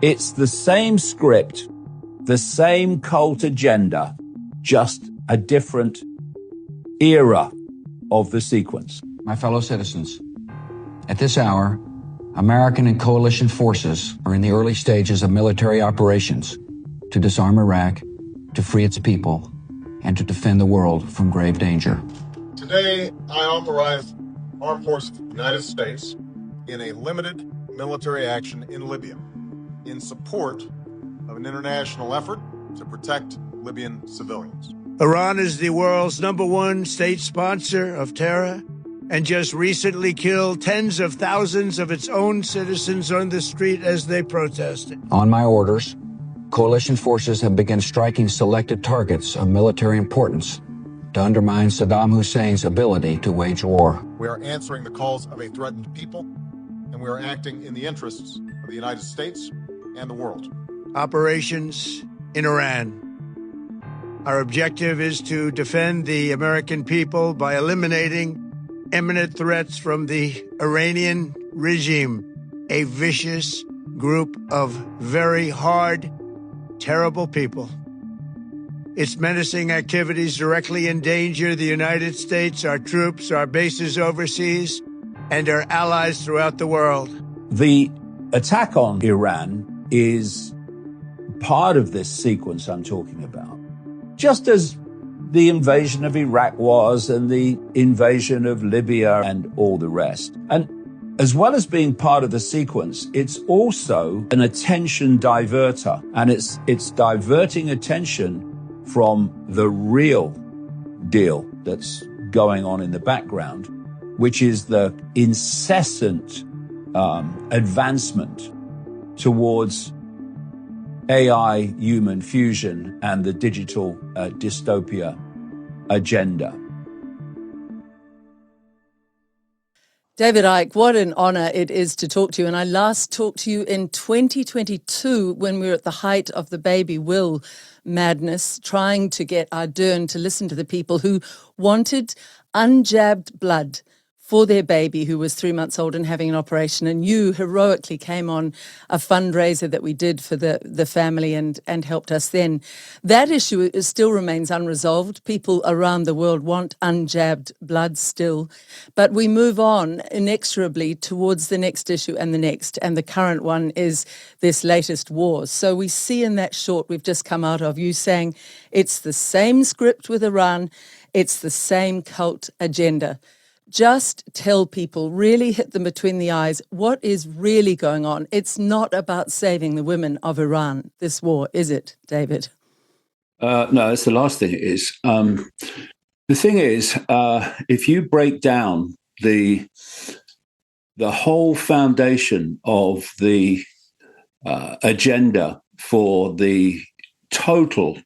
It's the same script, the same cult agenda, just a different era of the sequence. My fellow citizens, at this hour, American and coalition forces are in the early stages of military operations to disarm Iraq, to free its people, and to defend the world from grave danger. Today, I authorize Armed Forces of the United States in a limited military action in Libya in support of an international effort to protect Libyan civilians. Iran is the world's #1 state sponsor of terror and just recently killed tens of thousands of its own citizens on the street as they protested. On my orders, coalition forces have begun striking selected targets of military importance to undermine Saddam Hussein's ability to wage war. We are answering the calls of a threatened people, and we are acting in the interests of the United States and the world. Operations in Iran. Our objective is to defend the American people by eliminating imminent threats from the Iranian regime, a vicious group of very hard, terrible people. Its menacing activities directly endanger the United States, our troops, our bases overseas, and our allies throughout the world. The attack on Iran is part of this sequence I'm talking about. Just as the invasion of Iraq was, and the invasion of Libya and all the rest. And as well as being part of the sequence, it's also an attention diverter, and it's diverting attention from the real deal that's going on in the background, which is the incessant advancement towards AI human fusion and the digital dystopia agenda. David Icke, what an honour it is to talk to you. And I last talked to you in 2022 when we were at the height of the baby will madness, trying to get Ardern to listen to the people who wanted unjabbed blood for their baby who was 3 months old and having an operation. And you heroically came on a fundraiser that we did for the family and helped us then. That issue still remains unresolved. People around the world want unjabbed blood still. But we move on inexorably towards the next issue and the next. And the current one is this latest war. So we see in that short we've just come out of you saying it's the same script with Iran, it's the same cult agenda. Just tell people, really hit them between the eyes, what is really going on. It's not about saving the women of Iran, this war, is it, David? No, that's the last thing it is. The thing is, if you break down the whole foundation of the agenda for the total,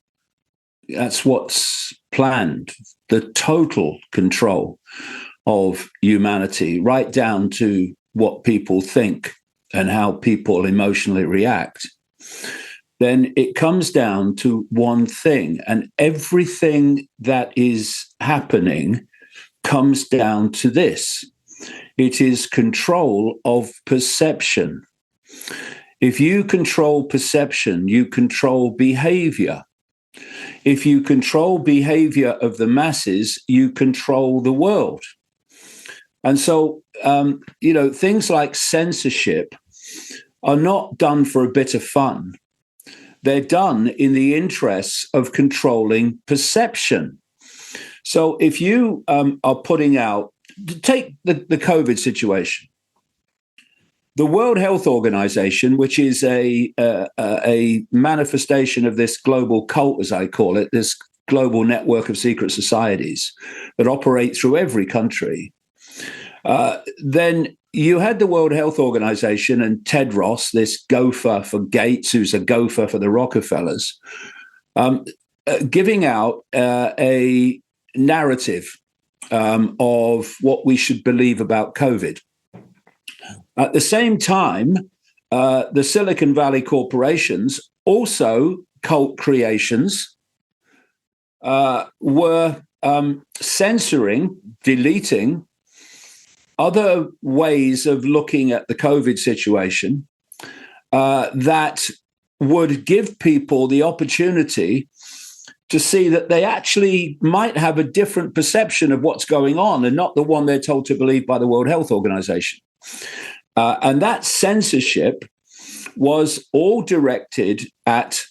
that's what's planned, the total control of humanity, right down to what people think and how people emotionally react, then it comes down to one thing. And everything that is happening comes down to this. It is control of perception. If you control perception, you control behavior. If you control behavior of the masses, you control the world. And so, things like censorship are not done for a bit of fun. They're done in the interests of controlling perception. So if you are putting out, take the COVID situation. The World Health Organization, which is a manifestation of this global cult, as I call it, this global network of secret societies that operate through every country, then you had the World Health Organization and Ted Ross, this gopher for Gates, who's a gopher for the Rockefellers, giving out a narrative of what we should believe about COVID. At the same time, the Silicon Valley corporations, also cult creations, were censoring, deleting other ways of looking at the COVID situation that would give people the opportunity to see that they actually might have a different perception of what's going on and not the one they're told to believe by the World Health Organization. And that censorship was all directed at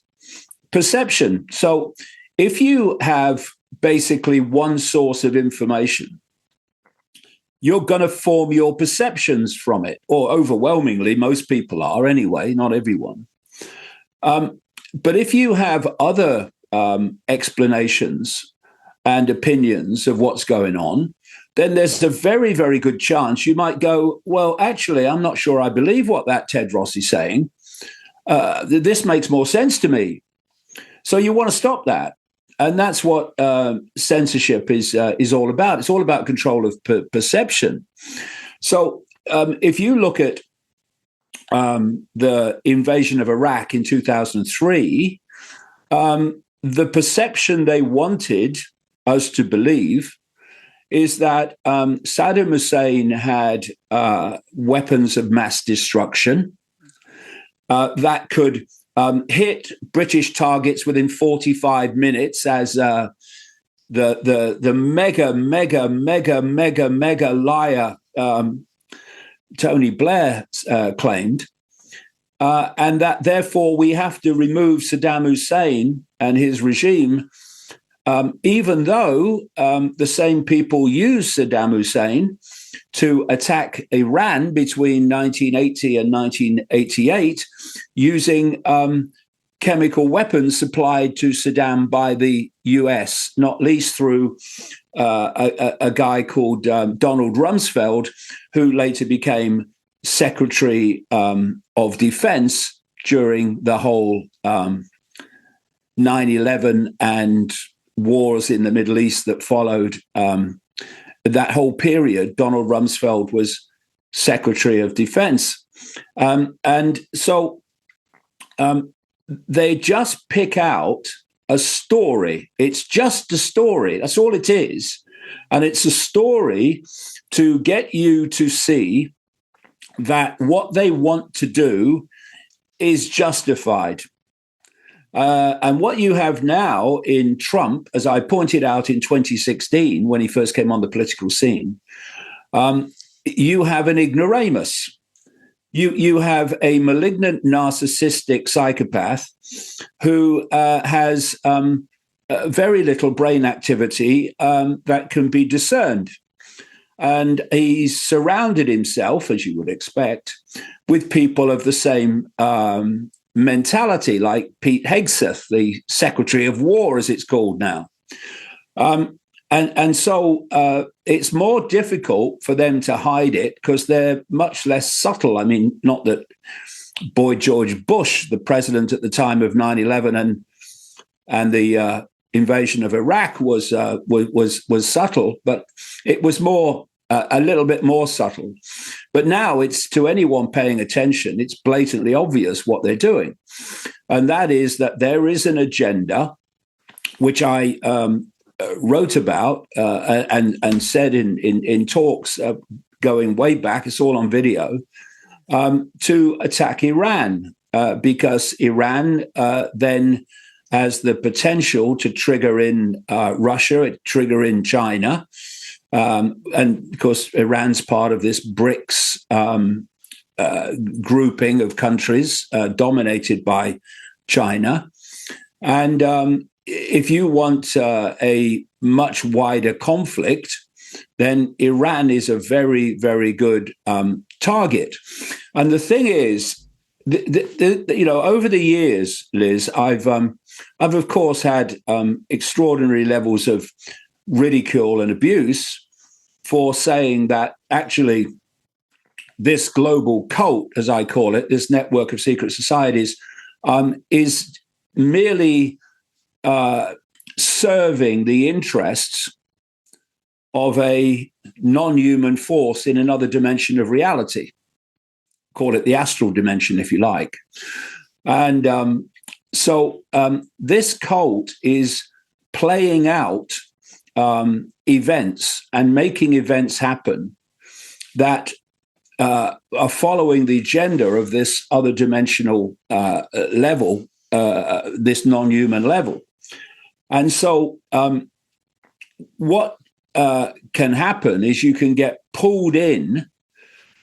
perception. So if you have basically one source of information, you're going to form your perceptions from it, or overwhelmingly, most people are anyway, not everyone. But if you have other explanations and opinions of what's going on, then there's a very, very good chance you might go, well, actually, I'm not sure I believe what that Ted Ross is saying. This makes more sense to me. So you want to stop that. And that's what censorship is all about. It's all about control of perception. So if you look at the invasion of Iraq in 2003, the perception they wanted us to believe is that Saddam Hussein had weapons of mass destruction that could hit British targets within 45 minutes, as the mega liar Tony Blair claimed, and that therefore we have to remove Saddam Hussein and his regime, even though the same people used Saddam Hussein to attack Iran between 1980 and 1988 using chemical weapons supplied to Saddam by the US, not least through a guy called Donald Rumsfeld, who later became Secretary of Defense during the whole 9/11 and wars in the Middle East that followed. That whole period, Donald Rumsfeld was Secretary of Defense. And so they just pick out a story. It's just a story. That's all it is. And it's a story to get you to see that what they want to do is justified. And what you have now in Trump, as I pointed out in 2016, when he first came on the political scene, you have an ignoramus. You have a malignant, narcissistic psychopath who has very little brain activity that can be discerned. And he's surrounded himself, as you would expect, with people of the same mentality, like Pete Hegseth, the Secretary of War, as it's called now. And so it's more difficult for them to hide it because they're much less subtle. I mean, not that Boy George Bush, the president at the time of 9/11 and the invasion of Iraq was subtle, but it was more a little bit more subtle. But now it's, to anyone paying attention, it's blatantly obvious what they're doing. And that is that there is an agenda, which I wrote about and said in talks going way back, it's all on video, to attack Iran, because Iran then has the potential to trigger in Russia, trigger in China. And of course, Iran's part of this BRICS grouping of countries dominated by China. And if you want a much wider conflict, then Iran is a very, very good target. And the thing is, over the years, Liz, I've of course had extraordinary levels of ridicule and abuse for saying that actually this global cult, as I call it, this network of secret societies, is merely serving the interests of a non-human force in another dimension of reality. Call it the astral dimension, if you like. And so this cult is playing out events and making events happen that are following the agenda of this other dimensional level, this non-human level. And so what can happen is you can get pulled in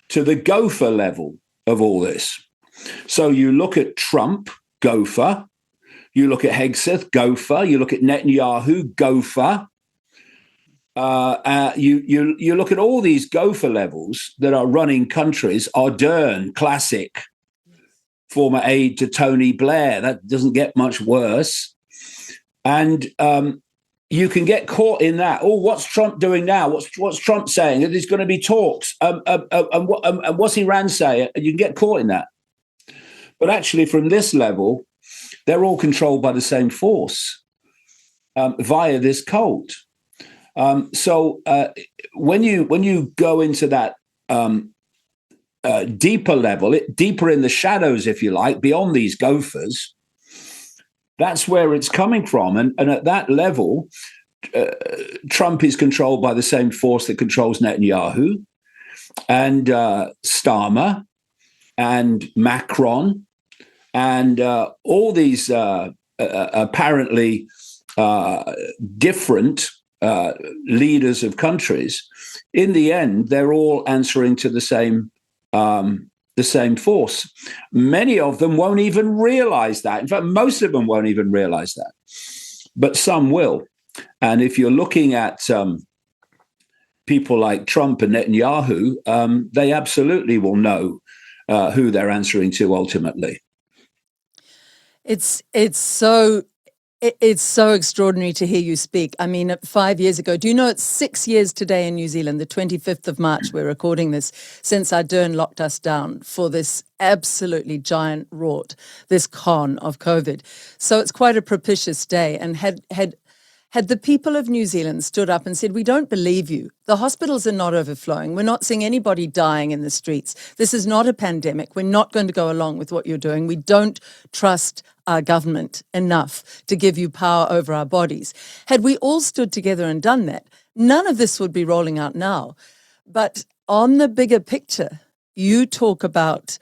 to the gopher level of all this. So you look at Trump, gopher. You look at Hegseth, gopher. You look at Netanyahu, gopher. You look at all these gopher levels that are running countries. Ardern, classic, former aide to Tony Blair. That doesn't get much worse. And you can get caught in that. Oh, what's Trump doing now? What's Trump saying? There's going to be talks. And what's Iran saying? You can get caught in that. But actually, from this level, they're all controlled by the same force via this cult. So when you go into that deeper level, deeper in the shadows, if you like, beyond these gophers, that's where it's coming from. And at that level, Trump is controlled by the same force that controls Netanyahu and Starmer and Macron and all these apparently different leaders of countries. In the end, they're all answering to the same force. Many of them won't even realize that. In fact, most of them won't even realize that, but some will. And if you're looking at people like Trump and Netanyahu, they absolutely will know who they're answering to ultimately. It's so extraordinary to hear you speak. I mean, 5 years ago, do you know it's 6 years today in New Zealand, the 25th of March, we're recording this, since Ardern locked us down for this absolutely giant rort, this con of COVID. So it's quite a propitious day. And had the people of New Zealand stood up and said, we don't believe you. The hospitals are not overflowing. We're not seeing anybody dying in the streets. This is not a pandemic. We're not going to go along with what you're doing. We don't trust our government enough to give you power over our bodies. Had we all stood together and done that, none of this would be rolling out now. But on the bigger picture, you talk about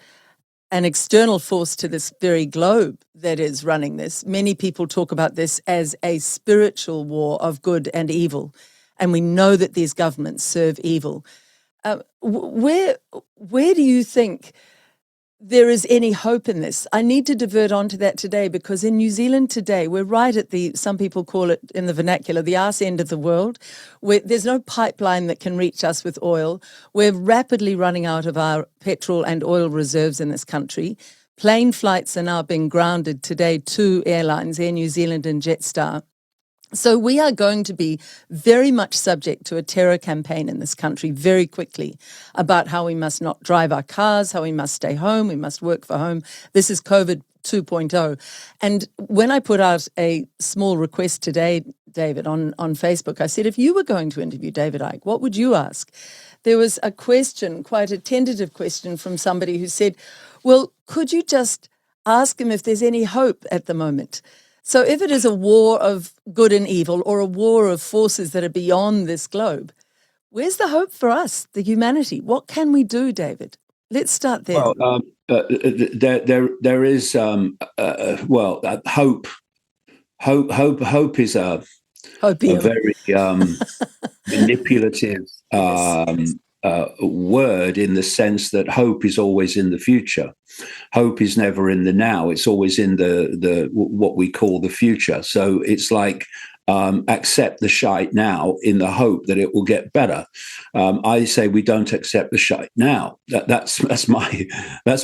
an external force to this very globe that is running this. Many people talk about this as a spiritual war of good and evil, and we know that these governments serve evil. Where do you think there is any hope in this? I need to divert onto that today, because in New Zealand today, we're right at some people call it in the vernacular, the arse end of the world, where there's no pipeline that can reach us with oil. We're rapidly running out of our petrol and oil reserves in this country. Plane flights are now being grounded today, 2 airlines, Air New Zealand and Jetstar. So we are going to be very much subject to a terror campaign in this country very quickly about how we must not drive our cars, how we must stay home, we must work for home. This is COVID 2.0. And when I put out a small request today, David, on Facebook, I said, if you were going to interview David Icke, what would you ask? There was a question, quite a tentative question from somebody who said, well, could you just ask him if there's any hope at the moment? So if it is a war of good and evil, or a war of forces that are beyond this globe, where's the hope for us, the humanity? What can we do, David? Let's start there. Well, there is hope. Hope is a very manipulative word, in the sense that hope is always in the future. Hope is never in the now. It's always in the what we call the future. So it's like accept the shite now in the hope that it will get better. I say we don't accept the shite now. That's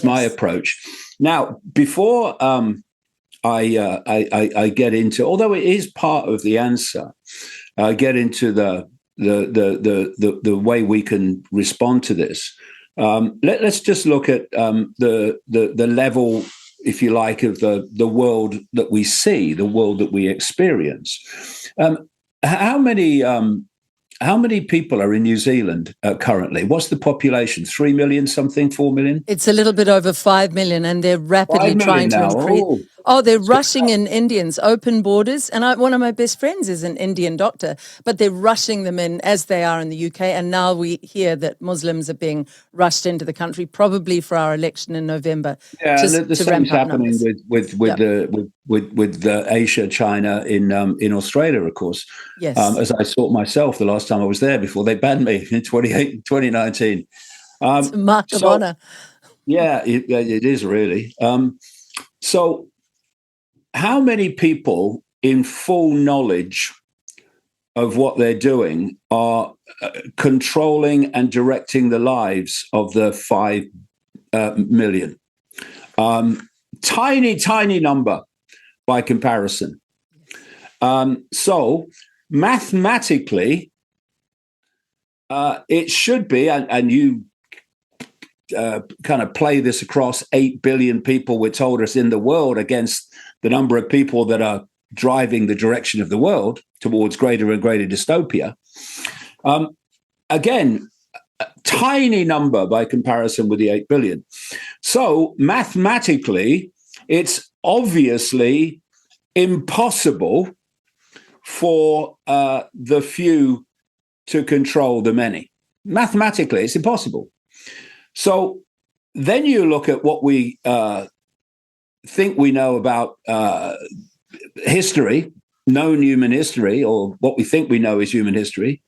my approach. Now, before I get into, although it is part of the answer, get into the way we can respond to this. Let's just look at the level, if you like, of the world that we see, the world that we experience. How many people are in New Zealand currently? What's the population? 3 million something, 4 million? It's a little bit over 5 million, and they're rapidly trying to increase. Oh, they're rushing in Indians, open borders. And one of my best friends is an Indian doctor, but they're rushing them in as they are in the UK. And now we hear that Muslims are being rushed into the country, probably for our election in November, Yeah, and just the to same's ramp up happening numbers. with Asia, China in Australia, of course. Yes. As I saw myself the last time I was there before they banned me in 2019. It's a mark of So honor. yeah, it is really. So how many people in full knowledge of what they're doing are controlling and directing the lives of the 5 million? Tiny number by comparison. So mathematically, it should be, and you kind of play this across 8 billion people, we're told us, in the world against the number of people that are driving the direction of the world towards greater and greater dystopia. Again, a tiny number by comparison with the 8 billion. So mathematically, it's obviously impossible for the few to control the many. Mathematically, it's impossible. So then you look at what we think we know about history, known human history, or what we think we know is human history,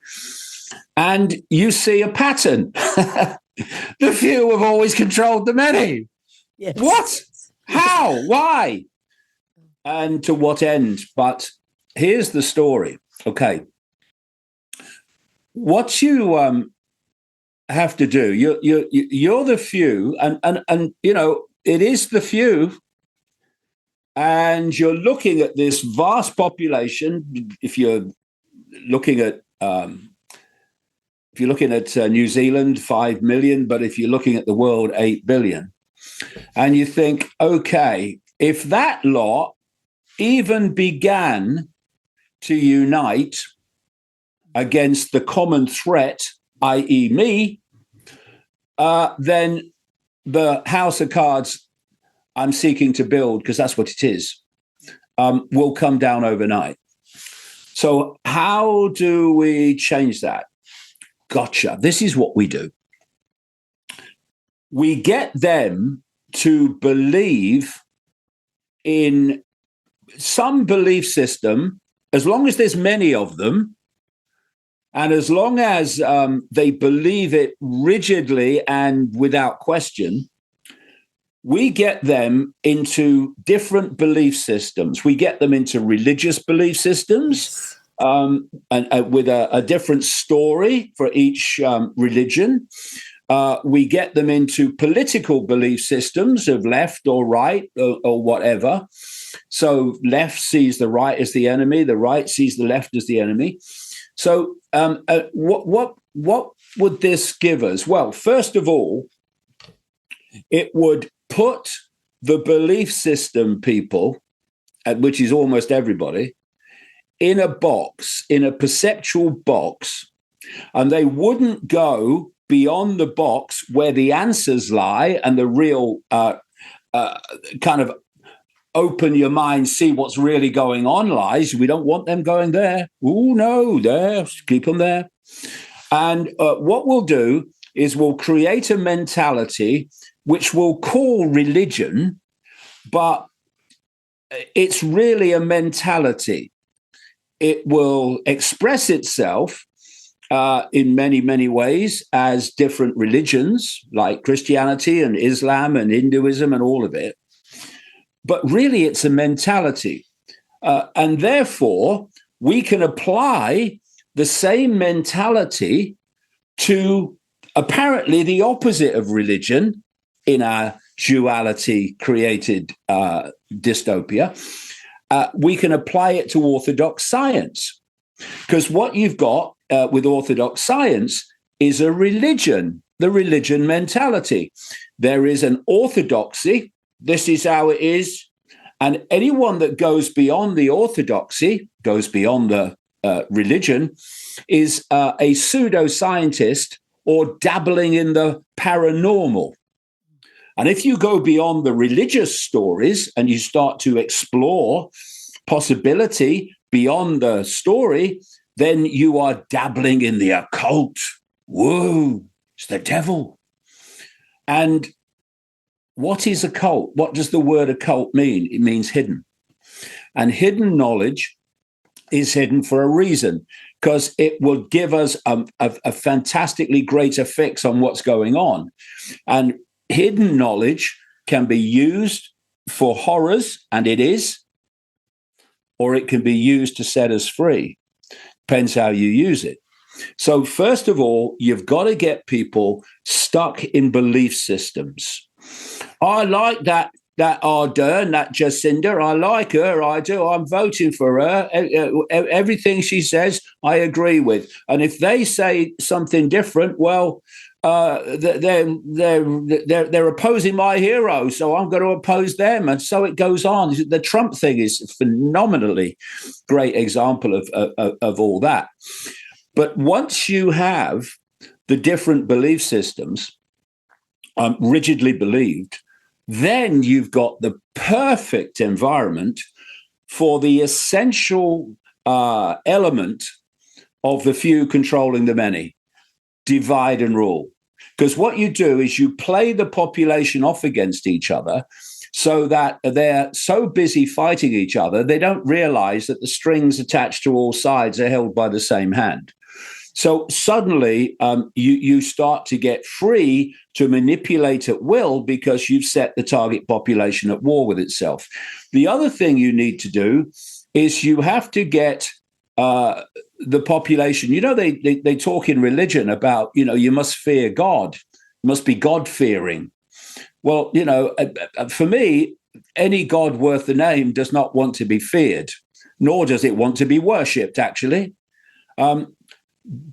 and you see a pattern. The few have always controlled the many. Yes. What? How? Why? And to what end? But here's the story. Okay. What you have to do, you're the few, and you know, it is the few, and you're looking at this vast population. If you're looking at New Zealand, 5 million, but if you're looking at the world, 8 billion, and you think, okay, if that lot even began to unite against the common threat, i.e. me, then the house of cards I'm seeking to build, because that's what it is, will come down overnight. So how do we change that? Gotcha. This is what we do. We get them to believe in some belief system, as long as there's many of them, and as long as they believe it rigidly and without question, we get them into different belief systems. We get them into religious belief systems, and with a different story for each religion. We get them into political belief systems of left or right or whatever. So left sees the right as the enemy, the right sees the left as the enemy. So what would this give us? Well, first of all, it would put the belief system people, which is almost everybody, in a box, in a perceptual box, and they wouldn't go beyond the box where the answers lie and the real kind of open your mind, see what's really going on lies. We don't want them going there. Oh, no, there, keep them there. And what we'll do is we'll create a mentality which we'll call religion, but it's really a mentality. It will express itself in many, many ways as different religions like Christianity and Islam and Hinduism and all of it. But really, it's a mentality. And therefore, we can apply the same mentality to apparently the opposite of religion in our duality created dystopia. We can apply it to orthodox science. Because what you've got with orthodox science is a religion, the religion mentality. There is an orthodoxy. This is how it is. And anyone that goes beyond the orthodoxy, goes beyond the religion, is a pseudoscientist or dabbling in the paranormal. And if you go beyond the religious stories and you start to explore possibility beyond the story, then you are dabbling in the occult. Whoa, it's the devil. And what is occult? What does the word occult mean? It means hidden. And hidden knowledge is hidden for a reason, because it will give us a fantastically greater fix on what's going on. And hidden knowledge can be used for horrors, and it is, or it can be used to set us free. Depends how you use it. So first of all, you've got to get people stuck in belief systems. I like that Ardern, that Jacinda. I like her. I do. I'm voting for her. Everything she says, I agree with. And if they say something different, well, they're opposing my hero, so I'm going to oppose them, and so it goes on. The Trump thing is a phenomenally great example of all that. But once you have the different belief systems rigidly believed, then you've got the perfect environment for the essential element of the few controlling the many: divide and rule. Because what you do is you play the population off against each other so that they're so busy fighting each other, they don't realize that the strings attached to all sides are held by the same hand. So suddenly you start to get free to manipulate at will, because you've set the target population at war with itself. The other thing you need to do is you have to get the population. You know, they talk in religion about, you must fear God, you must be God-fearing. Well, for me, any God worth the name does not want to be feared, nor does it want to be worshipped, actually.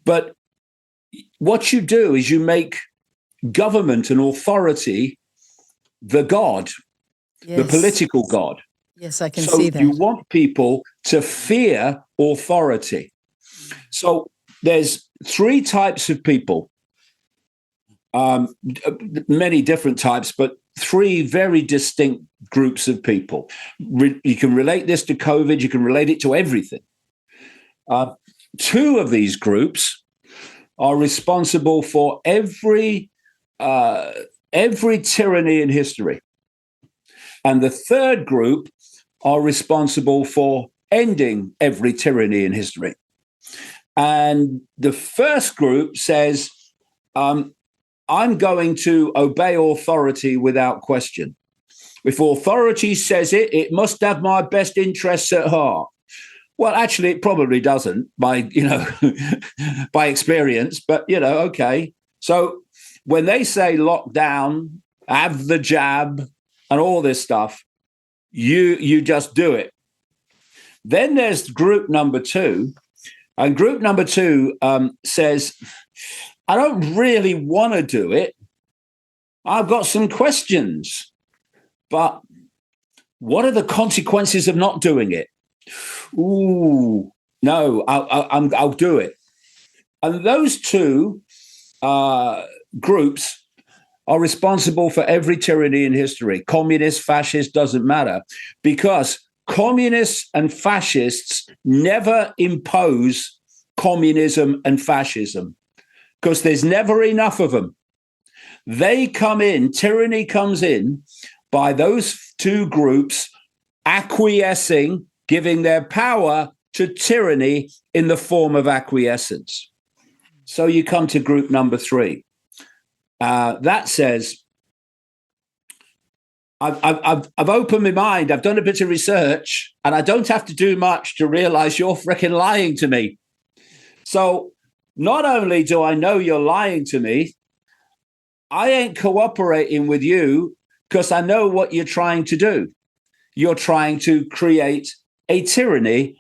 But what you do is you make government and authority the God, Yes. the political God. Yes, I can see that. So you want people to fear authority. So there's three types of people, many different types, but three very distinct groups of people. You can relate this to COVID. You can relate it to everything. Two of these groups are responsible for every tyranny in history. And the third group are responsible for ending every tyranny in history. And the first group says, I'm going to obey authority without question. If authority says it, it must have my best interests at heart. Well, actually, it probably doesn't by experience, but, okay. So when they say lockdown, have the jab and all this stuff, you just do it. Then there's group number two. And group number two says, I don't really want to do it. I've got some questions, but what are the consequences of not doing it? Ooh, no, I'll do it. And those two groups are responsible for every tyranny in history. Communist, fascist, doesn't matter, because communists and fascists never impose communism and fascism, because there's never enough of them. They come in, tyranny comes in by those two groups acquiescing, giving their power to tyranny in the form of acquiescence. So you come to group number three. That says, I've opened my mind, I've done a bit of research, and I don't have to do much to realize you're freaking lying to me. So not only do I know you're lying to me, I ain't cooperating with you because I know what you're trying to do. You're trying to create a tyranny,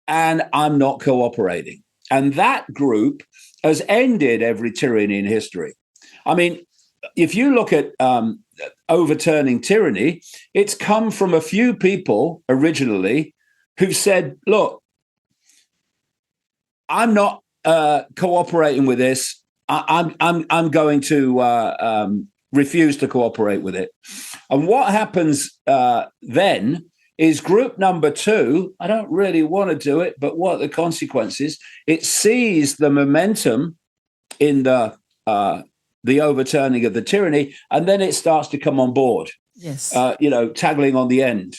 and I'm not cooperating. And that group has ended every tyranny in history. I mean, if you look at overturning tyranny, it's come from a few people originally who've said, look, I'm not cooperating with this. I'm going to refuse to cooperate with it. And what happens then is group number two, I don't really want to do it, but what are the consequences? It sees the momentum in the overturning of the tyranny, and then it starts to come on board. Yes. Tagging on the end.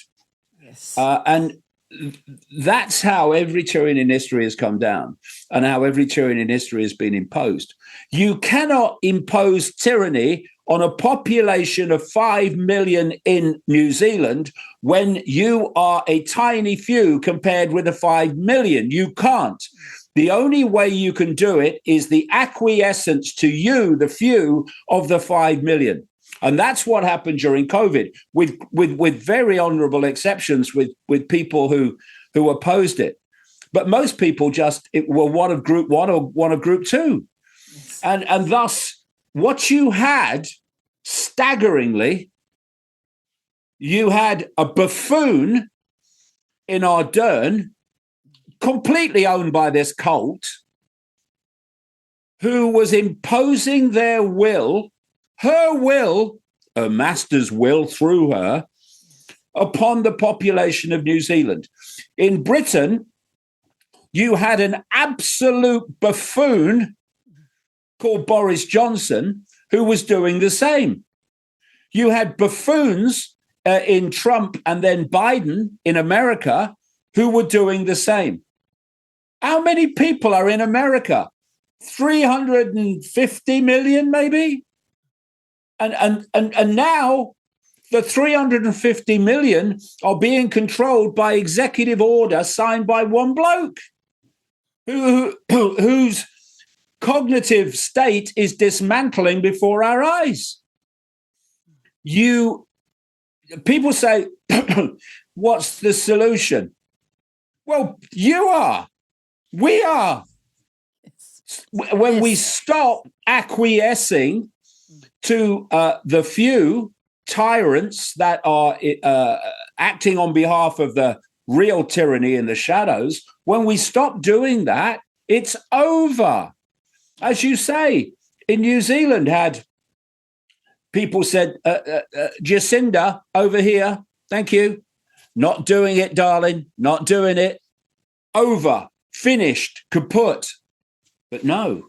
Yes. And that's how every tyranny in history has come down, and how every tyranny in history has been imposed. You cannot impose tyranny on a population of 5 million in New Zealand when you are a tiny few compared with the 5 million. You can't. The only way you can do it is the acquiescence to you, the few, of the 5 million. And that's what happened during COVID, with very honorable exceptions, with people who opposed it. But most people were one of group one or one of group two. Yes. And thus, what you had, staggeringly, you had a buffoon in Ardern, completely owned by this cult, who was imposing their will, her will, her master's will through her, upon the population of New Zealand. In Britain, you had an absolute buffoon called Boris Johnson, who was doing the same. You had buffoons in Trump and then Biden in America who were doing the same. How many people are in America? 350 million, maybe? And now the 350 million are being controlled by executive order signed by one bloke whose cognitive state is dismantling before our eyes. People say, what's the solution? Well, you are. We are. When we stop acquiescing to the few tyrants that are acting on behalf of the real tyranny in the shadows, when we stop doing that, it's over. As you say, in New Zealand, had people said, Jacinda, over here, thank you. Not doing it, darling, not doing it. Over, finished, kaput. But no,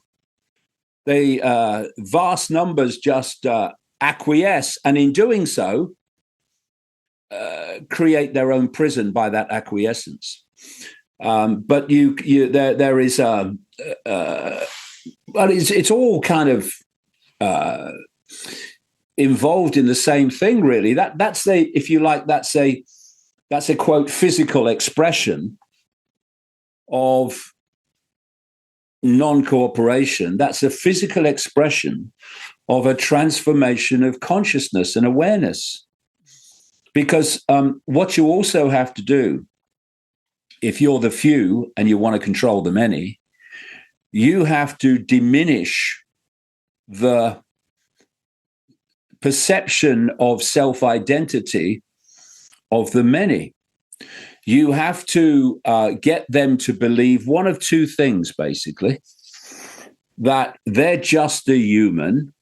the vast numbers just acquiesce, and in doing so, create their own prison by that acquiescence. But there is well, it's all kind of involved in the same thing, really. That's if you like, that's a quote physical expression of non-cooperation. That's a physical expression of a transformation of consciousness and awareness. Because what you also have to do, if you're the few and you want to control the many, you have to diminish the perception of self-identity of the many. You have to get them to believe one of two things, basically: that they're just a human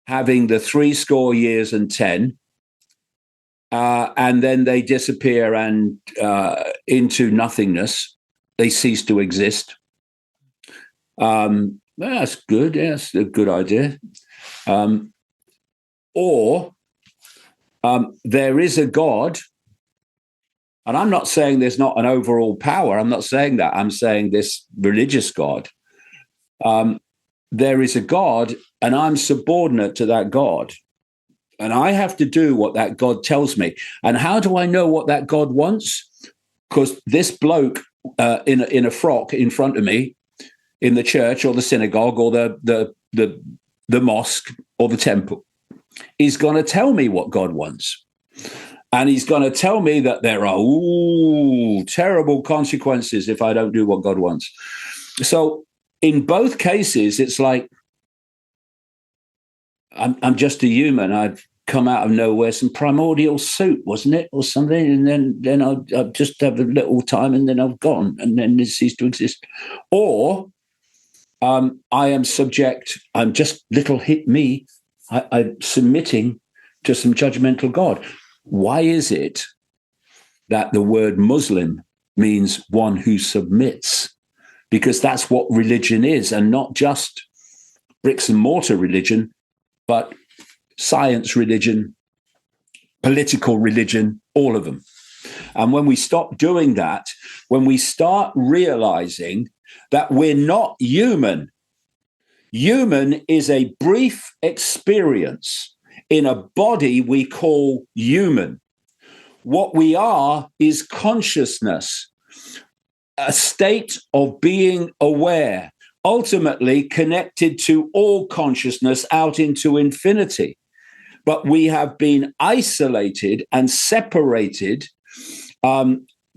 having the 70 years and 10, and then they disappear and into nothingness. They cease to exist. That's good. Yeah, that's a good idea. Or there is a God. And I'm not saying there's not an overall power. I'm not saying that. I'm saying this religious God. There is a God, and I'm subordinate to that God. And I have to do what that God tells me. And how do I know what that God wants? Because this bloke in a frock in front of me in the church or the synagogue or the mosque or the temple is going to tell me what God wants. And he's going to tell me that there are terrible consequences if I don't do what God wants. So in both cases, it's like, I'm just a human. I've come out of nowhere, some primordial soup, wasn't it, or something? And then I'll just have a little time, and then I've gone, and then it ceased to exist. Or I am subject. I'm just little hit me I'm submitting to some judgmental God. Why is it that the word Muslim means one who submits? Because that's what religion is, and not just bricks and mortar religion, but science religion, political religion, all of them. And when we stop doing that, when we start realizing that we're not human, human is a brief experience in a body we call human. What we are is consciousness, a state of being aware, ultimately connected to all consciousness out into infinity. But we have been isolated and separated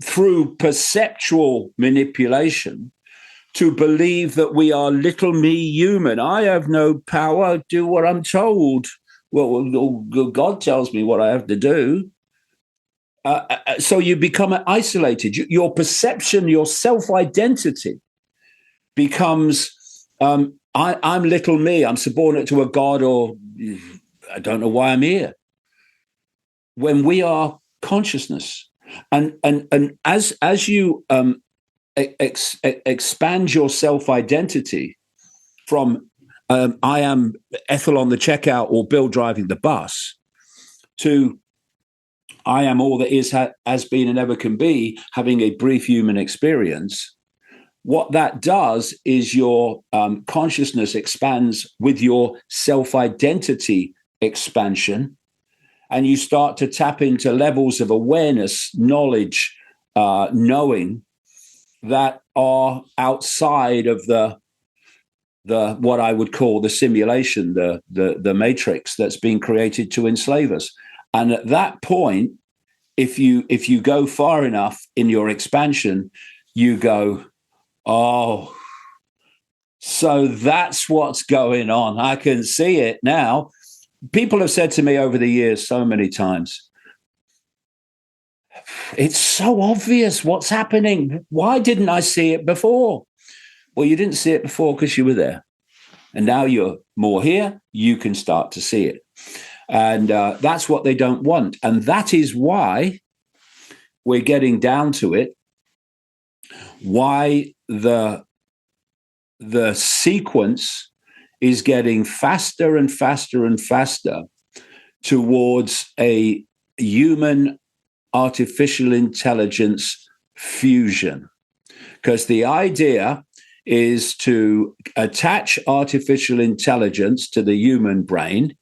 through perceptual manipulation to believe that we are little me human. I have no power, do what I'm told. Well, God tells me what I have to do. So you become isolated. Your perception, your self-identity becomes, I'm little me, I'm subordinate to a God, or I don't know why I'm here. When we are consciousness. And as you expand your self-identity from I am Ethel on the checkout or Bill driving the bus to I am all that is, has been, and ever can be, having a brief human experience, what that does is your consciousness expands with your self-identity expansion, and you start to tap into levels of awareness, knowledge, knowing that are outside of the what I would call the simulation, the matrix that's been created to enslave us. And at that point, if you go far enough in your expansion, you go, oh, so that's what's going on. I can see it now. People have said to me over the years so many times, it's so obvious what's happening. Why didn't I see it before? Well, you didn't see it before because you were there. And now you're more here, you can start to see it. And that's what they don't want. And that is why we're getting down to it, why the sequence is getting faster and faster and faster towards a human artificial intelligence fusion. Because the idea is to attach artificial intelligence to the human brain,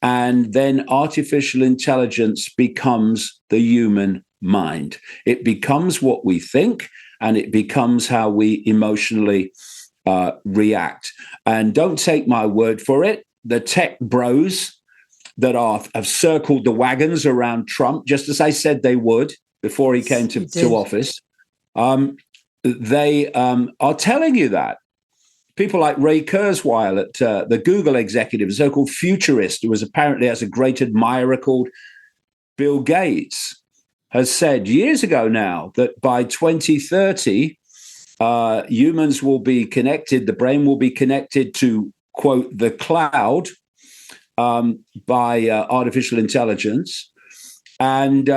and then artificial intelligence becomes the human mind. It becomes what we think, and it becomes how we emotionally react. And don't take my word for it. The tech bros that have circled the wagons around Trump, just as I said they would before he came to office, they are telling you that. People like Ray Kurzweil at the Google executive, a so-called futurist, who was apparently has a great admirer called Bill Gates, has said years ago now that by 2030, humans will be connected, the brain will be connected to, quote, the cloud by artificial intelligence. And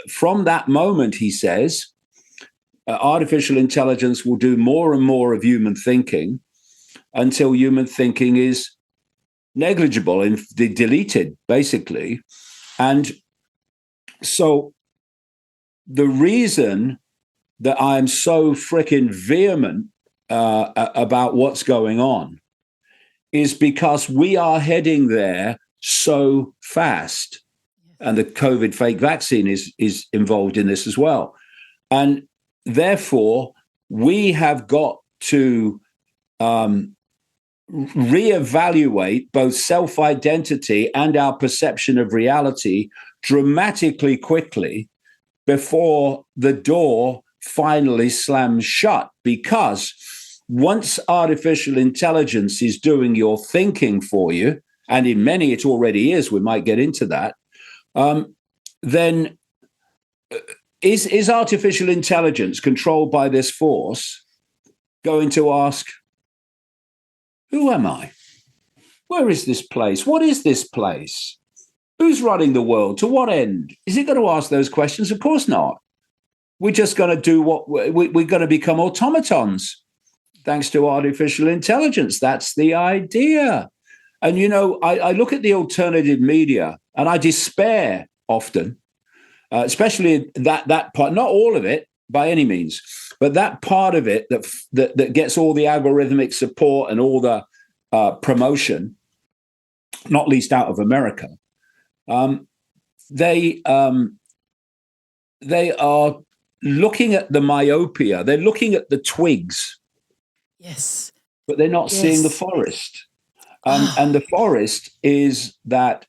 from that moment, he says, artificial intelligence will do more and more of human thinking until human thinking is negligible and deleted, basically. And so the reason that I'm so freaking vehement about what's going on is because we are heading there so fast. And the COVID fake vaccine is involved in this as well. And therefore, we have got to reevaluate both self-identity and our perception of reality dramatically quickly before the door finally slams shut. Because once artificial intelligence is doing your thinking for you, and in many it already is, we might get into that, then is artificial intelligence controlled by this force going to ask, who am I? Where is this place? What is this place? Who's running the world? To what end? Is it going to ask those questions? Of course not. We're just going to do what we're going to become automatons thanks to artificial intelligence. That's the idea. And, I look at the alternative media and I despair often, especially that part, not all of it by any means, but that part of it that gets all the algorithmic support and all the promotion, not least out of America. They are looking at the myopia. They're looking at the twigs. Yes. But they're not seeing the forest. And the forest is that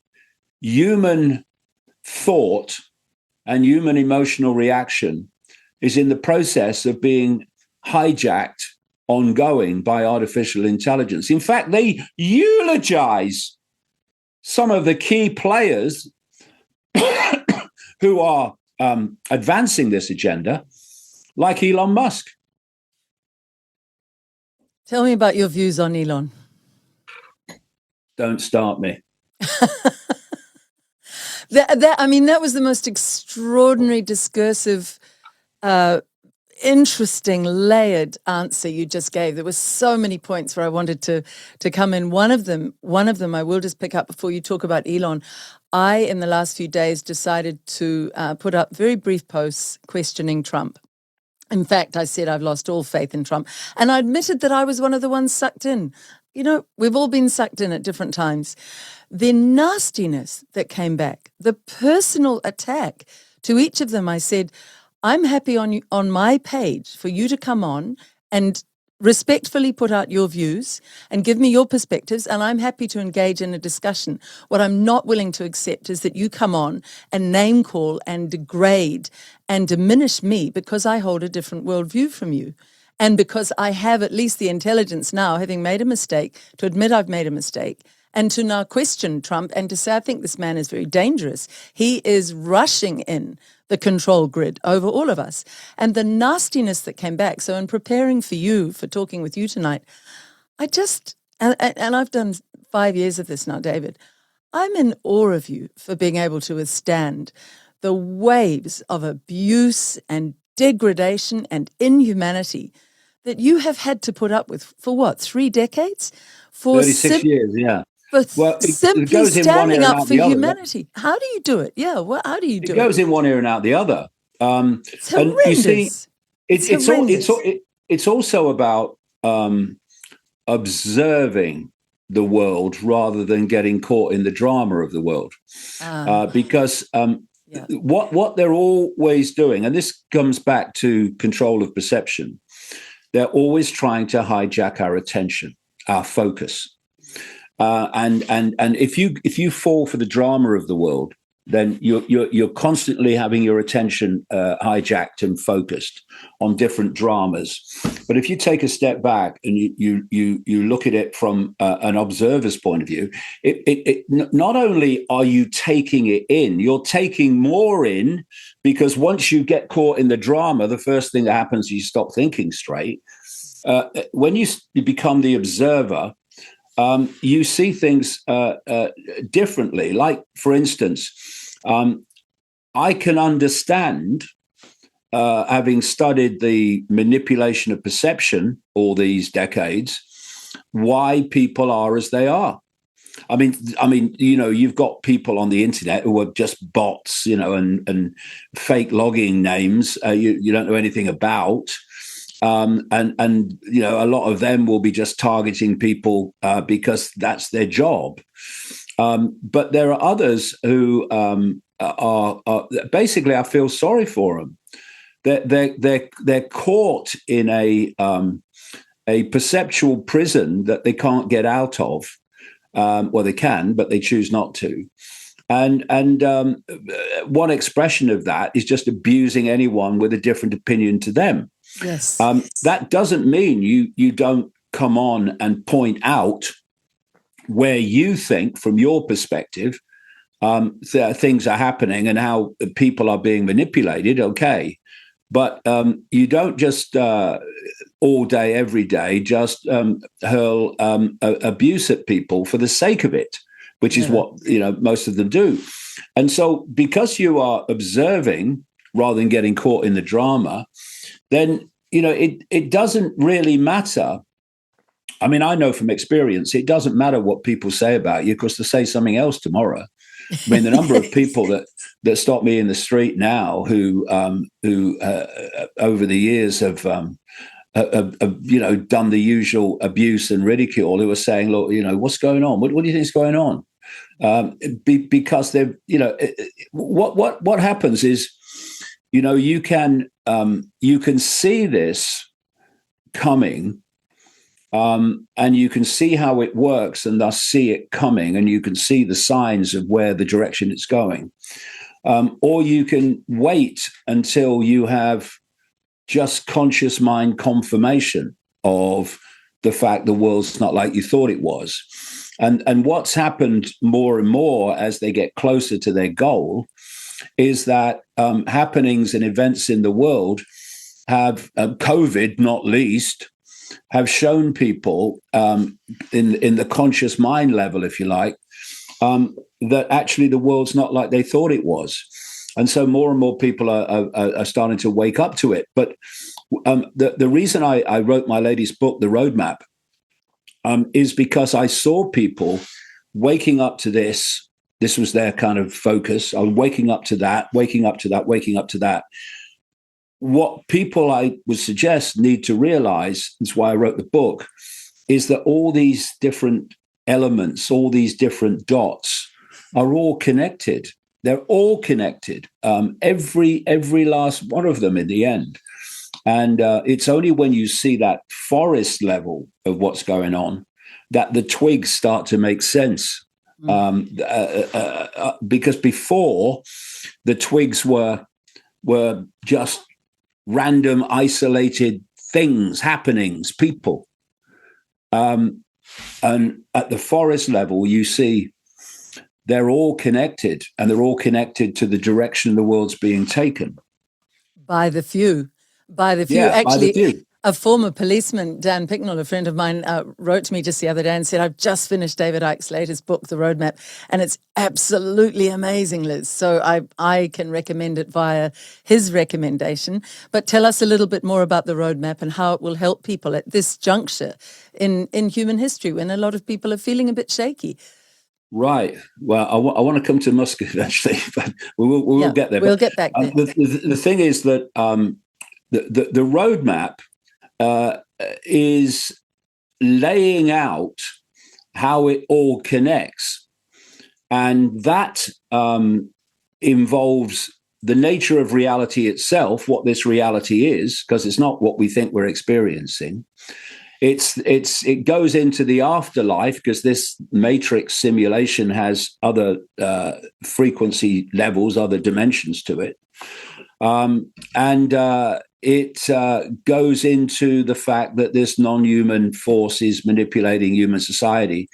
human thought and human emotional reaction is in the process of being hijacked ongoing by artificial intelligence. In fact, they eulogize some of the key players who are advancing this agenda, like Elon Musk. Tell me about your views on Elon. Don't start me. That was the most extraordinary, discursive, interesting, layered answer you just gave. There were so many points where I wanted to come in. One of them I will just pick up before you talk about Elon. I, in the last few days, decided to put up very brief posts questioning Trump. In fact, I said I've lost all faith in Trump. And I admitted that I was one of the ones sucked in. We've all been sucked in at different times. The nastiness that came back, the personal attack to each of them, I said, I'm happy on my page for you to come on and respectfully put out your views and give me your perspectives, and I'm happy to engage in a discussion. What I'm not willing to accept is that you come on and name call and degrade and diminish me because I hold a different worldview from you. And because I have at least the intelligence now, having made a mistake, to admit I've made a mistake, and to now question Trump and to say, I think this man is very dangerous. He is rushing in the control grid over all of us. And the nastiness that came back. So in preparing for you, for talking with you tonight, and I've done 5 years of this now, David, I'm in awe of you for being able to withstand the waves of abuse and degradation and inhumanity that you have had to put up with for what, 3 decades? For 36 years, yeah. For simply standing up for humanity. How do you do it? Yeah, how do you do it? It goes in one ear and out the other. It's horrendous. And you see, it's also about observing the world rather than getting caught in the drama of the world. Because what they're always doing, and this comes back to control of perception, they're always trying to hijack our attention, our focus. And if you fall for the drama of the world, then you're constantly having your attention hijacked and focused on different dramas. But if you take a step back and you look at it from an observer's point of view, it not only are you taking it in, you're taking more in, because once you get caught in the drama, the first thing that happens is you stop thinking straight. When you become the observer, you see things differently. Like, for instance, I can understand, having studied the manipulation of perception all these decades, why people are as they are. I mean, you've got people on the internet who are just bots, and fake logging names you don't know anything about. And a lot of them will be just targeting people because that's their job. But there are others who are basically, I feel sorry for them. They're caught in a perceptual prison that they can't get out of. Well, they can, but they choose not to. And one expression of that is just abusing anyone with a different opinion to them. Yes. That doesn't mean you don't come on and point out where you think, from your perspective, things are happening and how people are being manipulated. Okay, but you don't just all day, every day, just hurl abuse at people for the sake of it, which is what most of them do. And so, because you are observing rather than getting caught in the drama, then it doesn't really matter. I mean, I know from experience, it doesn't matter what people say about you, because they'll say something else tomorrow. I mean, the number of people that stop me in the street now who over the years have done the usual abuse and ridicule, who are saying, look, what's going on? What do you think is going on? Because they're, what happens is, you can see this coming, and you can see how it works, and thus see it coming, and you can see the signs of where the direction it's going. Or you can wait until you have just conscious mind confirmation of the fact the world's not like you thought it was. And what's happened more and more as they get closer to their goal is that happenings and events in the world have, COVID not least, have shown people in the conscious mind level, if you like, that actually the world's not like they thought it was. And so more and more people are starting to wake up to it. But the reason I wrote my latest book, The Roadmap, is because I saw people waking up to this. This was their kind of focus. I was waking up to that, waking up to that, waking up to that. What people, I would suggest, need to realize, that's why I wrote the book, is that all these different elements, all these different dots are all connected. They're all connected, every last one of them in the end. And it's only when you see that forest level of what's going on that the twigs start to make sense. Because before, the twigs were just random, isolated things, happenings, people. And at the forest level, you see they're all connected, and they're all connected to the direction the world's being taken. By the few. By the few. Yeah, Actually, by the few. A former policeman, Dan Picknell, a friend of mine, wrote to me just the other day and said, I've just finished David Icke's latest book, The Roadmap, and it's absolutely amazing, Liz. So I can recommend it via his recommendation. But tell us a little bit more about The Roadmap and how it will help people at this juncture in human history when a lot of people are feeling a bit shaky. Right. Well, I want to come to Musk eventually, but we will get there. We'll get back there. The thing is that the roadmap is laying out how it all connects, and that involves the nature of reality itself, what this reality is, because it's not what we think we're experiencing. It goes into the afterlife, because this matrix simulation has other frequency levels, other dimensions to it. It goes into the fact that this non-human force is manipulating human society,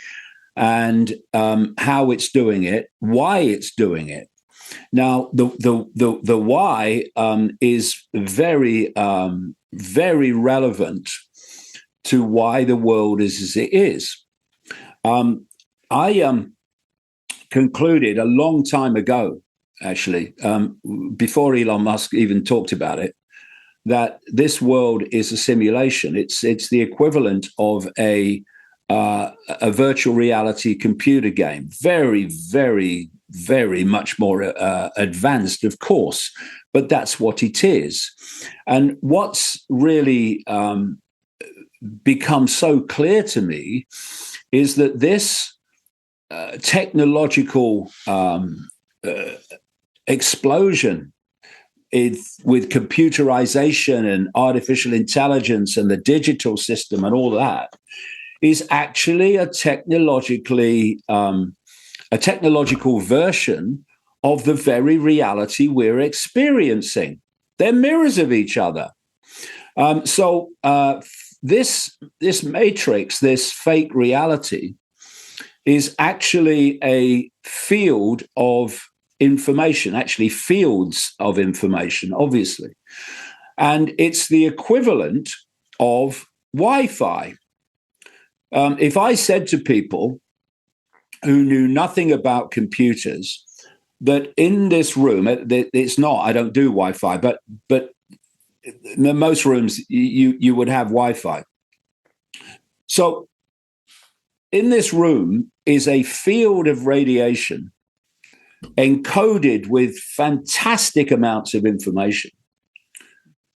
and how it's doing it, why it's doing it. Now, the why is very, very relevant to why the world is as it is. I concluded a long time ago, actually, before Elon Musk even talked about it, that this world is a simulation. It's the equivalent of a virtual reality computer game. Very, very, very much more advanced, of course, but that's what it is. And what's really become so clear to me is that this technological explosion with computerization and artificial intelligence and the digital system and all that is actually a technological version of the very reality we're experiencing. They're mirrors of each other. So this matrix, this fake reality, is actually a field of information, actually fields of information, obviously. And it's the equivalent of Wi-Fi. If I said to people who knew nothing about computers that in this room, it's not, I don't do Wi-Fi, but in most rooms you would have Wi-Fi. So in this room is a field of radiation encoded with fantastic amounts of information.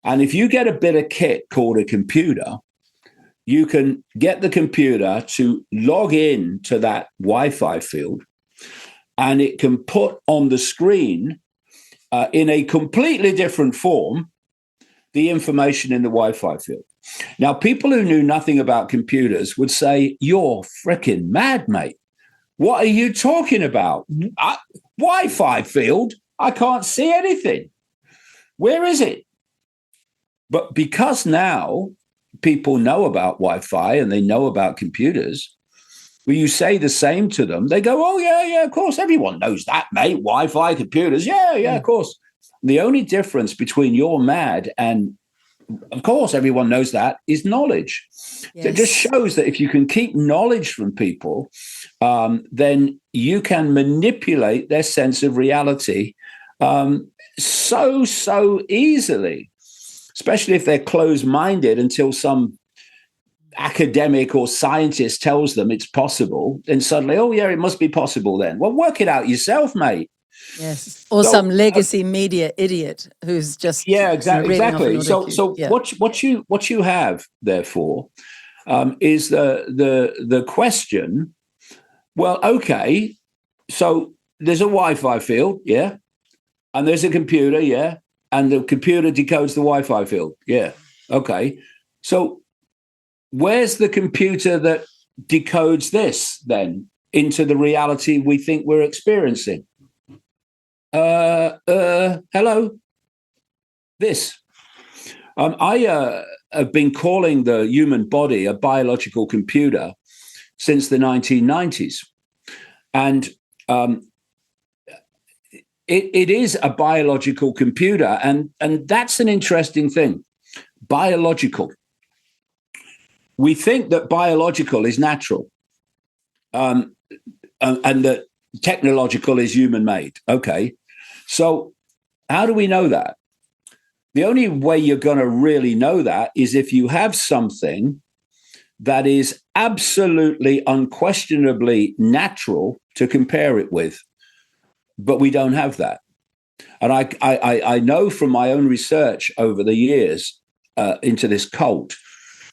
And if you get a bit of kit called a computer, you can get the computer to log in to that Wi-Fi field, and it can put on the screen in a completely different form the information in the Wi-Fi field. Now, people who knew nothing about computers would say, "You're freaking mad, mate. What are you talking about? Wi-Fi field? I can't see anything. Where is it?" But because now people know about Wi-Fi and they know about computers, when you say the same to them, they go, "Oh, yeah, of course. Everyone knows that, mate. Wi-Fi, computers. Yeah, of course." The only difference between "you're mad" and "of course everyone knows that" is knowledge. Yes. It just shows that if you can keep knowledge from people, then you can manipulate their sense of reality so easily, especially if they're closed-minded until some academic or scientist tells them it's possible. Then suddenly, "Oh, yeah, it must be possible then." Well, work it out yourself, mate. Yes, or some legacy media idiot who's just exactly. So yeah. what you have, therefore, is the question. Well, okay, so there's a Wi-Fi field, yeah, and there's a computer, yeah, and the computer decodes the Wi-Fi field, yeah, okay. So where's the computer that decodes this then into the reality we think we're experiencing? Hello. This. I have been calling the human body a biological computer since the 1990s. And it is a biological computer. And that's an interesting thing. Biological. We think that biological is natural and that technological is human-made. Okay. So how do we know that? The only way you're going to really know that is if you have something that is absolutely, unquestionably natural to compare it with. But we don't have that. And I know from my own research over the years into this cult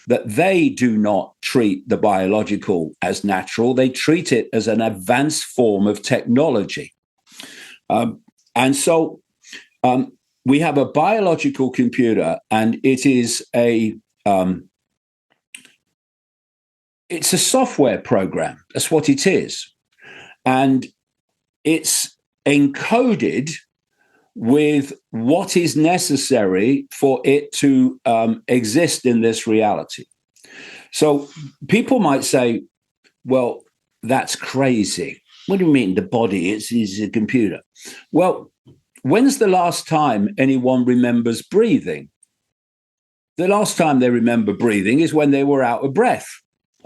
that they do not treat the biological as natural. They treat it as an advanced form of technology. And so we have a biological computer, and it is it's a software program. That's what it is. And it's encoded with what is necessary for it to exist in this reality. So people might say, "Well, that's crazy. What do you mean the body is a computer?" Well, when's the last time anyone remembers breathing? The last time they remember breathing is when they were out of breath.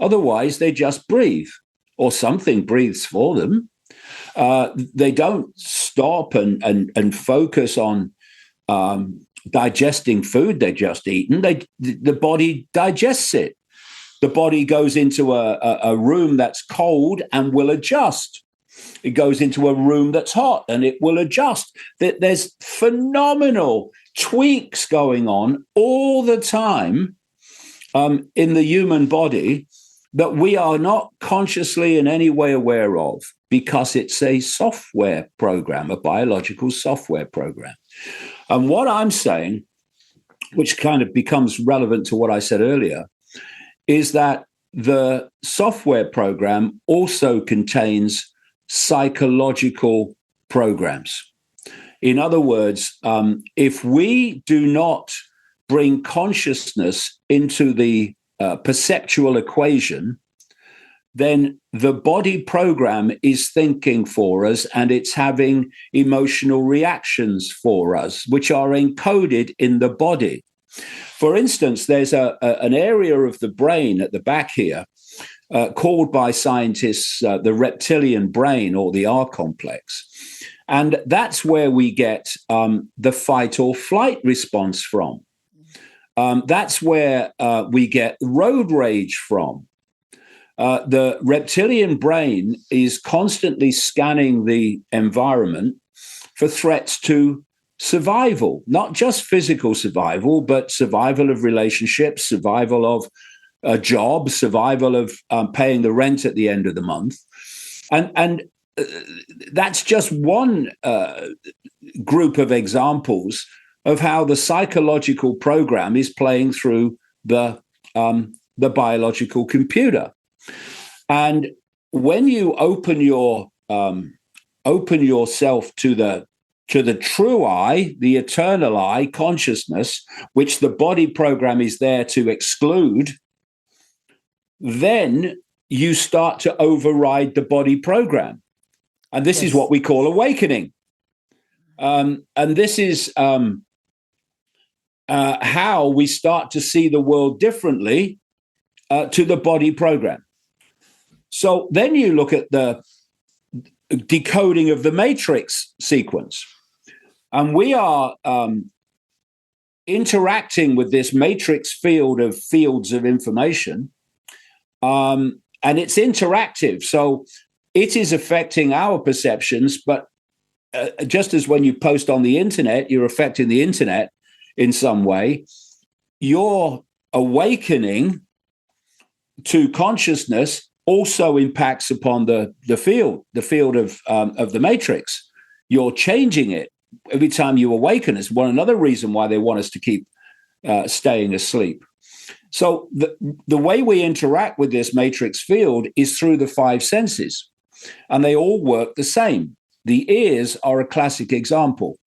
Otherwise, they just breathe, or something breathes for them. They don't stop and focus on digesting food they just eaten. The body digests it. The body goes into a room that's cold and will adjust. It goes into a room that's hot and it will adjust. There's phenomenal tweaks going on all the time in the human body that we are not consciously in any way aware of, because it's a software program, a biological software program. And what I'm saying, which kind of becomes relevant to what I said earlier, is that the software program also contains psychological programs. In other words, if we do not bring consciousness into the perceptual equation, then the body program is thinking for us and it's having emotional reactions for us, which are encoded in the body. For instance, there's an area of the brain at the back here called by scientists the reptilian brain, or the R complex. And that's where we get the fight or flight response from. That's where we get road rage from. The reptilian brain is constantly scanning the environment for threats to survival, not just physical survival, but survival of relationships, survival of a job, survival of paying the rent at the end of the month. And that's just one group of examples of how the psychological program is playing through the biological computer. And when you open yourself to the true I, the eternal I, consciousness, which the body program is there to exclude, then you start to override the body program. And this is what we call awakening. And this is how we start to see the world differently to the body program. So then you look at the decoding of the matrix sequence. And we are interacting with this matrix field of fields of information. And it's interactive. So it is affecting our perceptions. But just as when you post on the internet, you're affecting the internet in some way, your awakening to consciousness also impacts upon the field of the matrix. You're changing it every time you awaken. Is another reason why they want us to keep staying asleep. So the way we interact with this matrix field is through the five senses, and they all work the same. The ears are a classic example.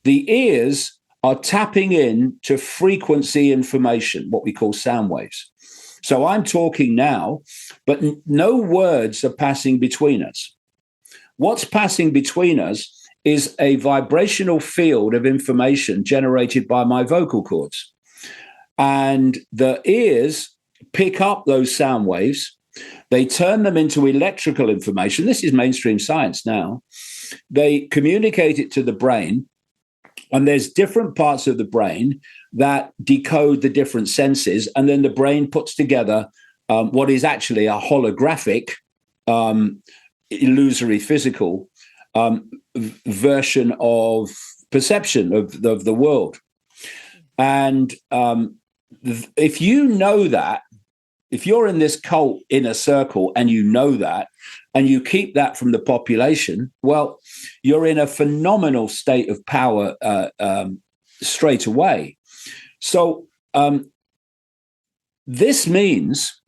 The ears are tapping in to frequency information, what we call sound waves. So I'm talking now, but no words are passing between us. What's passing between us is a vibrational field of information generated by my vocal cords. And the ears pick up those sound waves. They turn them into electrical information. This is mainstream science now. They communicate it to the brain. And there's different parts of the brain that decode the different senses. And then the brain puts together what is actually a holographic, illusory physical version of perception of the world. And if you know that, if you're in this cult inner circle and you know that, and you keep that from the population, well, you're in a phenomenal state of power straight away. So this means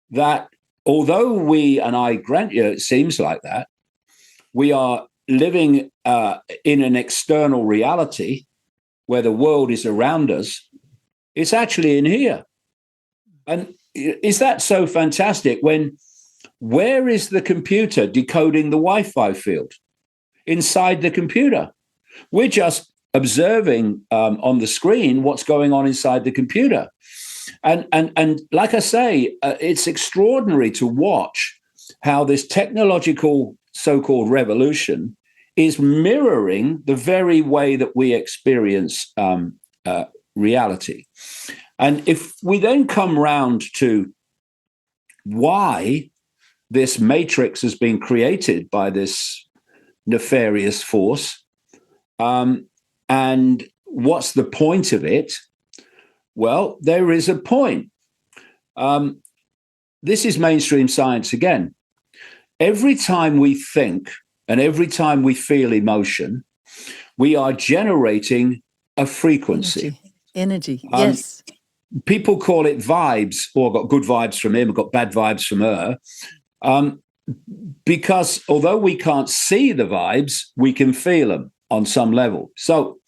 that although we, and I grant you it seems like that, we are living in an external reality where the world is around us, it's actually in here. And is that so fantastic when where is the computer decoding the Wi-Fi field? Inside the computer. We're just observing on the screen what's going on inside the computer. And like I say, it's extraordinary to watch how this technological so-called revolution is mirroring the very way that we experience reality. And if we then come round to why this matrix has been created by this nefarious force, and what's the point of it? Well, there is a point. This is mainstream science again. Every time we think and every time we feel emotion, we are generating a frequency. Energy. Yes. People call it vibes, or got good vibes from him, got bad vibes from her. Because although we can't see the vibes, we can feel them on some level. So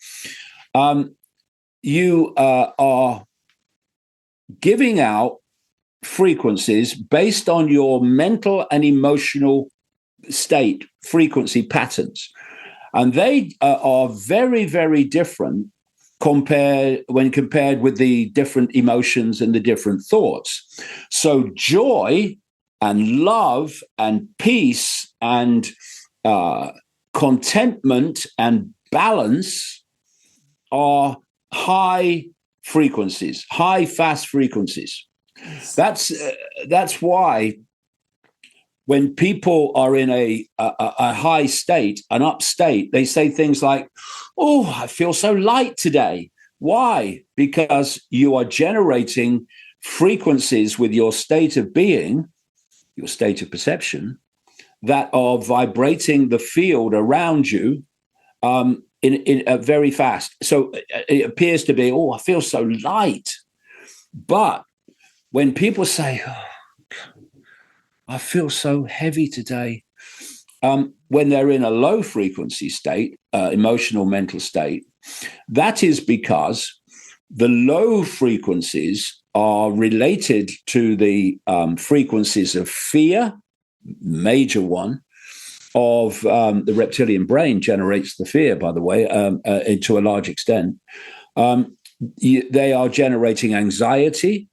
you are giving out frequencies based on your mental and emotional state, frequency patterns. And they are very, very different compared with the different emotions and the different thoughts. So joy and love and peace and contentment and balance are high frequencies, high fast frequencies. That's why when people are in a high state, an up state, they say things like, "Oh, I feel so light today." Why? Because you are generating frequencies with your state of being, your state of perception, that are vibrating the field around you in very fast. So it appears to be, "Oh, I feel so light." But when people say, "Oh, I feel so heavy today," when they're in a low frequency state, emotional, mental state, that is because the low frequencies are related to the frequencies of fear, major one, of the reptilian brain generates the fear, by the way, to a large extent. They are generating anxiety,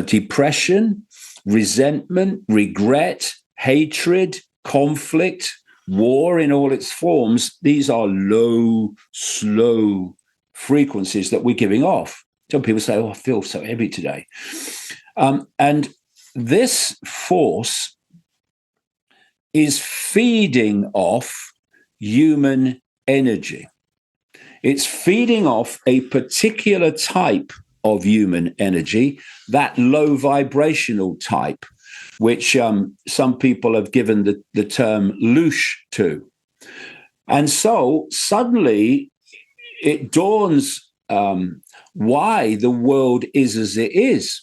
depression, resentment, regret, hatred, conflict, war in all its forms. These are low, slow frequencies that we're giving off. So people say, "Oh, I feel so heavy today." And this force is feeding off human energy. It's feeding off a particular type of human energy, that low vibrational type, which some people have given the term louche to. And so suddenly it dawns why the world is as it is.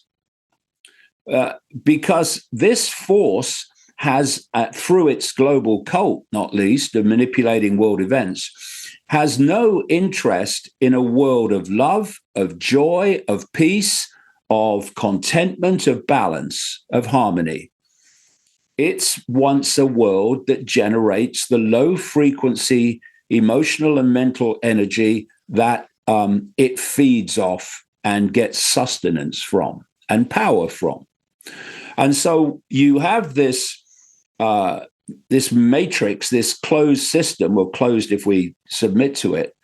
Because this force has, through its global cult, not least, of manipulating world events, has no interest in a world of love, of joy, of peace, of contentment, of balance, of harmony. It wants a world that generates the low frequency emotional and mental energy that it feeds off and gets sustenance from and power from. And so you have this matrix, this closed system, or closed if we submit to it,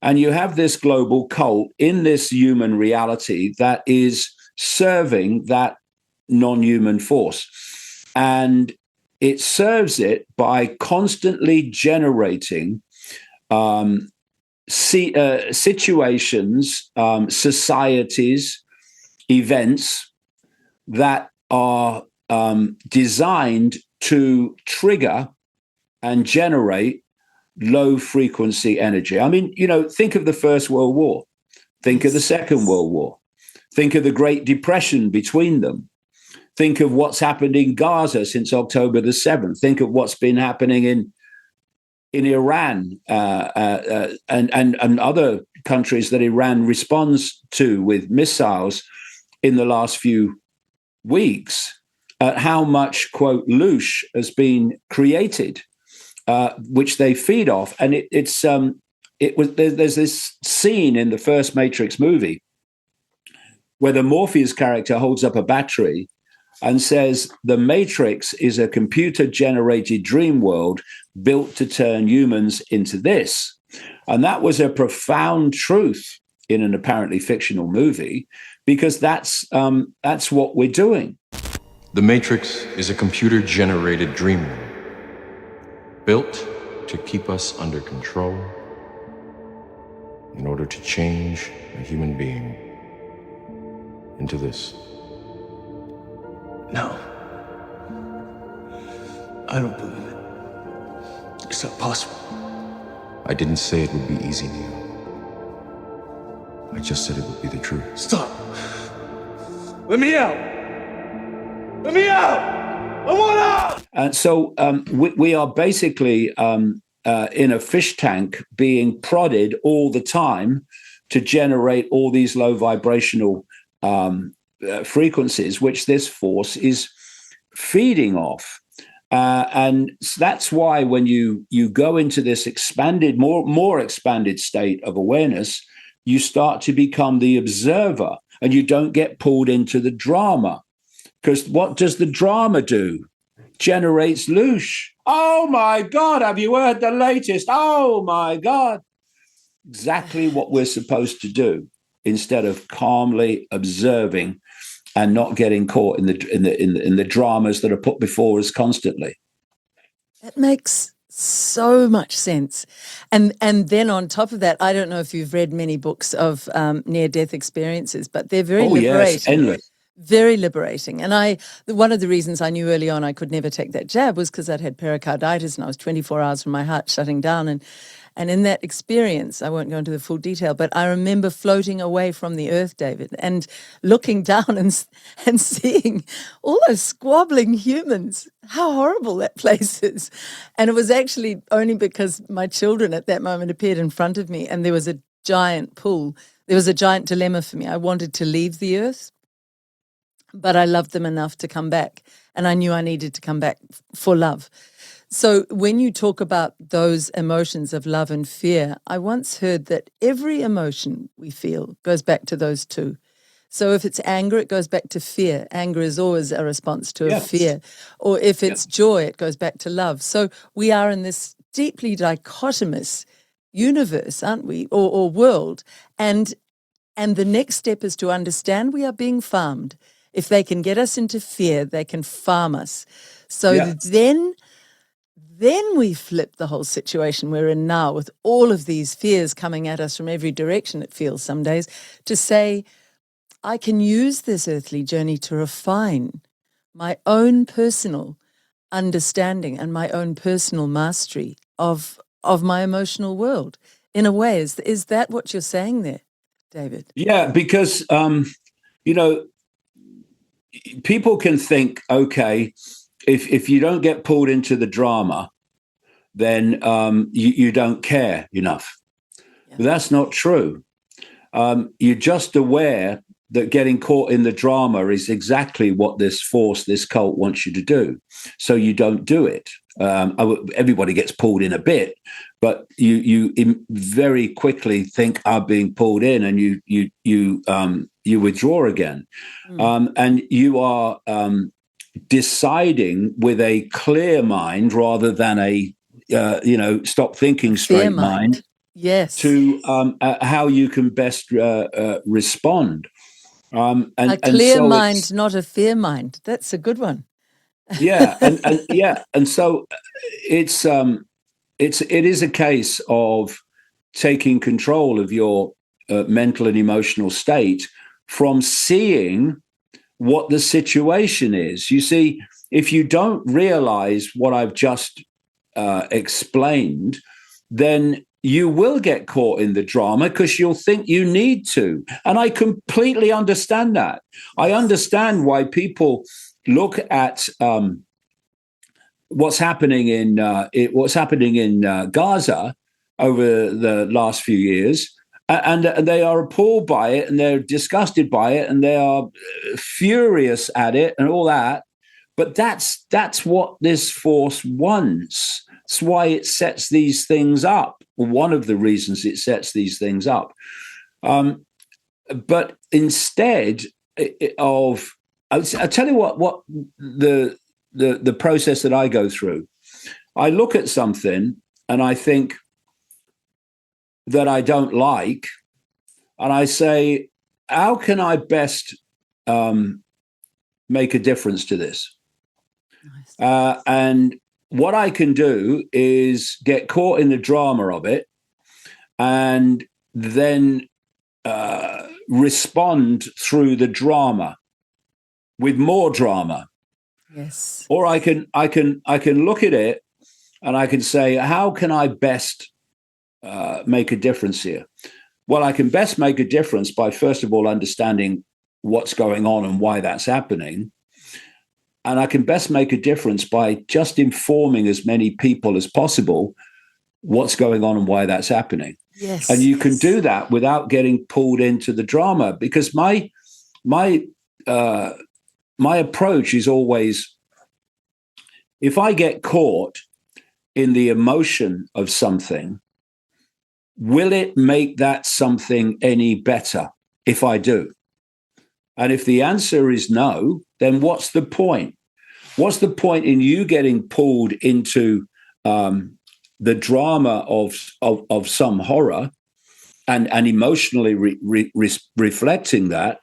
and you have this global cult in this human reality that is serving that non-human force. And it serves it by constantly generating situations, societies, events that are designed to trigger and generate low frequency energy. I mean, think of the First World War, think of the Second World War, think of the Great Depression between them, think of what's happened in Gaza since October the 7th, think of what's been happening in Iran and other countries that Iran responds to with missiles in the last few weeks. How much, quote, louche has been created, which they feed off. And there's this scene in the first Matrix movie where the Morpheus character holds up a battery and says, "The Matrix is a computer-generated dream world built to turn humans into this." And that was a profound truth in an apparently fictional movie, because that's what we're doing. The Matrix is a computer-generated dream world, built to keep us under control in order to change a human being into this. No. I don't believe it. It's not possible. I didn't say it would be easy, Neo. I just said it would be the truth. Stop. Let me out. Let me out. I want out. And so we are basically in a fish tank being prodded all the time to generate all these low vibrational frequencies, which this force is feeding off. And that's why when you go into this expanded, more expanded state of awareness, you start to become the observer and you don't get pulled into the drama. Because what does the drama do? Generates loosh. Oh my God, have you heard the latest? Oh my God. Exactly what we're supposed to do instead of calmly observing and not getting caught in the dramas that are put before us constantly. It makes so much sense. And then on top of that, I don't know if you've read many books of near-death experiences, but they're very liberating. Yes, endless. Very liberating. And one of the reasons I knew early on I could never take that jab was because I'd had pericarditis and I was 24 hours from my heart shutting down. And in that experience, I won't go into the full detail, but I remember floating away from the earth, David, and looking down and seeing all those squabbling humans, how horrible that place is. And it was actually only because my children at that moment appeared in front of me and there was a giant pull. There was a giant dilemma for me. I wanted to leave the earth, but I loved them enough to come back. And I knew I needed to come back for love. So when you talk about those emotions of love and fear, I once heard that every emotion we feel goes back to those two. So if it's anger, it goes back to fear. Anger is always a response to a fear. Or if it's joy, it goes back to love. So we are in this deeply dichotomous universe, aren't we, or world. And the next step is to understand we are being farmed. If they can get us into fear, they can farm us. So then we flip the whole situation we're in now with all of these fears coming at us from every direction, it feels some days, to say, I can use this earthly journey to refine my own personal understanding and my own personal mastery of my emotional world. In a way, is that what you're saying there, David? Yeah, because, people can think, okay, if you don't get pulled into the drama, then you don't care enough. Yeah. But that's not true. You're just aware that getting caught in the drama is exactly what this force, this cult wants you to do. So you don't do it. Everybody gets pulled in a bit, but you very quickly think I'm being pulled in, and you withdraw again, and you are deciding with a clear mind rather than a stop thinking straight mind. Yes. To how you can best respond. A clear mind, not a fear mind. That's a good one. Yeah, and so it is a case of taking control of your mental and emotional state from seeing what the situation is. You see, if you don't realize what I've just explained, then you will get caught in the drama because you'll think you need to. And I completely understand that. I understand why people look at what's happening in Gaza over the last few years, and they are appalled by it, and they're disgusted by it, and they are furious at it, and all that. But that's what this force wants. That's why it sets these things up. One of the reasons it sets these things up. But instead of, I'll tell you what the process that I go through. I look at something and I think that I don't like, and I say, how can I best make a difference to this? Nice. And what I can do is get caught in the drama of it and then respond through the drama with more drama. Yes. Or I can look at it and I can say, how can I best make a difference here? Well, I can best make a difference by, first of all, understanding what's going on and why that's happening. And I can best make a difference by just informing as many people as possible what's going on and why that's happening. Yes. And you can do that without getting pulled into the drama, because my approach is always, if I get caught in the emotion of something, will it make that something any better if I do? And if the answer is no, then what's the point? What's the point in you getting pulled into the drama of some horror and emotionally reflecting that,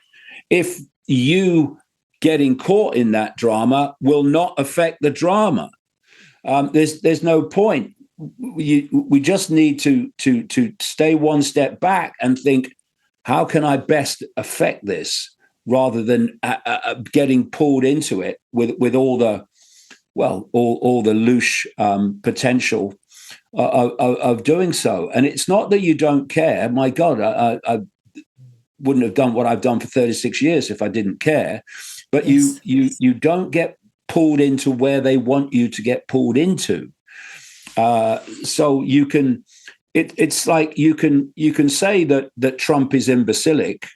if you getting caught in that drama will not affect the drama? There's no point. We just need to stay one step back and think, how can I best affect this, rather than getting pulled into it with all the all the louche potential of doing so. And it's not that you don't care. My God, I wouldn't have done what I've done for 36 years if I didn't care. But Yes. you don't get pulled into where they want you to get pulled into. So you can, it's like you can say that Trump is imbecilic.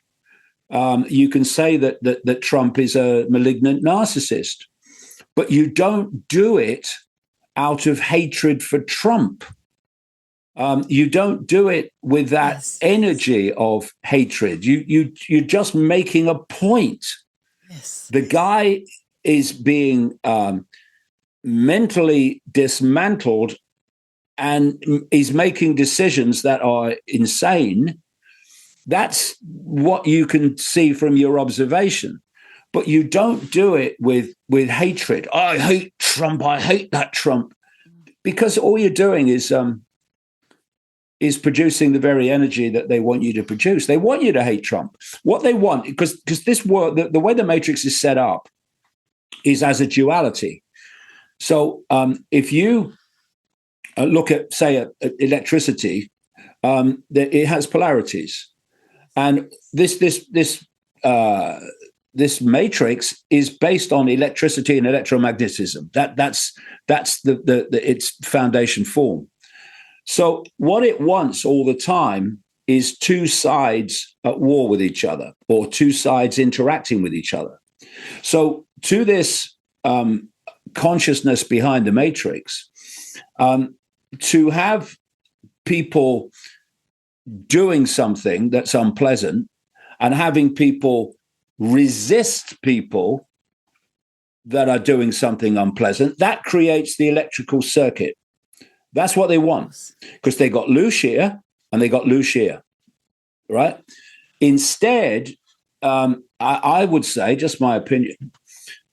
You can say that Trump is a malignant narcissist, but you don't do it out of hatred for Trump. You don't do it with that energy of hatred. You're just making a point. Yes. The guy is being mentally dismantled and is making decisions that are insane. That's what you can see from your observation. But you don't do it with hatred. I hate Trump. I hate that Trump. Because all you're doing is producing the very energy that they want you to produce. They want you to hate Trump. What they want, because this world, the way the matrix is set up is as a duality. So if you look at, say, electricity, it has polarities. And this matrix is based on electricity and electromagnetism. That's its foundation form. So what it wants all the time is two sides at war with each other, or two sides interacting with each other. So to this consciousness behind the matrix, to have people doing something that's unpleasant and having people resist people that are doing something unpleasant, that creates the electrical circuit. That's what they want, because they got loose here and they got loose here, right? Instead, I would say, just my opinion,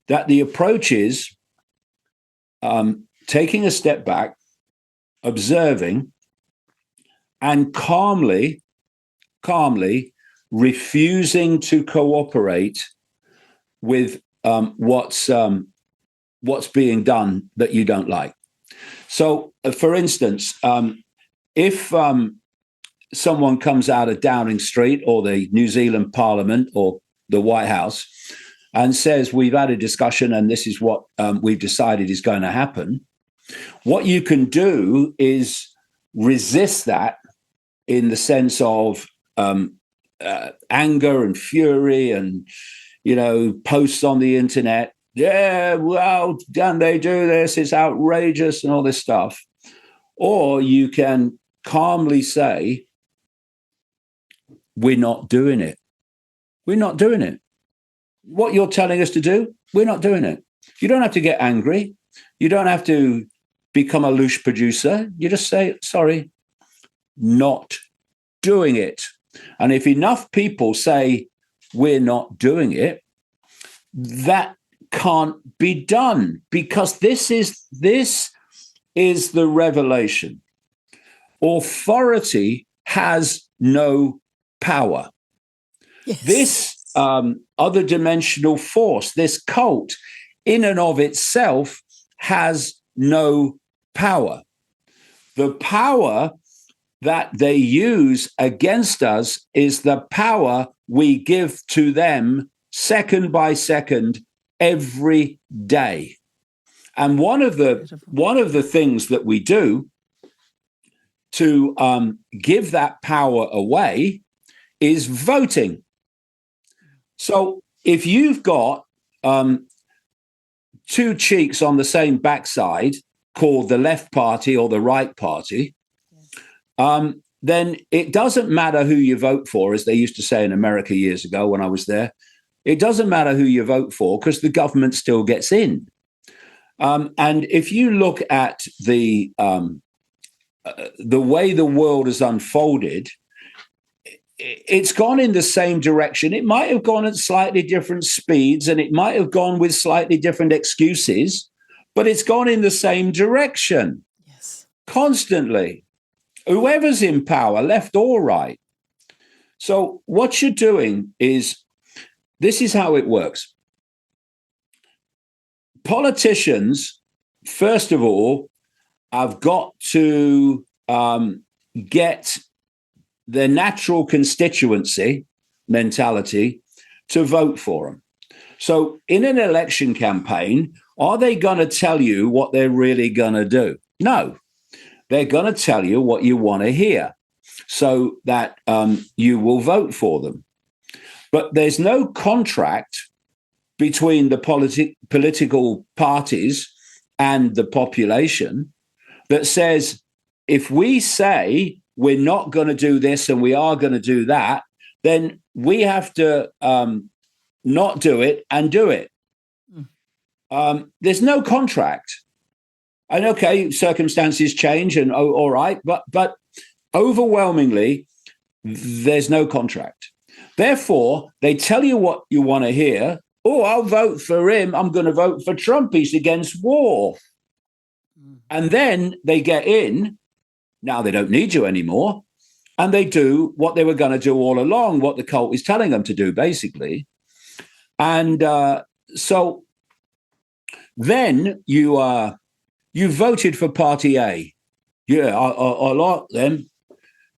that the approach is taking a step back, observing, and calmly refusing to cooperate with what's being done that you don't like. So, for instance, if someone comes out of Downing Street or the New Zealand Parliament or the White House and says, we've had a discussion and this is what we've decided is going to happen, what you can do is resist that in the sense of anger and fury and, posts on the internet. Yeah, well, can they do this? It's outrageous and all this stuff. Or you can calmly say, we're not doing it. We're not doing it. What you're telling us to do, we're not doing it. You don't have to get angry. You don't have to become a louche producer. You just say, sorry, not doing it. And if enough people say, we're not doing it, that can't be done, because this is the revelation. Authority has no power. Yes. This other dimensional force, this cult, in and of itself, has no power. The power that they use against us is the power we give to them second by second, every day. And one of the things that we do to give that power away is voting. So if you've got two cheeks on the same backside called the left party or the right party, then it doesn't matter who you vote for, as they used to say in America years ago when I was there. It doesn't matter who you vote for because the government still gets in. And if you look at the way the world has unfolded, it's gone in the same direction. It might have gone at slightly different speeds, and it might have gone with slightly different excuses, but it's gone in the same direction. Yes. Constantly. Whoever's in power, left or right. So what you're doing is, this is how it works. Politicians, first of all, have got to get their natural constituency mentality to vote for them. So in an election campaign, are they going to tell you what they're really going to do? No. They're going to tell you what you want to hear so that you will vote for them. But there's no contract between the political parties and the population that says, if we say we're not going to do this and we are going to do that, then we have to not do it and do it. There's no contract. And okay, circumstances change, and all right, but overwhelmingly, there's no contract. Therefore, they tell you what you want to hear. Oh, I'll vote for him. I'm going to vote for Trump. He's against war. And then they get in. Now they don't need you anymore. And they do what they were going to do all along, what the cult is telling them to do, basically. And so then you voted for Party A. Yeah, I like them.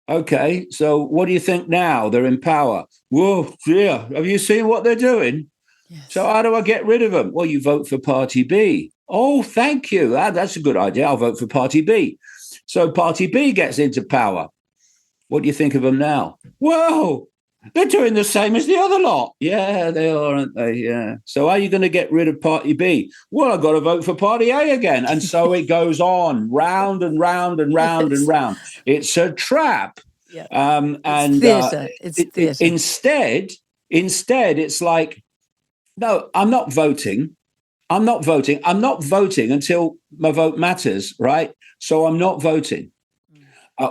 Okay, so what do you think now? They're in power. Whoa, yeah. Have you seen what they're doing? Yes. So how do I get rid of them? Well, you vote for Party B. Oh, thank you. That's a good idea. I'll vote for Party B. So Party B gets into power. What do you think of them now? Whoa, they're doing the same as the other lot. Yeah, they are, aren't they? Yeah. So how are you going to get rid of Party B? Well, I've got to vote for Party A again. And so it goes on, round and round and round and round. It's a trap. Yeah. And theatre. It's theatre. Instead, it's like, no, I'm not voting. I'm not voting until my vote matters, right? So I'm not voting.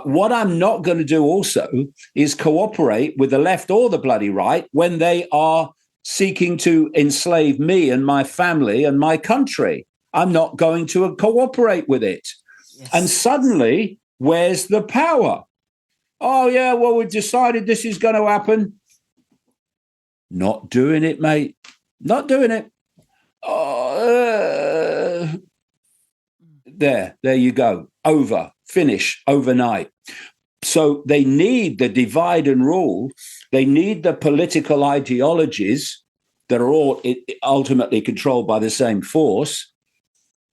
What I'm not going to do also is cooperate with the left or the bloody right when they are seeking to enslave me and my family and my country. I'm not going to cooperate with it. Yes. And suddenly, where's the power? Oh, yeah, well, we've decided this is going to happen. Not doing it, mate. Not doing it. There you go. Over. Finish overnight. So they need the divide and rule. They need the political ideologies that are all ultimately controlled by the same force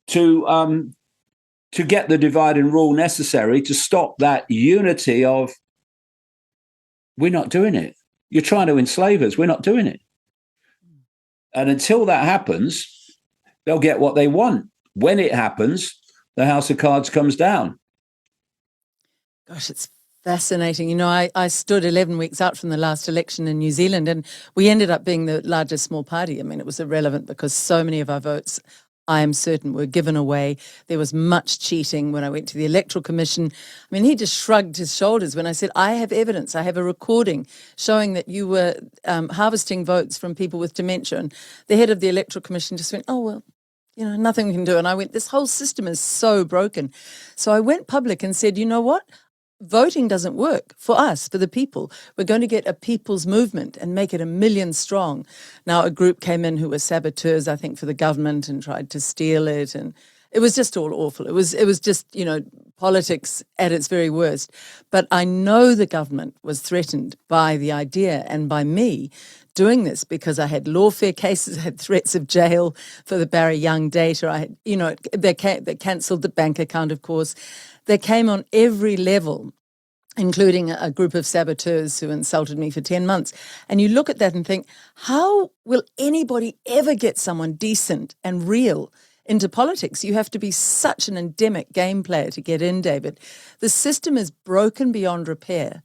to get the divide and rule necessary to stop that unity of, we're not doing it. You're trying to enslave us. We're not doing it. And until that happens, they'll get what they want. When it happens, the house of cards comes down. Gosh, it's fascinating. You know, I stood 11 weeks out from the last election in New Zealand, and we ended up being the largest small party. I mean, it was irrelevant because so many of our votes, I am certain, were given away. There was much cheating when I went to the Electoral Commission. I mean, he just shrugged his shoulders when I said, I have evidence. I have a recording showing that you were harvesting votes from people with dementia. And the head of the Electoral Commission just went, oh, well, you know, nothing we can do. And I went, this whole system is so broken. So I went public and said, you know what? Voting doesn't work for us, for the people. We're going to get a people's movement and make it 1 million strong. Now, a group came in who were saboteurs, I think, for the government and tried to steal it. And it was just all awful. It was just, you know, politics at its very worst. But I know the government was threatened by the idea and by me doing this because I had lawfare cases, I had threats of jail for the Barry Young data. I had, you know, they cancelled the bank account, of course. They came on every level, including a group of saboteurs who insulted me for 10 months. And you look at that and think, how will anybody ever get someone decent and real into politics. You have to be such an endemic game player to get in, David. The system is broken beyond repair.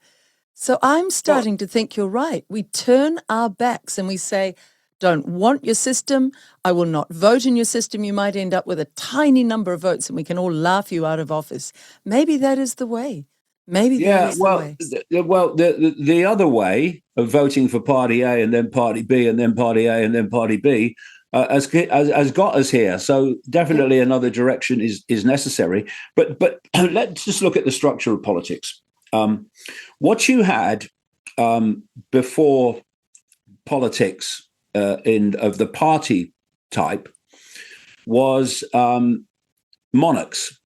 So I'm starting to think you're right. We turn our backs and we say, don't want your system. I will not vote in your system. You might end up with a tiny number of votes and we can all laugh you out of office. Maybe that is the way. Maybe that is the way. The other way of voting for Party A and then Party B and then Party A and then Party B has got us here. So definitely another direction is necessary. But let's just look at the structure of politics. What you had before politics of the party type was monarchs.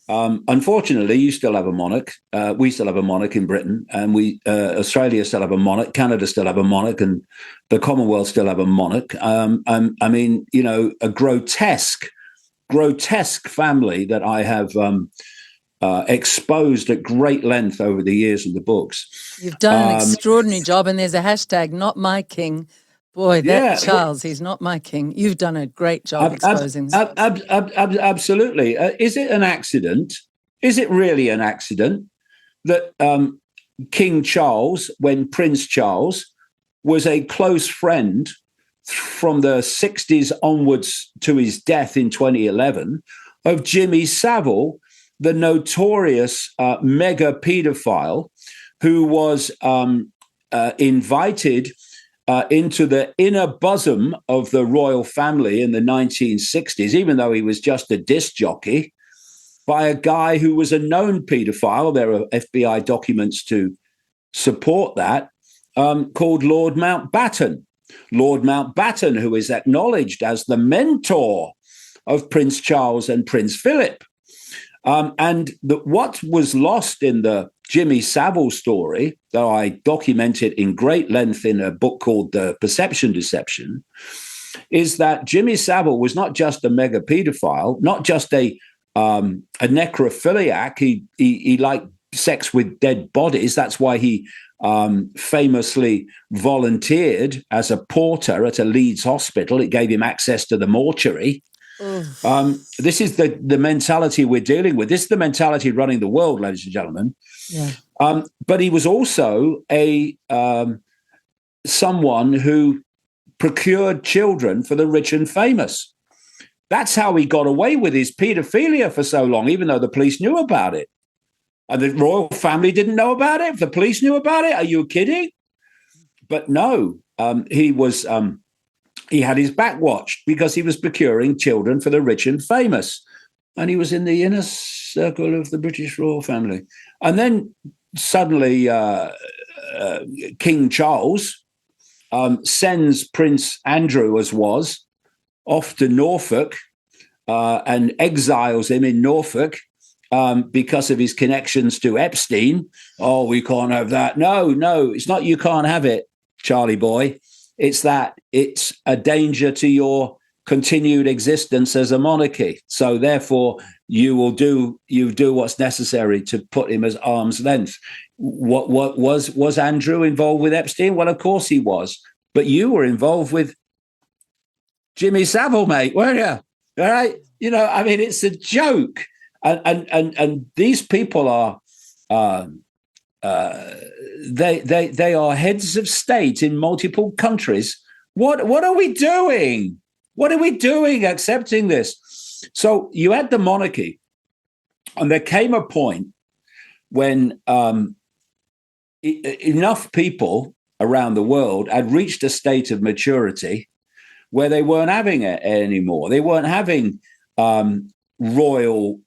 Unfortunately, you still have a monarch. We still have a monarch in Britain, and Australia still have a monarch. Canada still have a monarch, and the Commonwealth still have a monarch. I mean, a grotesque family that I have exposed at great length over the years in the books. You've done an extraordinary job, and there's a hashtag, not my king. Boy, Charles, he's not my king. You've done a great job exposing this. Absolutely. Is it an accident? Is it really an accident that King Charles, when Prince Charles was a close friend from the 60s onwards to his death in 2011 of Jimmy Savile, the notorious mega paedophile who was invited into the inner bosom of the royal family in the 1960s, even though he was just a disc jockey, by a guy who was a known paedophile. There are FBI documents to support that, called Lord Mountbatten. Lord Mountbatten, who is acknowledged as the mentor of Prince Charles and Prince Philip. What was lost in the Jimmy Savile story that I documented in great length in a book called The Perception Deception is that Jimmy Savile was not just a mega pedophile, not just a necrophiliac. He liked sex with dead bodies. That's why he famously volunteered as a porter at a Leeds hospital. It gave him access to the mortuary. This is the mentality we're dealing with. This is the mentality running the world, ladies and gentlemen. Yeah. But he was also someone who procured children for the rich and famous. That's how he got away with his paedophilia for so long, even though the police knew about it. And the royal family didn't know about it. If the police knew about it, are you kidding? But no, he was... he had his back watched because he was procuring children for the rich and famous. And he was in the inner circle of the British royal family. And then suddenly King Charles sends Prince Andrew, as was, off to Norfolk and exiles him in Norfolk because of his connections to Epstein. Oh, we can't have that. No, it's not you can't have it, Charlie boy. It's that it's a danger to your continued existence as a monarchy. So therefore, you do what's necessary to put him as arm's length. What was Andrew involved with Epstein? Well, of course he was. But you were involved with Jimmy Savile, mate, weren't you? All right. I mean, it's a joke. And these people are they are heads of state in multiple countries. What are we doing? What are we doing accepting this? So you had the monarchy, and there came a point when enough people around the world had reached a state of maturity where they weren't having it anymore. They weren't having royal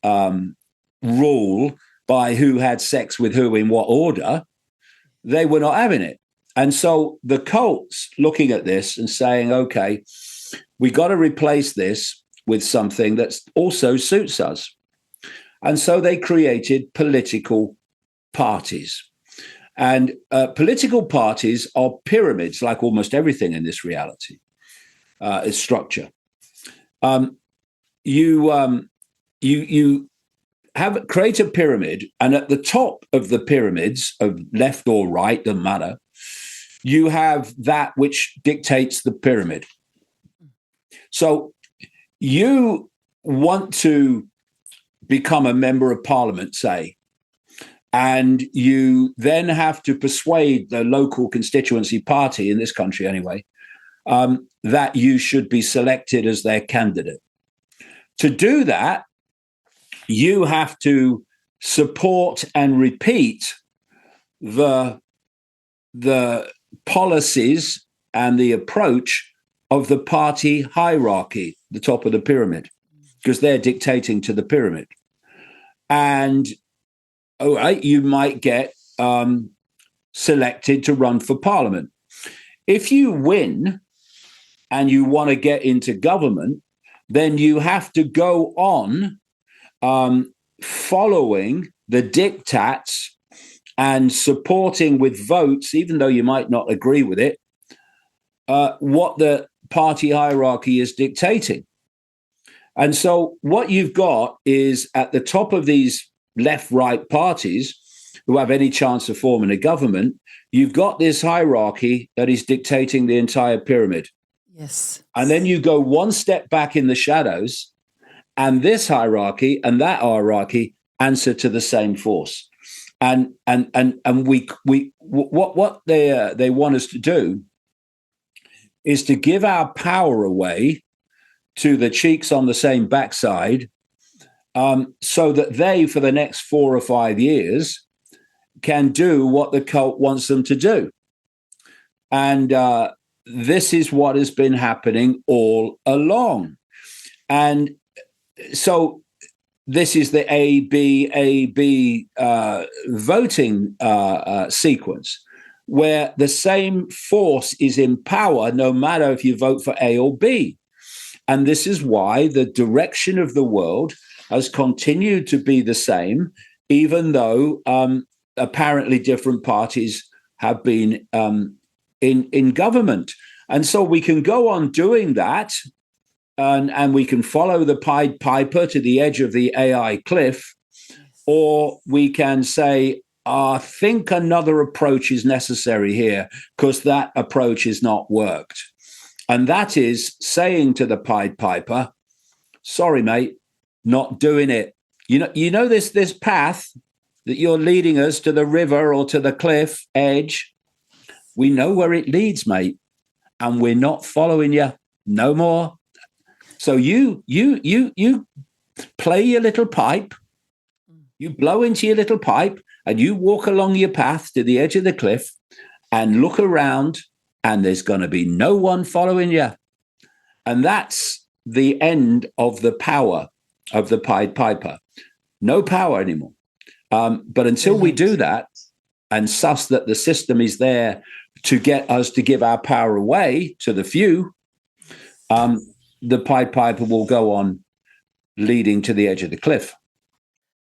rule by who had sex with who in what order. They were not having it. And so the cults looking at this and saying, okay, we got to replace this with something that also suits us. And so they created political parties. And political parties are pyramids, like almost everything in this reality is structure. You create a pyramid, and at the top of the pyramids, of left or right, doesn't matter, you have that which dictates the pyramid. So you want to become a member of parliament, say, and you then have to persuade the local constituency party, in this country anyway, that you should be selected as their candidate. To do that, you have to support and repeat the policies and the approach of the party hierarchy, the top of the pyramid, because they're dictating to the pyramid. And all right, you might get selected to run for parliament. If you win and you want to get into government, then you have to go on following the diktats and supporting with votes, even though you might not agree with it, what the party hierarchy is dictating. And so what you've got is at the top of these left-right parties who have any chance of forming a government, you've got this hierarchy that is dictating the entire pyramid. Yes. And then you go one step back in the shadows, and this hierarchy and that hierarchy answer to the same force. And what they want us to do is to give our power away to the cheeks on the same backside, so that they, for the next 4 or 5 years, can do what the cult wants them to do. And this is what has been happening all along. And so this is the A-B voting sequence, where the same force is in power no matter if you vote for A or B. And this is why the direction of the world has continued to be the same, even though apparently different parties have been in government. And so we can go on doing that, and we can follow the Pied Piper to the edge of the AI cliff, or we can say, I think another approach is necessary here because that approach has not worked. And that is saying to the Pied Piper, sorry, mate, not doing it. You know this path that you're leading us to the river or to the cliff edge. We know where it leads, mate, and we're not following you no more. So you play your little pipe, you blow into your little pipe, and you walk along your path to the edge of the cliff and look around, and there's going to be no one following you. And that's the end of the power of the Pied Piper. No power anymore. But until we do that and suss that the system is there to get us to give our power away to the few, the Pied Piper will go on leading to the edge of the cliff.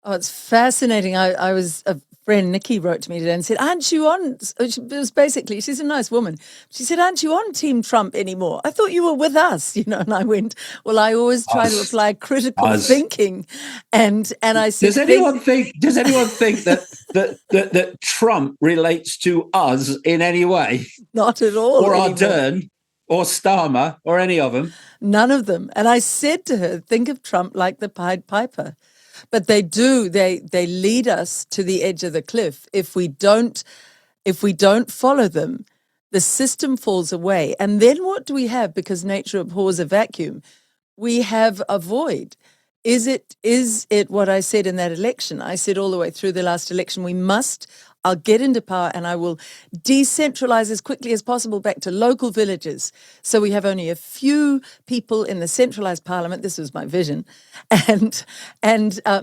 Oh, it's fascinating. I was, a friend, Icke, wrote to me today and said, aren't you on, it was basically, she's a nice woman. She said, aren't you on Team Trump anymore? I thought you were with us, and I went, well, I always try to apply critical thinking. And I said, does anyone think that Trump relates to us in any way? Not at all. Or Ardern or Starmer or any of them? None of them. And I said to her, think of Trump like the Pied Piper. But they do, they lead us to the edge of the cliff. If we don't follow them, the system falls away. And then what do we have? Because nature abhors a vacuum. We have a void. Is it what I said in that election? I said all the way through the last election, I'll get into power and I will decentralise as quickly as possible back to local villages. So we have only a few people in the centralised parliament. This was my vision. And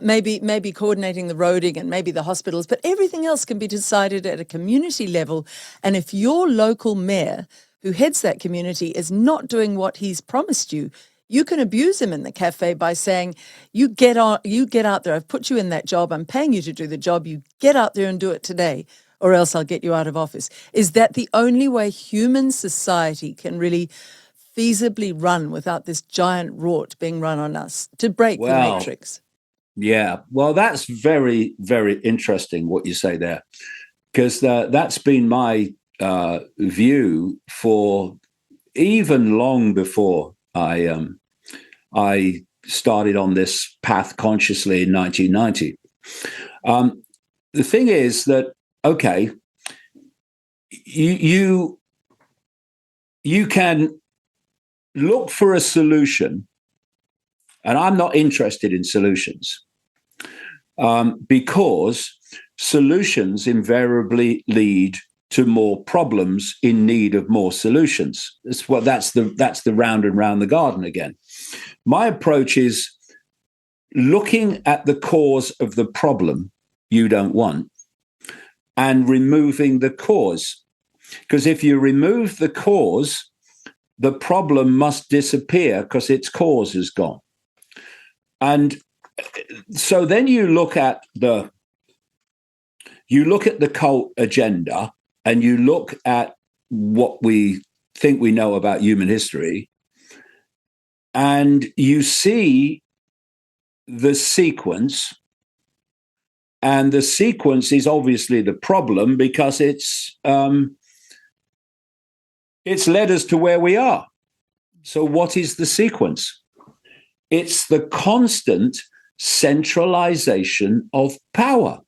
maybe coordinating the roading and maybe the hospitals, but everything else can be decided at a community level. And if your local mayor who heads that community is not doing what he's promised you, you can abuse him in the cafe by saying, you get out there, I've put you in that job, I'm paying you to do the job, you get out there and do it today, or else I'll get you out of office. Is that the only way human society can really feasibly run without this giant rort being run on us to break the matrix? Yeah, well, that's very, very interesting what you say there, because that's been my view for even long before I I started on this path consciously in 1990. The thing is that, okay, you can look for a solution, and I'm not interested in solutions because solutions invariably lead to more problems in need of more solutions. That's the round and round the garden again. My approach is looking at the cause of the problem you don't want and removing the cause. Because if you remove the cause, the problem must disappear because its cause is gone. And so then you look at the cult agenda, and you look at what we think we know about human history, and you see the sequence. And the sequence is obviously the problem because it's led us to where we are. So what is the sequence? It's the constant centralization of power.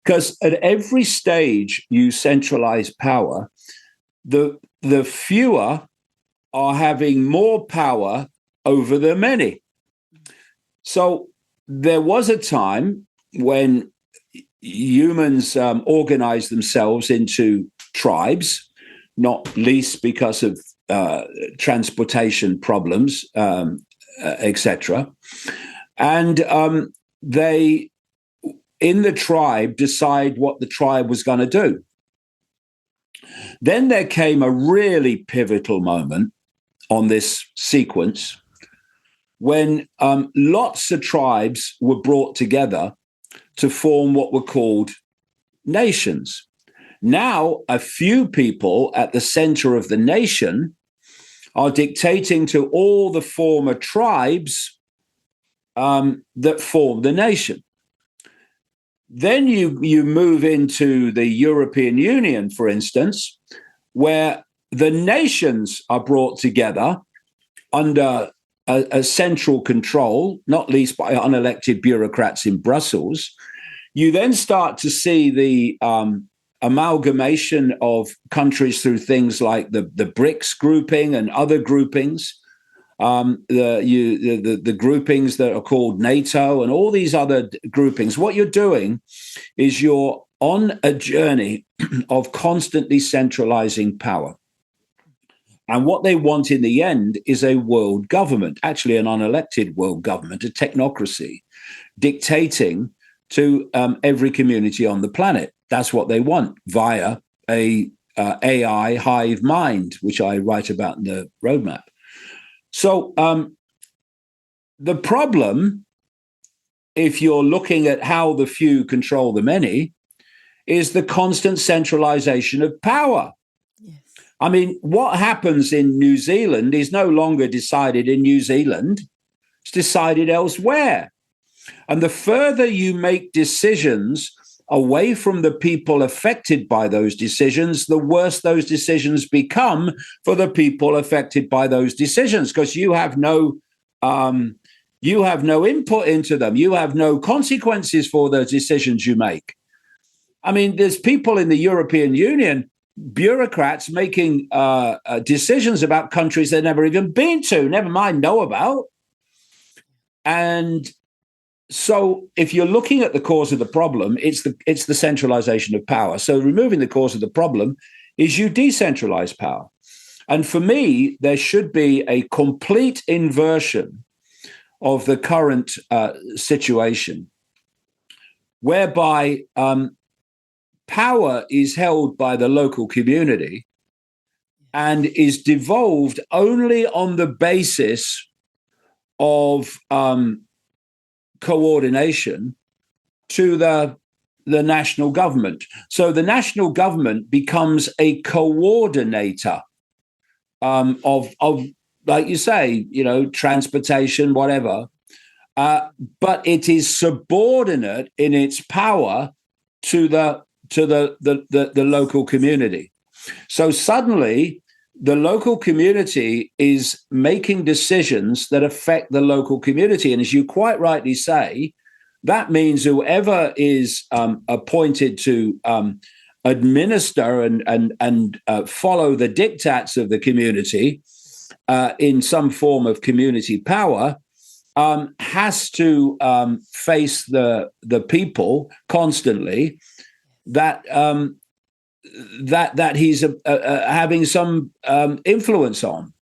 Because at every stage you centralize power, the fewer are having more power over the many. So there was a time when humans organized themselves into tribes, not least because of transportation problems, etc. And they, in the tribe, decide what the tribe was going to do. Then there came a really pivotal moment on this sequence when lots of tribes were brought together to form what were called nations. Now, a few people at the center of the nation are dictating to all the former tribes that form the nation. Then you move into the European Union, for instance, where the nations are brought together under a central control, not least by unelected bureaucrats in Brussels. You then start to see the amalgamation of countries through things like the BRICS grouping and other groupings, the groupings that are called NATO and all these other groupings. What you're doing is you're on a journey of constantly centralizing power. And what they want in the end is a world government, actually an unelected world government, a technocracy, dictating to every community on the planet. That's what they want via a AI hive mind, which I write about in the roadmap. So the problem, if you're looking at how the few control the many, is the constant centralization of power. Yes. I mean, what happens in New Zealand is no longer decided in New Zealand. It's decided elsewhere. And the further you make decisions away from the people affected by those decisions, the worse those decisions become for the people affected by those decisions, because you have no input into them. You have no consequences for the decisions you make. I mean, there's people in the European Union, bureaucrats making decisions about countries they've never even been to, never mind know about. And so if you're looking at the cause of the problem, it's the centralization of power. So removing the cause of the problem is you decentralize power. And for me, there should be a complete inversion of the current situation, whereby power is held by the local community and is devolved only on the basis of coordination to the national government. So the national government becomes a coordinator of like you say, transportation, whatever. But it is subordinate in its power to the local community. So suddenly the local community is making decisions that affect the local community. And as you quite rightly say, that means whoever is appointed to administer and follow the diktats of the community in some form of community power has to face the people constantly that he's having some influence on.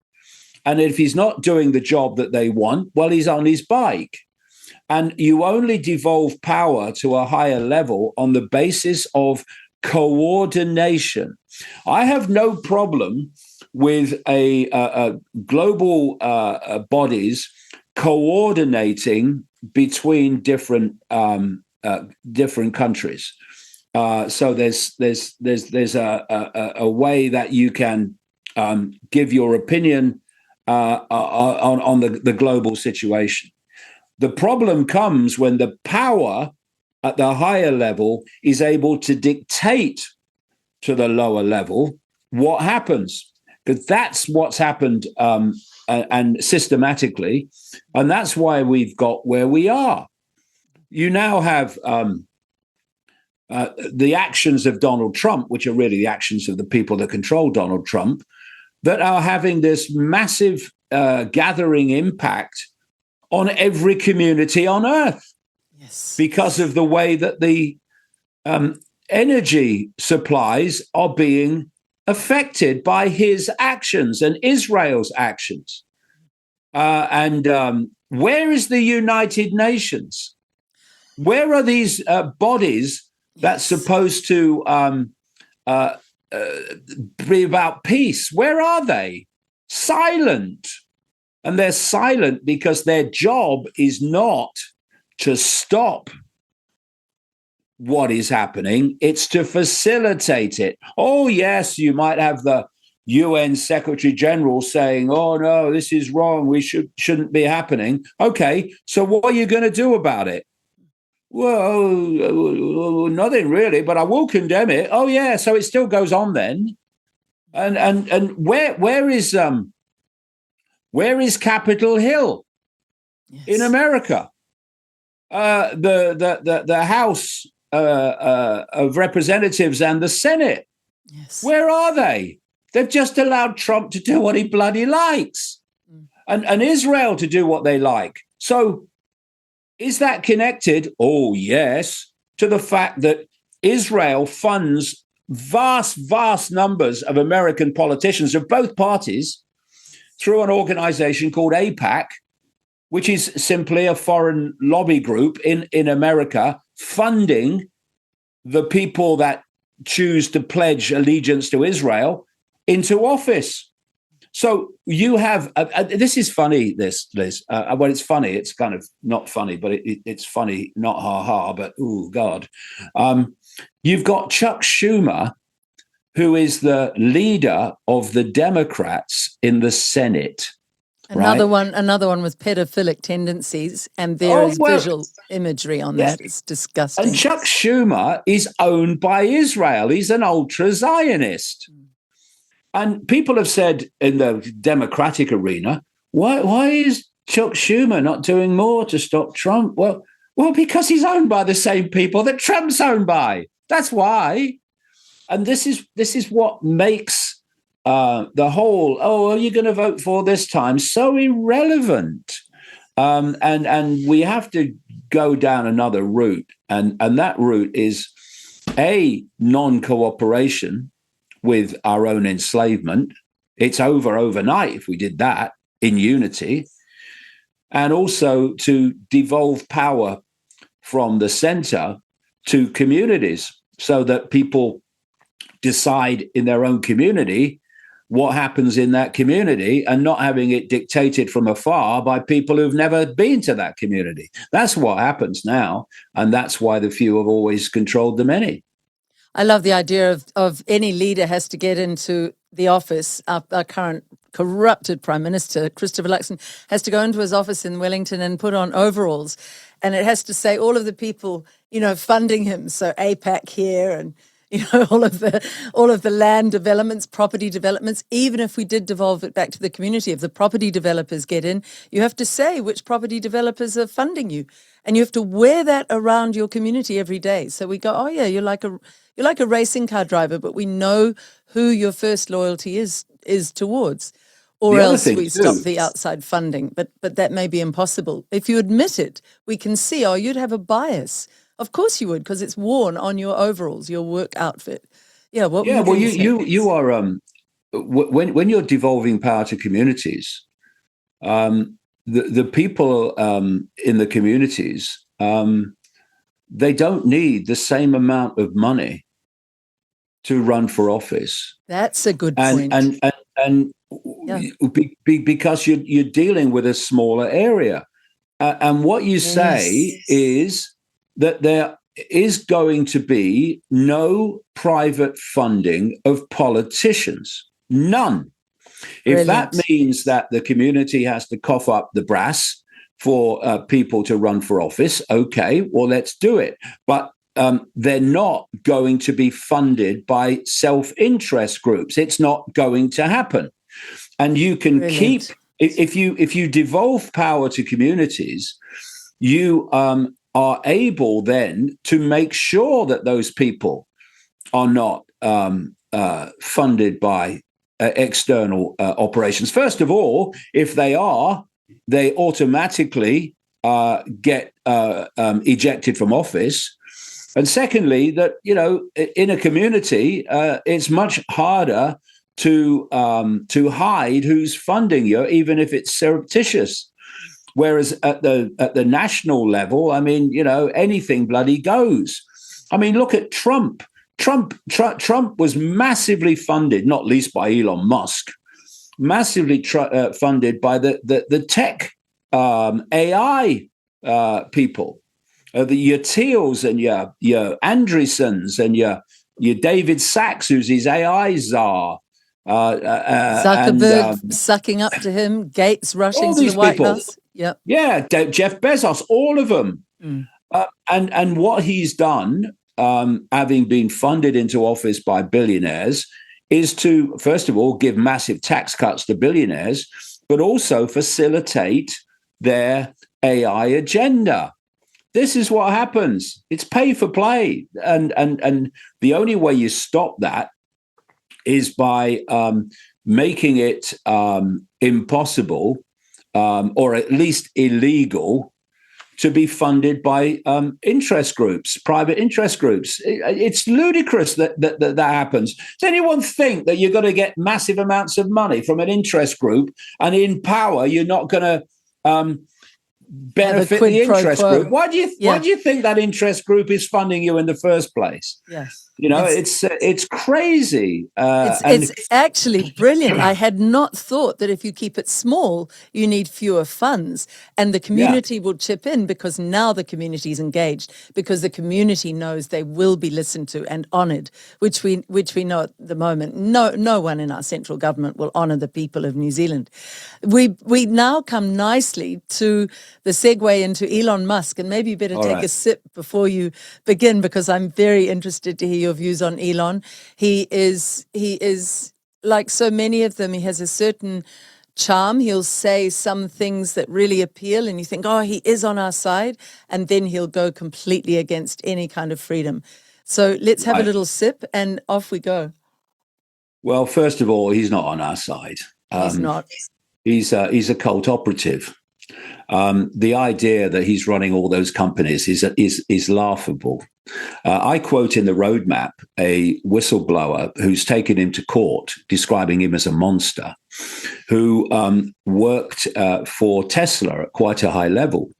And if he's not doing the job that they want, well, he's on his bike. And you only devolve power to a higher level on the basis of coordination. I have no problem with a global bodies coordinating between different countries. So there's a way that you can give your opinion on the global situation. The problem comes when the power at the higher level is able to dictate to the lower level what happens, because that's what's happened and systematically, and that's why we've got where we are. You now have the actions of Donald Trump, which are really the actions of the people that control Donald Trump, that are having this massive gathering impact on every community on Earth. Yes. Because of the way that the energy supplies are being affected by his actions and Israel's actions. And where is the United Nations? Where are these bodies that's supposed to be about peace? Where are they? Silent. And they're silent because their job is not to stop what is happening, it's to facilitate it. Oh, yes, you might have the UN Secretary General saying, oh, no, this is wrong, we shouldn't be happening. Okay, so what are you going to do about it? Well, nothing really, but I will condemn it. Oh, yeah, so it still goes on then. And where is Capitol Hill in America? The House of Representatives and the Senate. Yes. Where are they? They've just allowed Trump to do what he bloody likes, and Israel to do what they like. So is that connected? Oh, yes, to the fact that Israel funds vast numbers of American politicians of both parties through an organization called AIPAC, which is simply a foreign lobby group in America funding the people that choose to pledge allegiance to Israel into office. So you have, this is funny, Liz. Well, it's funny. It's kind of not funny, but it's funny, not ha-ha, but oh, God. You've got Chuck Schumer, who is the leader of the Democrats in the Senate. Another one with pedophilic tendencies, and there is visual imagery on that. It's disgusting. And Chuck Schumer is owned by Israel. He's an ultra-Zionist. And people have said in the Democratic arena, why is Chuck Schumer not doing more to stop Trump? Well, because he's owned by the same people that Trump's owned by. That's why. And this is what makes the whole, are you going to vote for this time, so irrelevant. And we have to go down another route. And that route is A, non-cooperation with our own enslavement. It's over overnight if we did that in unity. And also to devolve power from the center to communities so that people decide in their own community what happens in that community and not having it dictated from afar by people who've never been to that community. That's what happens now. And that's why the few have always controlled the many. I love the idea of any leader has to get into the office. Our current corrupted Prime Minister, Christopher Luxon, has to go into his office in Wellington and put on overalls. And it has to say all of the people, funding him. So AIPAC here and all of the land developments, property developments. Even if we did devolve it back to the community, if the property developers get in, you have to say which property developers are funding you, and you have to wear that around your community every day. So we go, oh yeah, you're like a racing car driver, but we know who your first loyalty is towards. Or The other else thing we stop too, the outside funding. But that may be impossible. If you admit it, we can see, oh, you'd have a bias. Of course you would, because it's worn on your overalls, your work outfit. Yeah, what were yeah. you Well, going to say? you are when you're devolving power to communities, the people in the communities, they don't need the same amount of money to run for office. That's a good and point. and Yeah. because you're dealing with a smaller area, and what you say Yes. is that there is going to be no private funding of politicians, none. If that Brilliant. means that the community has to cough up the brass for people to run for office, okay, well, let's do it. But they're not going to be funded by self-interest groups. It's not going to happen. And you can keep, Brilliant. if you devolve power to communities, you are able then to make sure that those people are not funded by external operations. First of all, if they are, they automatically get ejected from office. And secondly, that, in a community, it's much harder to hide who's funding you, even if it's surreptitious. Whereas at the national level, I mean, anything bloody goes. I mean, look at Trump. Trump was massively funded, not least by Elon Musk, massively funded by the tech AI people. Your Teals and your Andreessens and your David Sachs, who's his AI czar. Zuckerberg sucking up to him, Gates rushing all to the these White people. House. Yep. Yeah, Jeff Bezos, all of them. And what he's done, having been funded into office by billionaires, is to, first of all, give massive tax cuts to billionaires, but also facilitate their AI agenda. This is what happens. It's pay for play. And the only way you stop that is by making it impossible, or at least illegal, to be funded by interest groups, private interest groups. It's ludicrous that happens. Does anyone think that you're going to get massive amounts of money from an interest group, and in power you're not going to benefit the interest group? Why do you think that interest group is funding you in the first place? Yes. It's crazy. It's actually brilliant. I had not thought that if you keep it small, you need fewer funds, and the community will chip in, because now the community is engaged, because the community knows they will be listened to and honoured, which we know at the moment. No one in our central government will honour the people of New Zealand. We now come nicely to the segue into Elon Musk, and maybe you better take a sip before you begin, because I'm very interested to hear your views on Elon. He is like so many of them. He has a certain charm. He'll say some things that really appeal, and you think, oh, he is on our side, and then he'll go completely against any kind of freedom. So let's have a little sip, and off we go. Well, first of all, he's not on our side. He's not. He's a cult operative. The idea that he's running all those companies is laughable. I quote in the roadmap a whistleblower who's taken him to court, describing him as a monster, who worked for Tesla at quite a high level.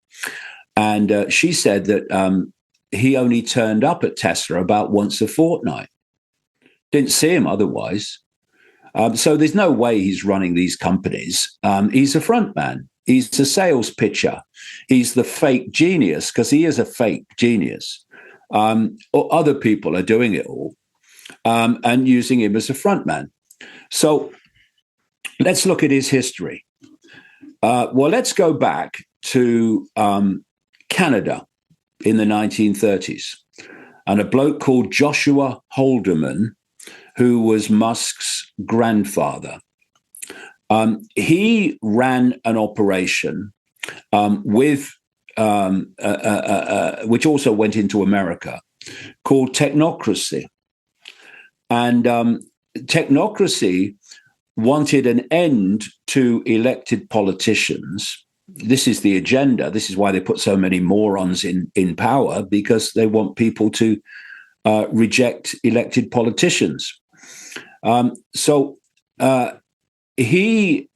And she said that he only turned up at Tesla about once a fortnight. Didn't see him otherwise. So there's no way he's running these companies. He's a front man. He's a sales pitcher. He's the fake genius, because he is a fake genius. Or other people are doing it all and using him as a front man. So let's look at his history. Well, let's go back to Canada in the 1930s. and a bloke called Joshua Haldeman, who was Musk's grandfather. He ran an operation with which also went into America, called technocracy. And technocracy wanted an end to elected politicians. This is the agenda. This is why they put so many morons in power, because they want people to reject elected politicians. So he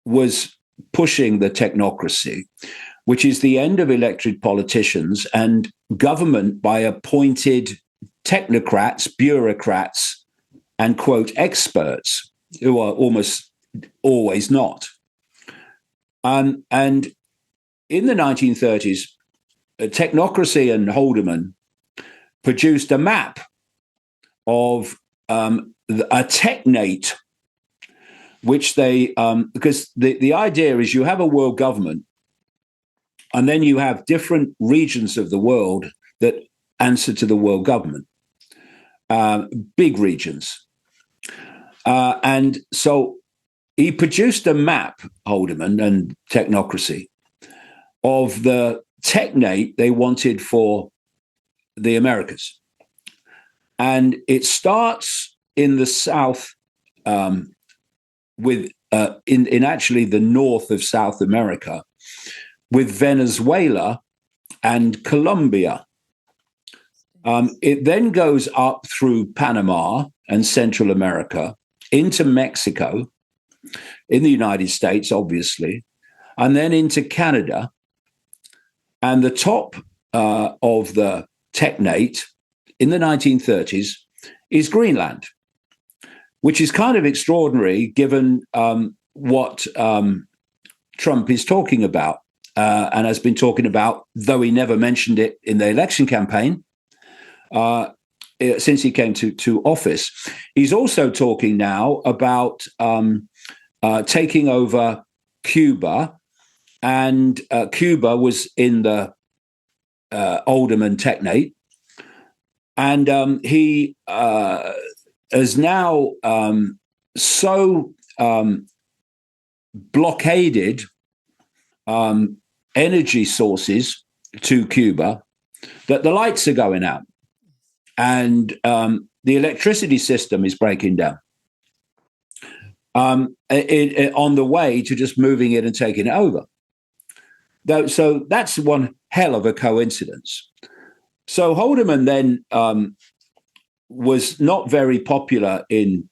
was pushing the technocracy, which is the end of elected politicians and government by appointed technocrats, bureaucrats, and, quote, experts, who are almost always not. And in the 1930s, technocracy and Haldeman produced a map of a technate, which they, because the idea is you have a world government, and then you have different regions of the world that answer to the world government, big regions. And so he produced a map, Haldeman and technocracy, of the technate they wanted for the Americas. And it starts in the South, with in actually the north of South America, with Venezuela and Colombia. It then goes up through Panama and Central America into Mexico, in the United States, obviously, and then into Canada. And the top of the technate in the 1930s is Greenland, which is kind of extraordinary given what Trump is talking about and has been talking about, though he never mentioned it in the election campaign since he came to office. He's also talking now about taking over Cuba, and Cuba was in the Haldeman technate, and he is now so blockaded energy sources to Cuba that the lights are going out, and the electricity system is breaking down on the way to just moving it and taking it over. So that's one hell of a coincidence. So Haldeman then was not very popular in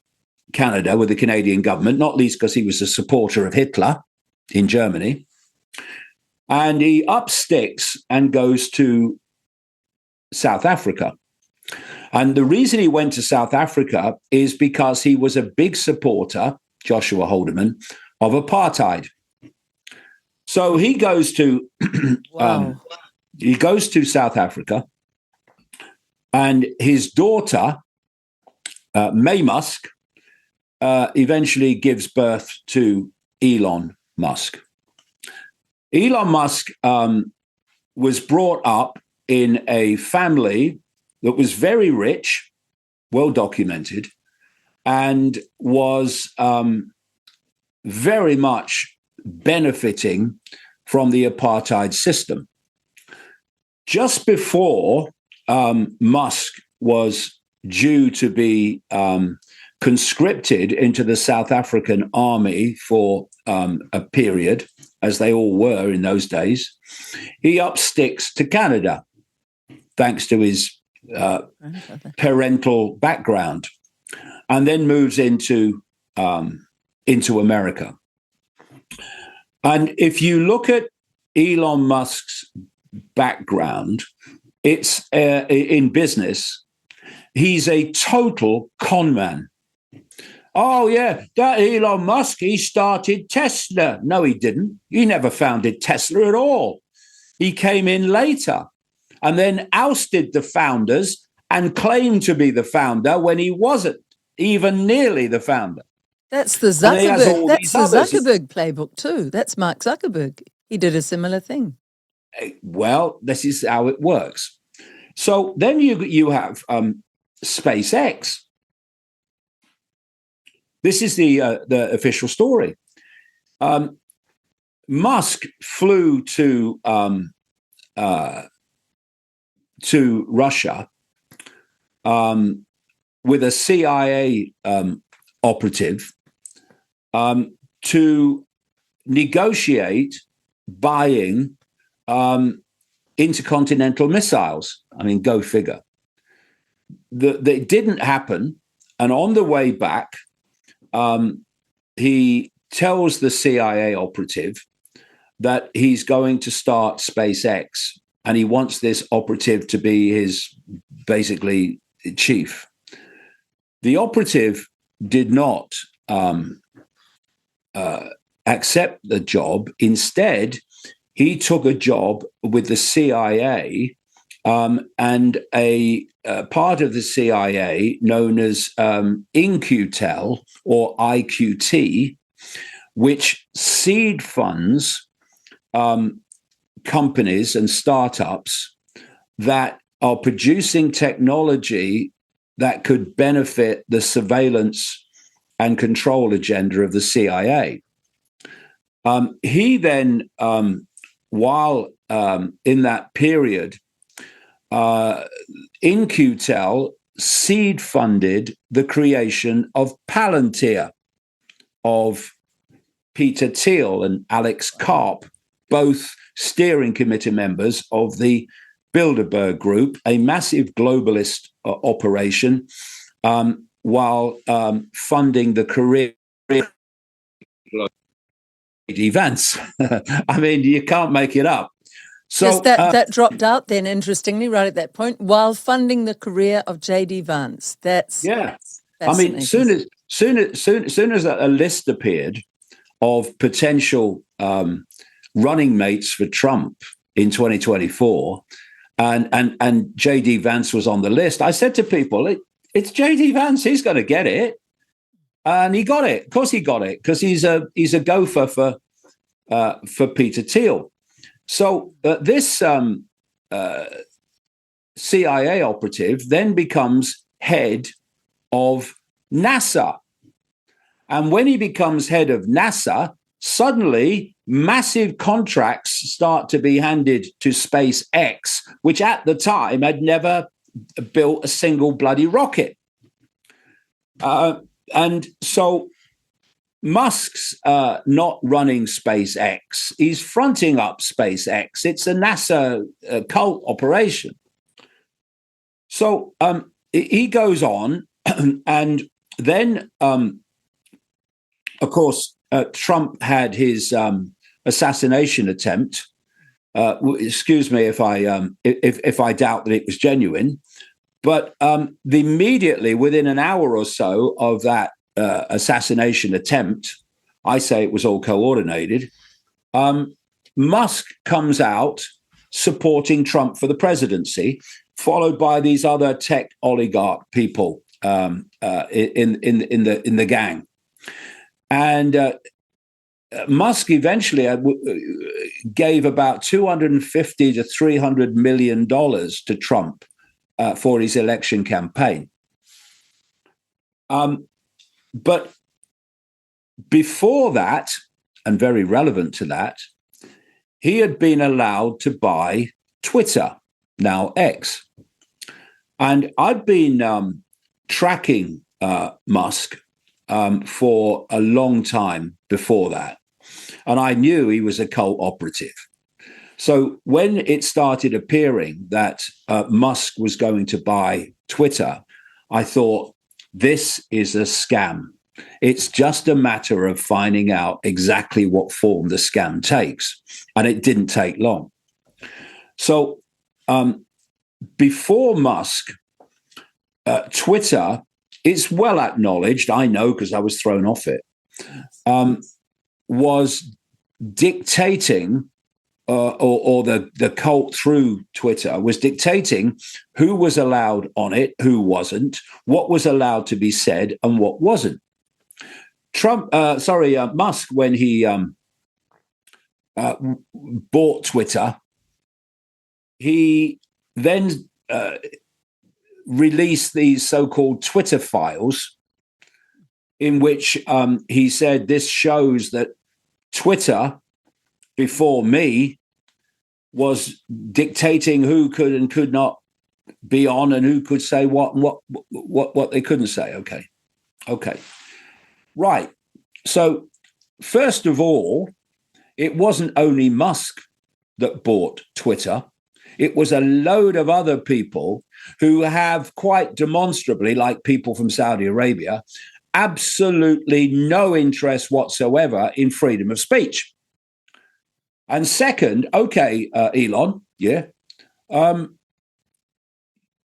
Canada with the Canadian government, not least because he was a supporter of Hitler in Germany. And he up sticks and goes to South Africa. And the reason he went to South Africa is because he was a big supporter, Joshua Haldeman, of apartheid. So he goes to South Africa, and his daughter, May Musk, eventually gives birth to Elon Musk. Elon Musk was brought up in a family that was very rich, well documented, and was very much benefiting from the apartheid system. Just before Musk was due to be conscripted into the South African army for a period, as they all were in those days, he up sticks to Canada, thanks to his parental background, and then moves into America. And if you look at Elon Musk's background, it's in business, he's a total con man. Oh, yeah, that Elon Musk, he started Tesla. No, he didn't. He never founded Tesla at all. He came in later and then ousted the founders and claimed to be the founder when he wasn't even nearly the founder. That's the Zuckerberg. That's the Zuckerberg playbook too. That's Mark Zuckerberg. He did a similar thing. Well, this is how it works. So then you have SpaceX. This is the official story. Musk flew to Russia with a CIA operative to negotiate buying intercontinental missiles. I mean, go figure. That didn't happen. And on the way back, he tells the CIA operative that he's going to start SpaceX, and he wants this operative to be his basically chief. The operative did not accept the job. Instead, he took a job with the CIA and a part of the CIA known as InQtel or IQT, which seed funds companies and startups that are producing technology that could benefit the surveillance and control agenda of the CIA. He then, while in that period, InQtel seed funded the creation of Palantir of Peter Thiel and Alex Karp, both steering committee members of the Bilderberg Group, a massive globalist operation, while funding the career of J.D. Vance. I mean, you can't make it up. So yes, that dropped out then, interestingly, right at that point, while funding the career of J.D. Vance. That's I mean, soon as a list appeared of potential running mates for Trump in 2024, and J.D. Vance was on the list, I said to people, it's J.D. Vance, he's going to get it. And he got it. Of course he got it, because he's a gopher for Peter Thiel. So this CIA operative then becomes head of NASA. And when he becomes head of NASA, suddenly massive contracts start to be handed to SpaceX, which at the time had never built a single bloody rocket. And so Musk's not running SpaceX. He's fronting up SpaceX. It's a NASA cult operation. So he goes on, and then, of course, Trump had his assassination attempt. Excuse me if I doubt that it was genuine, but immediately within an hour or so of that assassination attempt, I say it was all coordinated, Musk comes out supporting Trump for the presidency, followed by these other tech oligarch people in the gang. And Musk eventually gave about $250 to $300 million to Trump for his election campaign. But before that, and very relevant to that, he had been allowed to buy Twitter, now X. And I'd been tracking Musk for a long time before that. And I knew he was a cult operative. So when it started appearing that Musk was going to buy Twitter, I thought, this is a scam. It's just a matter of finding out exactly what form the scam takes. And it didn't take long. So before Musk, Twitter, it's well acknowledged, I know because I was thrown off it, was dictating, or the cult through Twitter was dictating who was allowed on it, who wasn't, what was allowed to be said, and what wasn't. Musk, when he bought Twitter, he then released these so-called Twitter files in which he said this shows that Twitter, before me, was dictating who could and could not be on and who could say what and what they couldn't say. Okay. Right. So first of all, it wasn't only Musk that bought Twitter. It was a load of other people who have quite demonstrably, like people from Saudi Arabia, absolutely no interest whatsoever in freedom of speech. And second, Elon,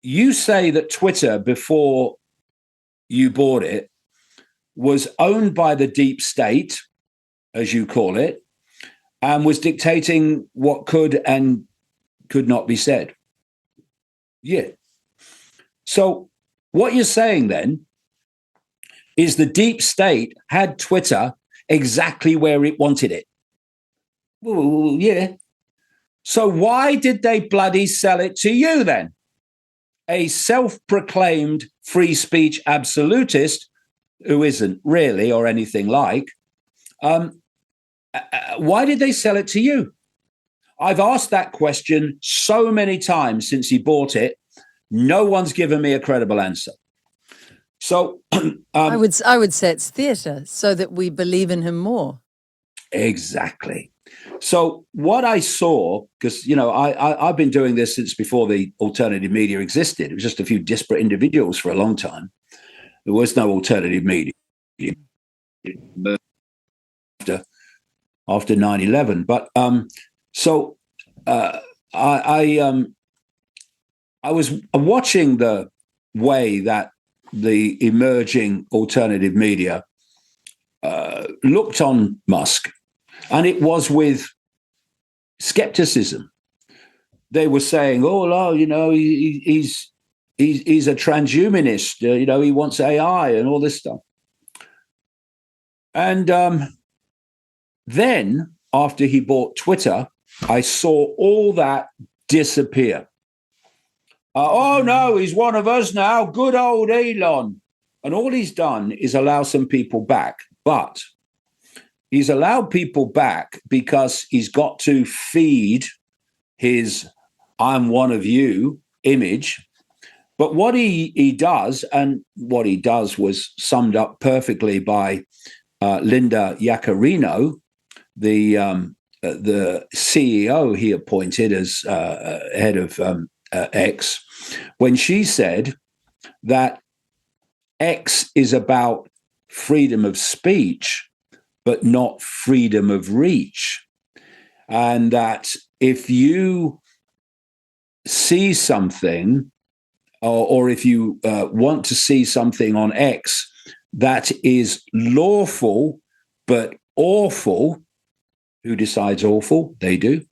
you say that Twitter, before you bought it, was owned by the deep state, as you call it, and was dictating what could and could not be said. Yeah. So what you're saying then is the deep state had Twitter exactly where it wanted it. Well, yeah. So why did they bloody sell it to you then? A self-proclaimed free speech absolutist who isn't really or anything like. Why did they sell it to you? I've asked that question so many times since he bought it. No one's given me a credible answer. So I would say it's theatre, so that we believe in him more. Exactly. So what I saw, because I've been doing this since before the alternative media existed. It was just a few disparate individuals for a long time. There was no alternative media after 9/11. But I was watching the way that the emerging alternative media looked on Musk, and it was with skepticism. They were saying, "Oh no, he's a transhumanist. He wants AI and all this stuff." And then after he bought Twitter, I saw all that disappear. Oh no, he's one of us now. Good old Elon. And all he's done is allow some people back. But he's allowed people back because he's got to feed his "I'm one of you" image. But what he does, and what he does was summed up perfectly by Linda Yaccarino, the CEO he appointed as head of X, when she said that X is about freedom of speech, but not freedom of reach. And that if you see something, or if you want to see something on X that is lawful but awful, who decides awful? They do.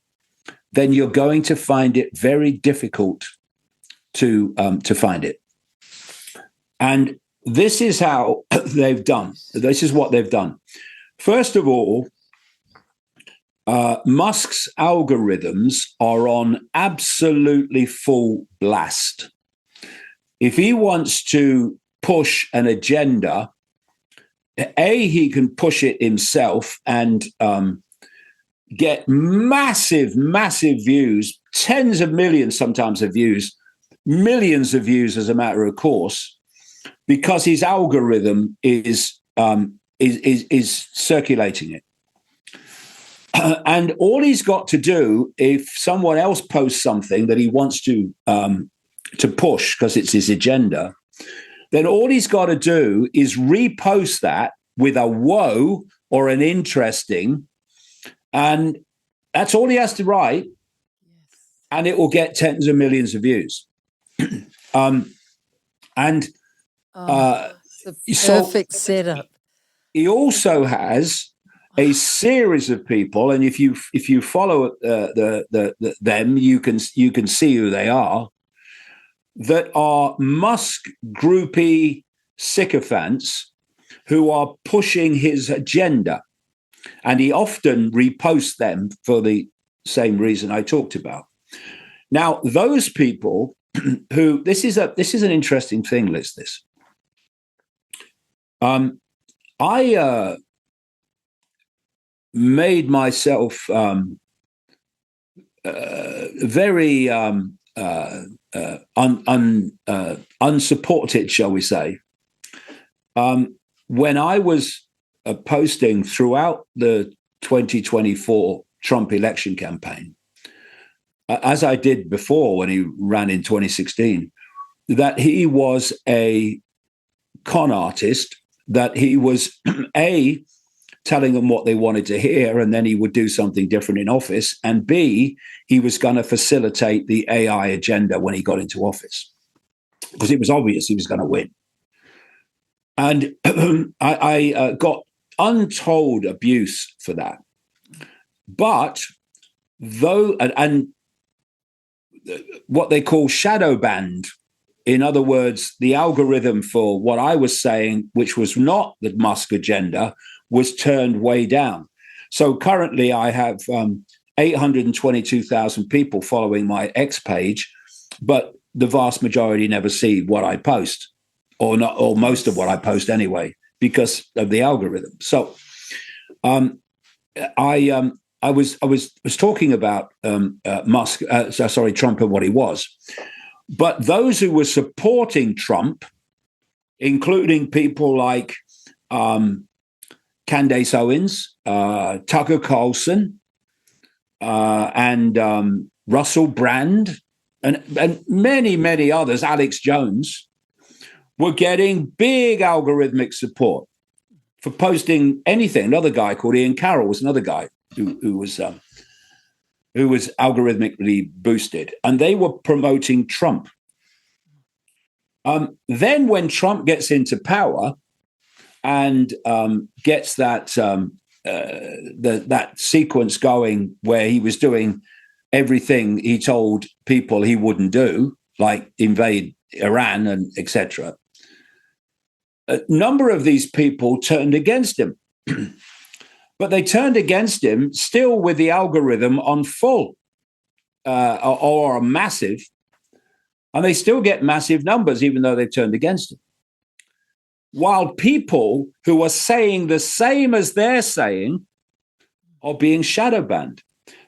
Then you're going to find it very difficult to find it. And this is how they've done. This is what they've done. First of all, Musk's algorithms are on absolutely full blast. If he wants to push an agenda, he can push it himself and get massive views, tens of millions sometimes of views, millions of views as a matter of course, because his algorithm is circulating it. And all he's got to do, if someone else posts something that he wants to push because it's his agenda, then all he's got to do is repost that with a "whoa" or an "interesting," and that's all he has to write, and it will get tens of millions of views. It's a perfect setup. He also has a series of people, and if you follow them, you can see who they are, that are Musk groupie sycophants who are pushing his agenda. And he often reposts them for the same reason I talked about. Now, those people who this is an interesting thing, Liz. This I made myself very unsupported, shall we say, when I was posting throughout the 2024 Trump election campaign, as I did before when he ran in 2016, that he was a con artist, that he was telling them what they wanted to hear, and then he would do something different in office, and B, he was going to facilitate the AI agenda when he got into office, because it was obvious he was going to win. And I got untold abuse for that. But and what they call shadow banned, in other words, the algorithm for what I was saying, which was not the Musk agenda, was turned way down. So currently I have 822,000 people following my X page, but the vast majority never see what I post, or not, or most of what I post anyway, because of the algorithm. So I was talking about Trump and what he was, but those who were supporting Trump, including people like Candace Owens, Tucker Carlson, and Russell Brand, and many, many others, Alex Jones, were getting big algorithmic support for posting anything. Another guy called Ian Carroll was another guy who was algorithmically boosted, and they were promoting Trump. Then when Trump gets into power and gets that that sequence going where he was doing everything he told people he wouldn't do, like invade Iran and etc., a number of these people turned against him. But they turned against him still with the algorithm on full or a massive, and they still get massive numbers even though they've turned against him. While people who are saying the same as they're saying are being shadow banned.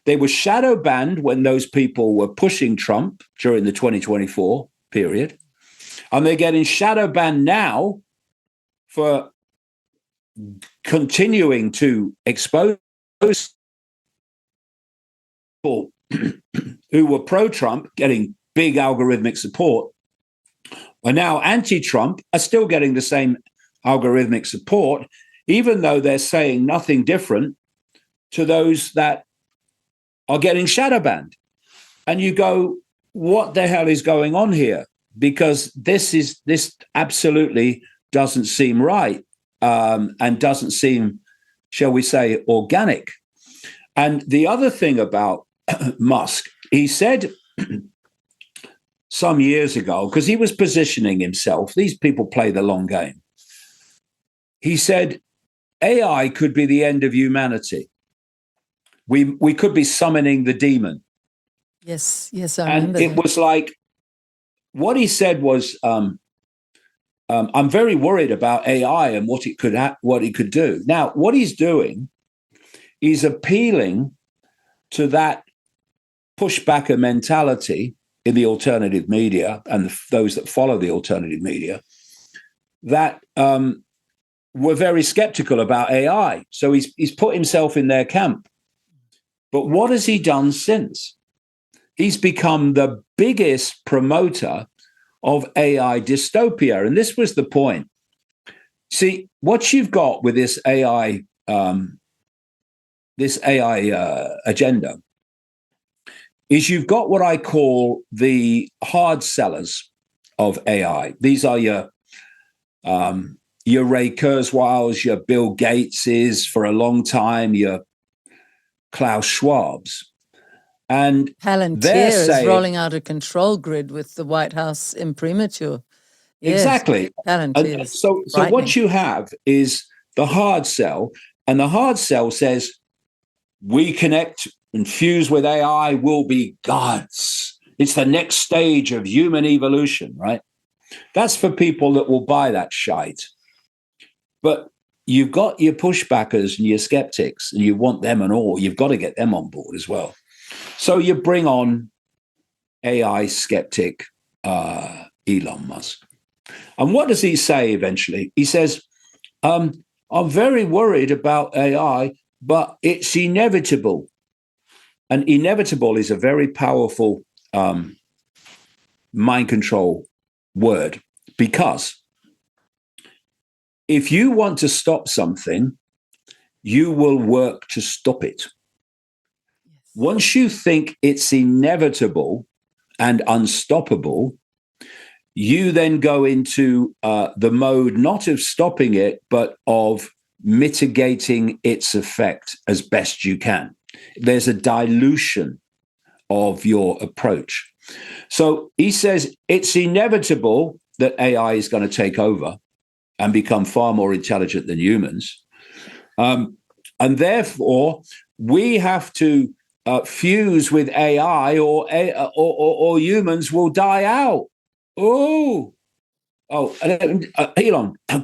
They were shadow banned when those people were pushing Trump during the 2024 period, and they're getting shadow banned now for continuing to expose people who were pro-Trump, getting big algorithmic support, are now anti-Trump, are still getting the same algorithmic support, even though they're saying nothing different to those that are getting shadow banned. And you go, what the hell is going on here? Because this absolutely doesn't seem right, and doesn't seem, shall we say, organic. And the other thing about Musk, he said some years ago, because he was positioning himself, these people play the long game. He said, AI could be the end of humanity. We could be summoning the demon. Yes, I remember. And it was like, what he said was, I'm very worried about AI and what it could do. Now, what he's doing is appealing to that pushbacker mentality in the alternative media and those that follow the alternative media that were very skeptical about AI. So he's put himself in their camp. But what has he done since? He's become the biggest promoter of AI dystopia. And this was the point. See, what you've got with this AI agenda is you've got what I call the hard sellers of AI. These are your Ray Kurzweils, your Bill Gateses for a long time, your Klaus Schwabs. And Palantir is rolling out a control grid with the White House imprimatur. Yes, exactly. Palantir. So what you have is the hard sell, and the hard sell says, we connect and fuse with AI, will be gods. it's the next stage of human evolution, right? That's for people that will buy that shite. But you've got your pushbackers and your skeptics, and you want them and all. You've got to get them on board as well. So you bring on AI skeptic Elon Musk. And what does he say eventually? He says, I'm very worried about AI, but it's inevitable. And inevitable is a very powerful mind control word, because if you want to stop something, you will work to stop it. Once you think it's inevitable and unstoppable, you then go into the mode not of stopping it, but of mitigating its effect as best you can. There's a dilution of your approach. So he says it's inevitable that AI is going to take over and become far more intelligent than humans. And therefore, we have to fuse with AI or humans will die out. Elon,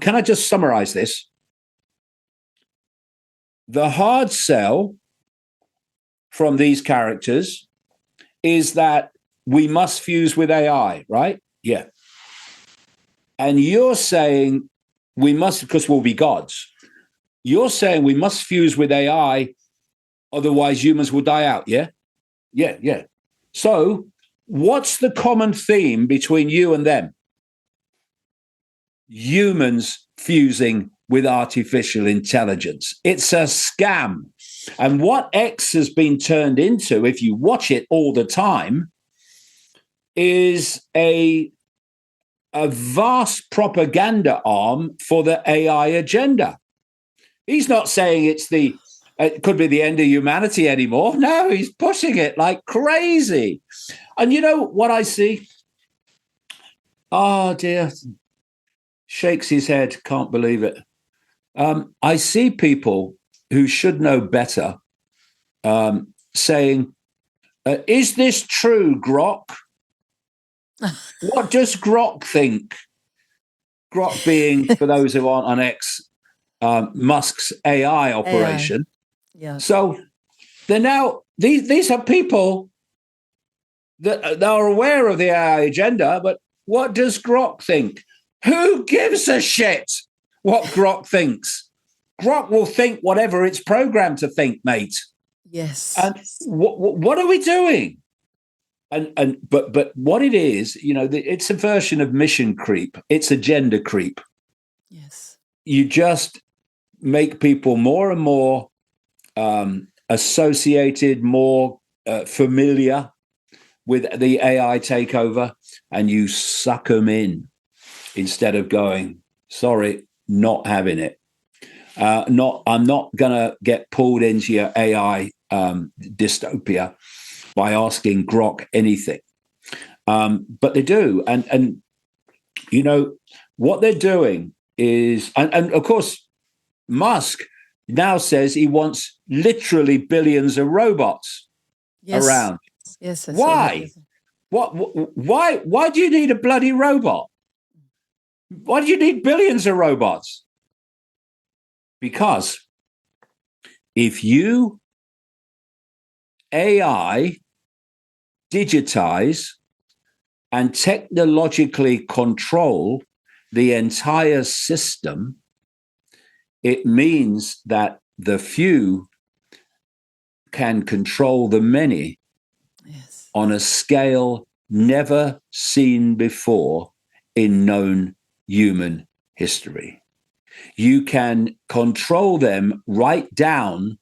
can I just summarize this? The hard sell from these characters is that we must fuse with AI, right? Yeah. And you're saying we must, because we'll be gods. You're saying we must fuse with AI, otherwise humans will die out, yeah? Yeah. So what's the common theme between you and them? Humans fusing with artificial intelligence. It's a scam. And what X has been turned into, if you watch it all the time, is a vast propaganda arm for the AI agenda. He's not saying it could be the end of humanity anymore. No, he's pushing it like crazy. And you know what I see? Oh, dear. Shakes his head, can't believe it. I see people who should know better saying, is this true, Grok? What does Grok think? Grok being, for those who aren't on X, Musk's AI operation. AI. Yeah. So they're now, these are people that are aware of the AI agenda, but what does Grok think? Who gives a shit what Grok thinks? Grok will think whatever it's programmed to think, mate. Yes. And what are we doing? But what it is, it's a version of mission creep. It's agenda creep. Yes. You just make people more and more associated, more familiar with the AI takeover, and you suck them in instead of going, sorry, not having it. I'm not going to get pulled into your AI dystopia by asking Grok anything. But they do. And what they're doing is, and of course, Musk now says he wants literally billions of robots around. Yes. Why? Why do you need a bloody robot? Why do you need billions of robots? Because if you AI, digitize, and technologically control the entire system, it means that the few can control the many on a scale never seen before in known human history. You can control them right down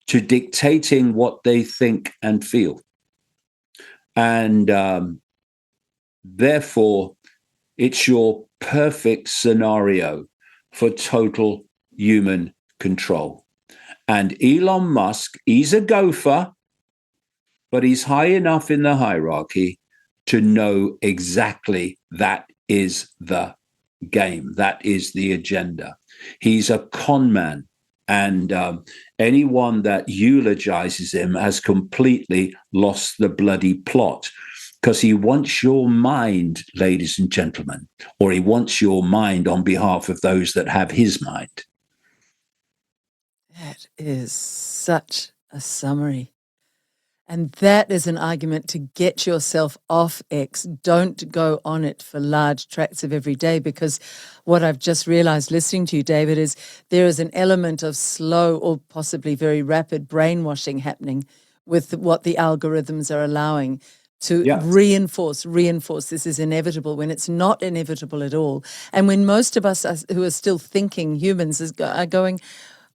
to dictating what they think and feel. And therefore, it's your perfect scenario for total human control. And Elon Musk, he's a gopher, but he's high enough in the hierarchy to know exactly that is the game. That is the agenda. He's a con man. And anyone that eulogizes him has completely lost the bloody plot. because he wants your mind, ladies and gentlemen, or he wants your mind on behalf of those that have his mind. That is such a summary. And that is an argument to get yourself off X. Don't go on it for large tracts of every day, because what I've just realized listening to you, David, is there is an element of slow or possibly very rapid brainwashing happening with what the algorithms are allowing to reinforce. This is inevitable when it's not inevitable at all. And when most of us who are still thinking humans are going,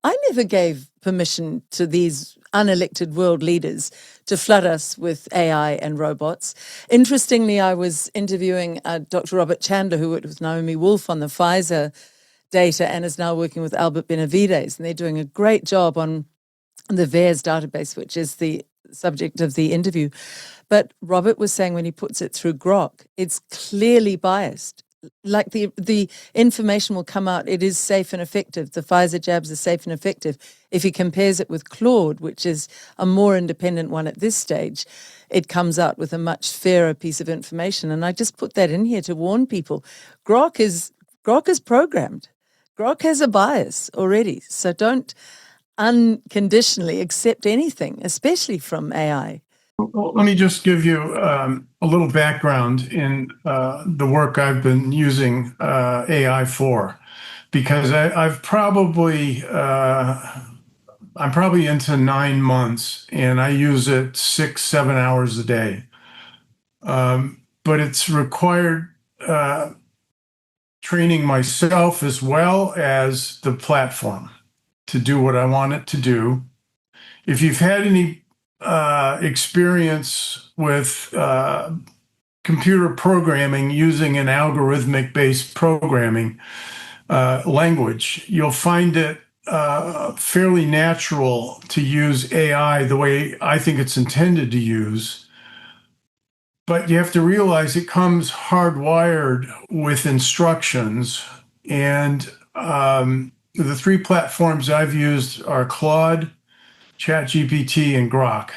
I never gave permission to these unelected world leaders to flood us with AI and robots. Interestingly, I was interviewing Dr. Robert Chandler, who worked with Naomi Wolf on the Pfizer data and is now working with Albert Benavides, and they're doing a great job on the VAERS database, which is the subject of the interview. But Robert was saying when he puts it through Grok, it's clearly biased. Like the information will come out, it is safe and effective. The Pfizer jabs are safe and effective. If he compares it with Claude, which is a more independent one at this stage, it comes out with a much fairer piece of information. And I just put that in here to warn people. Grok is programmed. Grok has a bias already. So don't unconditionally accept anything, especially from AI. Well, let me just give you a little background in the work I've been using AI for, because I'm probably into 9 months, and I use it 6-7 hours a day. But it's required training myself as well as the platform to do what I want it to do. If you've had any experience with computer programming using an algorithmic-based programming language, you'll find it fairly natural to use AI the way I think it's intended to use. But you have to realize it comes hardwired with instructions. And the 3 platforms I've used are Claude, ChatGPT, and Grok.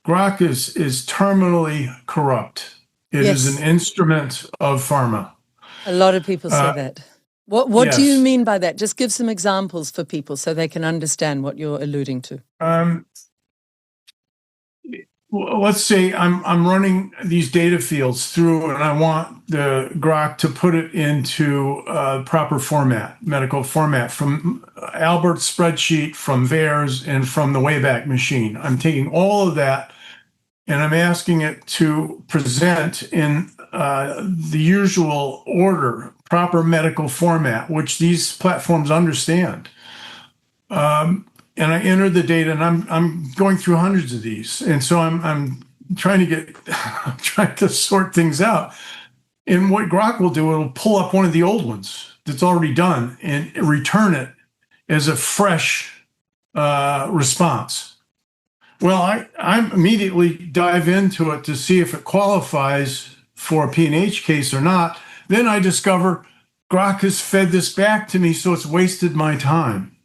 Grok is terminally corrupt. It is an instrument of pharma. A lot of people say that. What do you mean by that? Just give some examples for people so they can understand what you're alluding to. Let's say I'm running these data fields through, and I want the Grok to put it into proper format, medical format, from Albert's spreadsheet, from VAERS, and from the Wayback Machine. I'm taking all of that, and I'm asking it to present in the usual order, proper medical format, which these platforms understand. And I enter the data, and I'm going through hundreds of these, and so I'm trying to sort things out. And what Grok will do, it'll pull up one of the old ones that's already done and return it as a fresh response. Well, I immediately dive into it to see if it qualifies for a P&H case or not. Then I discover Grok has fed this back to me, so it's wasted my time.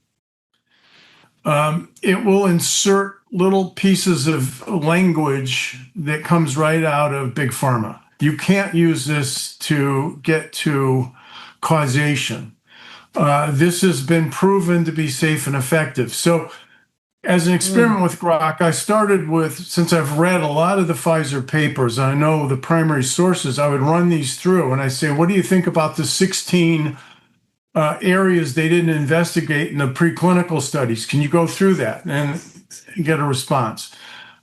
It will insert little pieces of language that comes right out of Big Pharma. You can't use this to get to causation. This has been proven to be safe and effective. So as an experiment with Grok, I started with, since I've read a lot of the Pfizer papers, I know the primary sources, I would run these through and I say, what do you think about the 16 areas they didn't investigate in the preclinical studies? Can you go through that and get a response?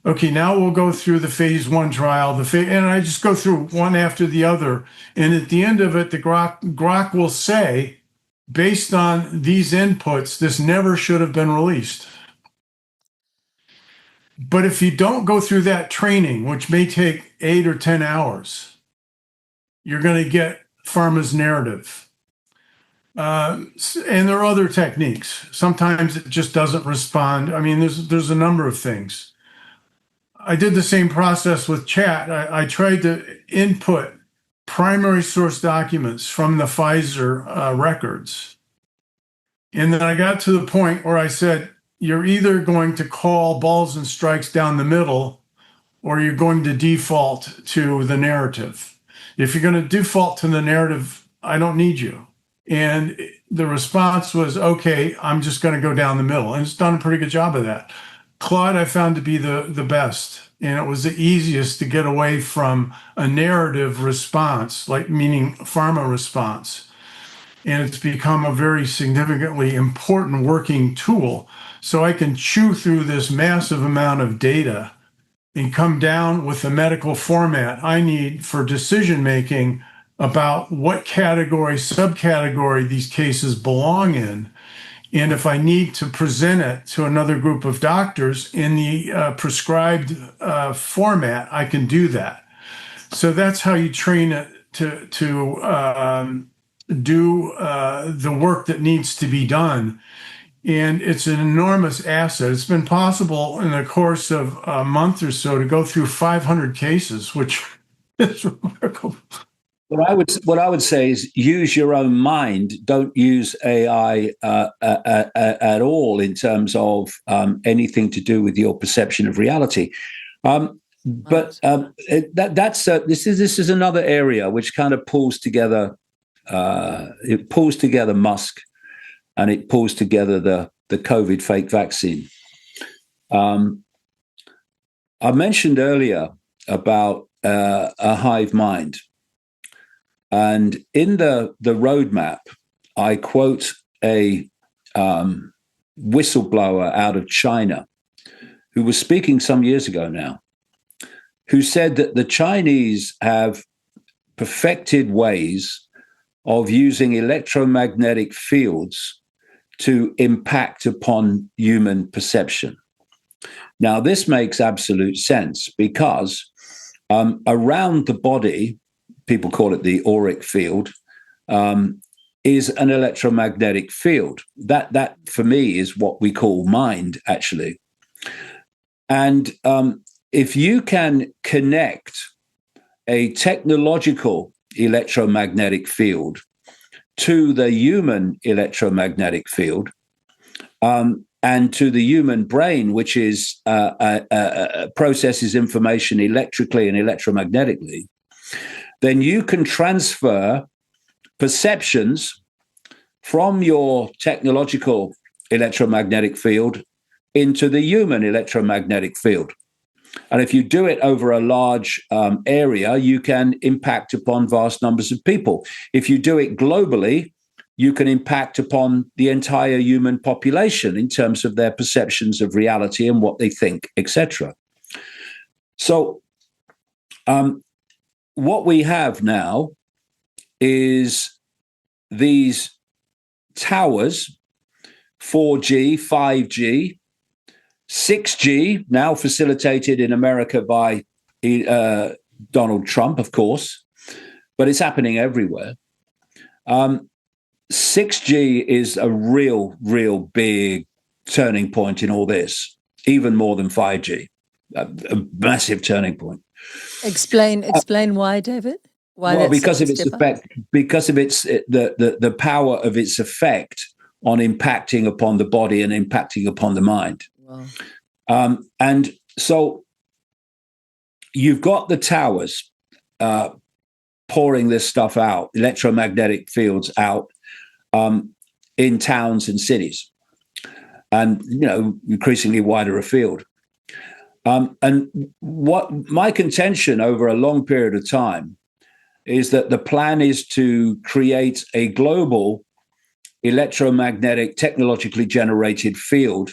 Okay, now we'll go through the phase 1 trial, and I just go through one after the other. And at the end of it, the Grok will say, based on these inputs, this never should have been released. But if you don't go through that training, which may take 8 or 10 hours, you're going to get pharma's narrative. And there are other techniques. Sometimes it just doesn't respond. I mean, there's a number of things. I did the same process with chat. I tried to input primary source documents from the Pfizer records. And then I got to the point where I said, you're either going to call balls and strikes down the middle, or you're going to default to the narrative. If you're going to default to the narrative, I don't need you. And the response was, okay, I'm just going to go down the middle. And it's done a pretty good job of that. Claude, I found to be the best. And it was the easiest to get away from a narrative response, like meaning pharma response. And it's become a very significantly important working tool. So I can chew through this massive amount of data and come down with the medical format I need for decision making about what category, subcategory these cases belong in. And if I need to present it to another group of doctors in the prescribed format, I can do that. So that's how you train it to do the work that needs to be done. And it's an enormous asset. It's been possible in the course of a month or so to go through 500 cases, which is remarkable. What I would say is use your own mind. Don't use AI at all in terms of anything to do with your perception of reality. This is another area which kind of pulls together. It pulls together Musk, and it pulls together the COVID fake vaccine. I mentioned earlier about a hive mind. And in the roadmap, I quote a whistleblower out of China who was speaking some years ago now, who said that the Chinese have perfected ways of using electromagnetic fields to impact upon human perception. Now, this makes absolute sense because around the body, people call it the auric field, is an electromagnetic field. That for me is what we call mind, actually. And if you can connect a technological electromagnetic field to the human electromagnetic field, and to the human brain, which is processes information electrically and electromagnetically, then you can transfer perceptions from your technological electromagnetic field into the human electromagnetic field. And if you do it over a large area, you can impact upon vast numbers of people. If you do it globally, you can impact upon the entire human population in terms of their perceptions of reality and what they think, etc. So what we have now is these towers, 4G, 5G, 6G, now facilitated in America by Donald Trump, of course, but it's happening everywhere. 6G is a real big turning point in all this, even more than 5G, a massive turning point. Explain why, David? Why? Well, because of its effect, because of its the power of its effect on impacting upon the body and impacting upon the mind. Wow. And so you've got the towers pouring this stuff out, electromagnetic fields out in towns and cities, and increasingly wider afield. And what my contention over a long period of time is that the plan is to create a global electromagnetic, technologically generated field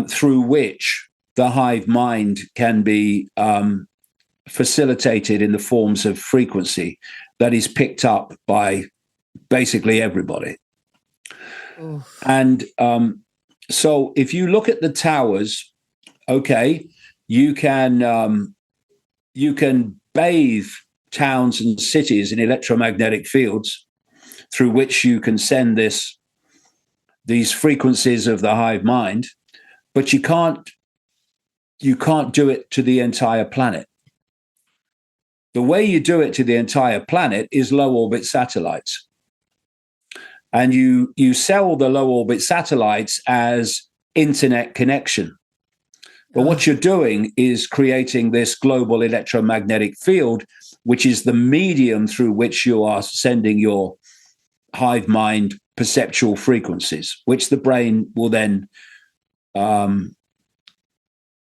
through which the hive mind can be facilitated in the forms of frequency that is picked up by basically everybody. Oof. And so if you look at the towers, okay, you can bathe towns and cities in electromagnetic fields through which you can send these frequencies of the hive mind, but you can't do it to the entire planet. The way you do it to the entire planet is low orbit satellites. And you sell the low orbit satellites as internet connection. But what you're doing is creating this global electromagnetic field, which is the medium through which you are sending your hive mind perceptual frequencies, which the brain will then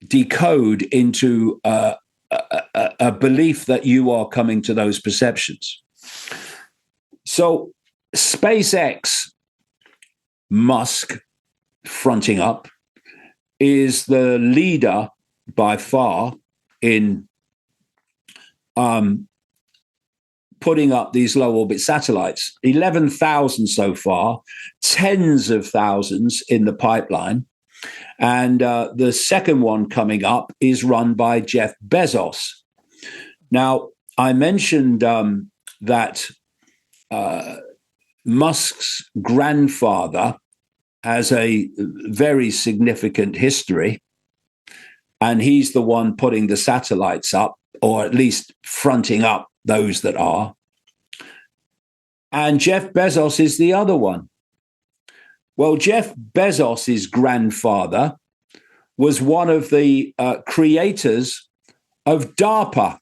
decode into a belief that you are coming to those perceptions. So SpaceX, Musk fronting up, is the leader by far in putting up these low orbit satellites. 11,000 so far, tens of thousands in the pipeline. And the second one coming up is run by Jeff Bezos. Now, I mentioned that Musk's grandfather has a very significant history, and he's the one putting the satellites up, or at least fronting up those that are. And Jeff Bezos is the other one. Well, Jeff Bezos's grandfather was one of the creators of DARPA,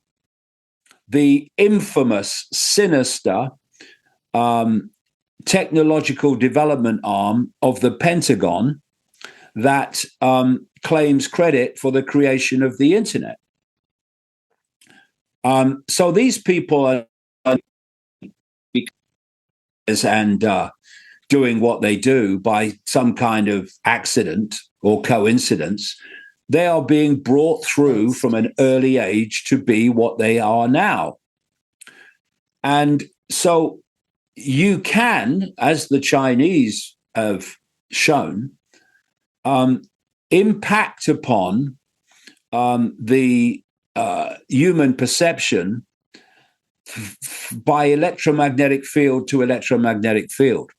the infamous, sinister technological development arm of the Pentagon that claims credit for the creation of the internet. So these people are and doing what they do by some kind of accident or coincidence. They are being brought through from an early age to be what they are now. And so you can, as the Chinese have shown, impact upon the human perception by electromagnetic field to electromagnetic field.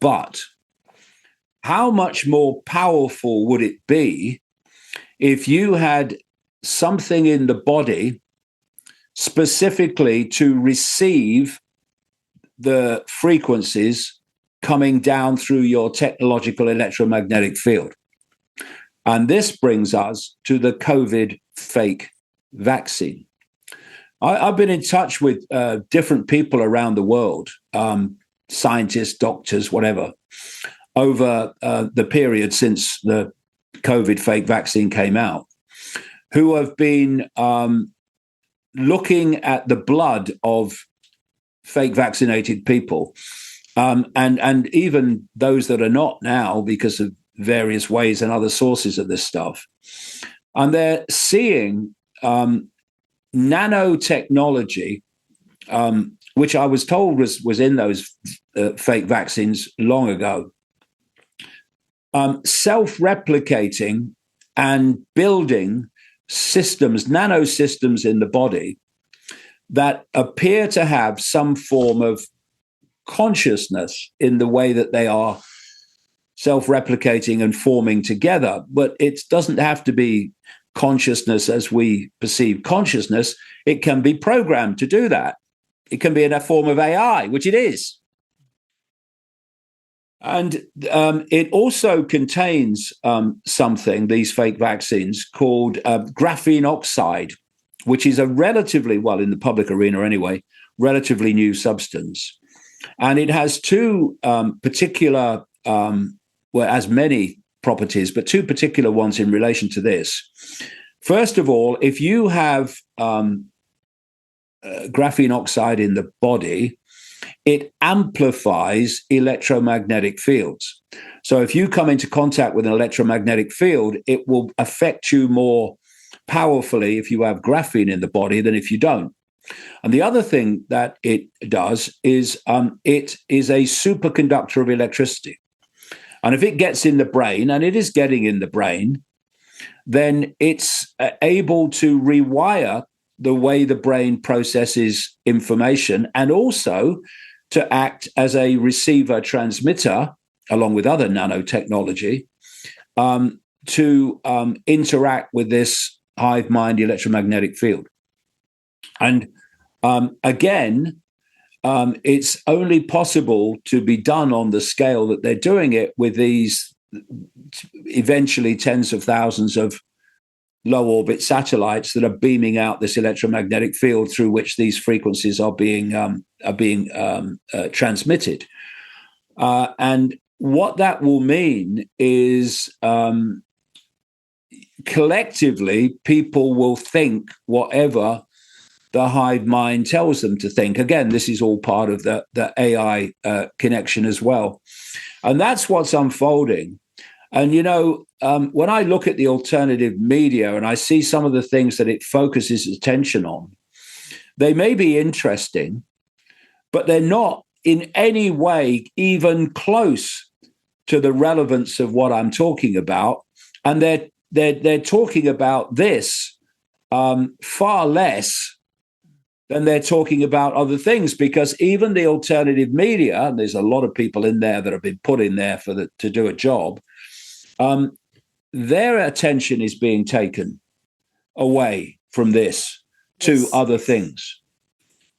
But how much more powerful would it be if you had something in the body specifically to receive the frequencies coming down through your technological electromagnetic field? And this brings us to the COVID fake vaccine. I've been in touch with different people around the world, scientists, doctors, whatever, over the period since the COVID fake vaccine came out, who have been looking at the blood of fake vaccinated people, and even those that are not now because of various ways and other sources of this stuff. And they're seeing nanotechnology, which I was told was in those fake vaccines long ago, self-replicating and building systems, nanosystems in the body that appear to have some form of consciousness in the way that they are self-replicating and forming together. But it doesn't have to be consciousness as we perceive consciousness. It can be programmed to do that. It can be in a form of AI, which it is. And it also contains something, these fake vaccines, called graphene oxide, which is a relatively, well, in the public arena anyway, relatively new substance. And it has two particular, well, as many properties, but two particular ones in relation to this. First of all, if you have graphene oxide in the body, it amplifies electromagnetic fields. So if you come into contact with an electromagnetic field, it will affect you more powerfully if you have graphene in the body than if you don't. And the other thing that it does is it is a superconductor of electricity. And if it gets in the brain, and it is getting in the brain, then it's able to rewire the way the brain processes information, and also to act as a receiver transmitter, along with other nanotechnology, to interact with this hive mind electromagnetic field. And again, it's only possible to be done on the scale that they're doing it with these eventually tens of thousands of low orbit satellites that are beaming out this electromagnetic field through which these frequencies are being transmitted. And what that will mean is collectively, people will think whatever the hive mind tells them to think. Again, this is all part of the AI connection as well. And that's what's unfolding. And, when I look at the alternative media and I see some of the things that it focuses attention on, they may be interesting, but they're not in any way even close to the relevance of what I'm talking about. And they're talking about this far less than they're talking about other things, because even the alternative media, and there's a lot of people in there that have been put in there to do a job, their attention is being taken away from this to other things,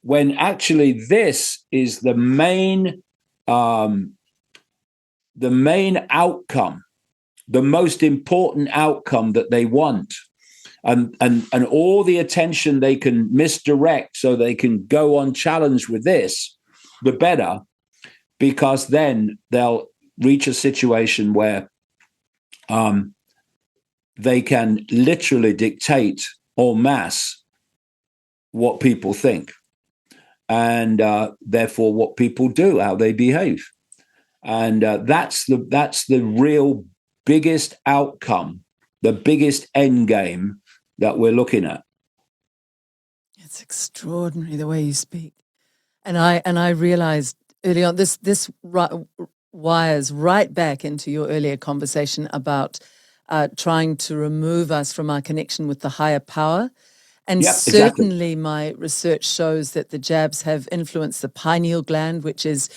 when actually this is the main outcome, the most important outcome that they want. And all the attention they can misdirect so they can go unchallenged with this, the better, because then they'll reach a situation where they can literally dictate en masse what people think, and therefore what people do, how they behave. And that's the real biggest outcome, the biggest end game that we're looking at. It's extraordinary the way you speak. And I realized early on, this wires right back into your earlier conversation about trying to remove us from our connection with the higher power. And certainly my research shows that the jabs have influenced the pineal gland, which is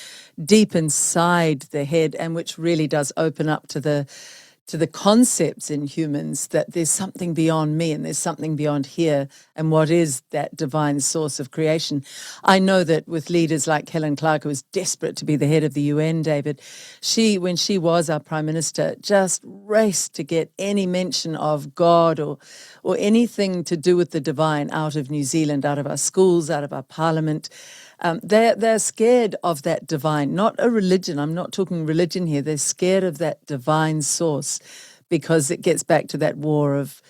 deep inside the head and which really does open up to the concepts in humans that there's something beyond me and there's something beyond here, and what is that divine source of creation. I know that with leaders like Helen Clark, who was desperate to be the head of the UN, David, when she was our Prime Minister, just raced to get any mention of God or anything to do with the divine out of New Zealand, out of our schools, out of our parliament. They're scared of that divine, not a religion. I'm not talking religion here. They're scared of that divine source because it gets back to that war of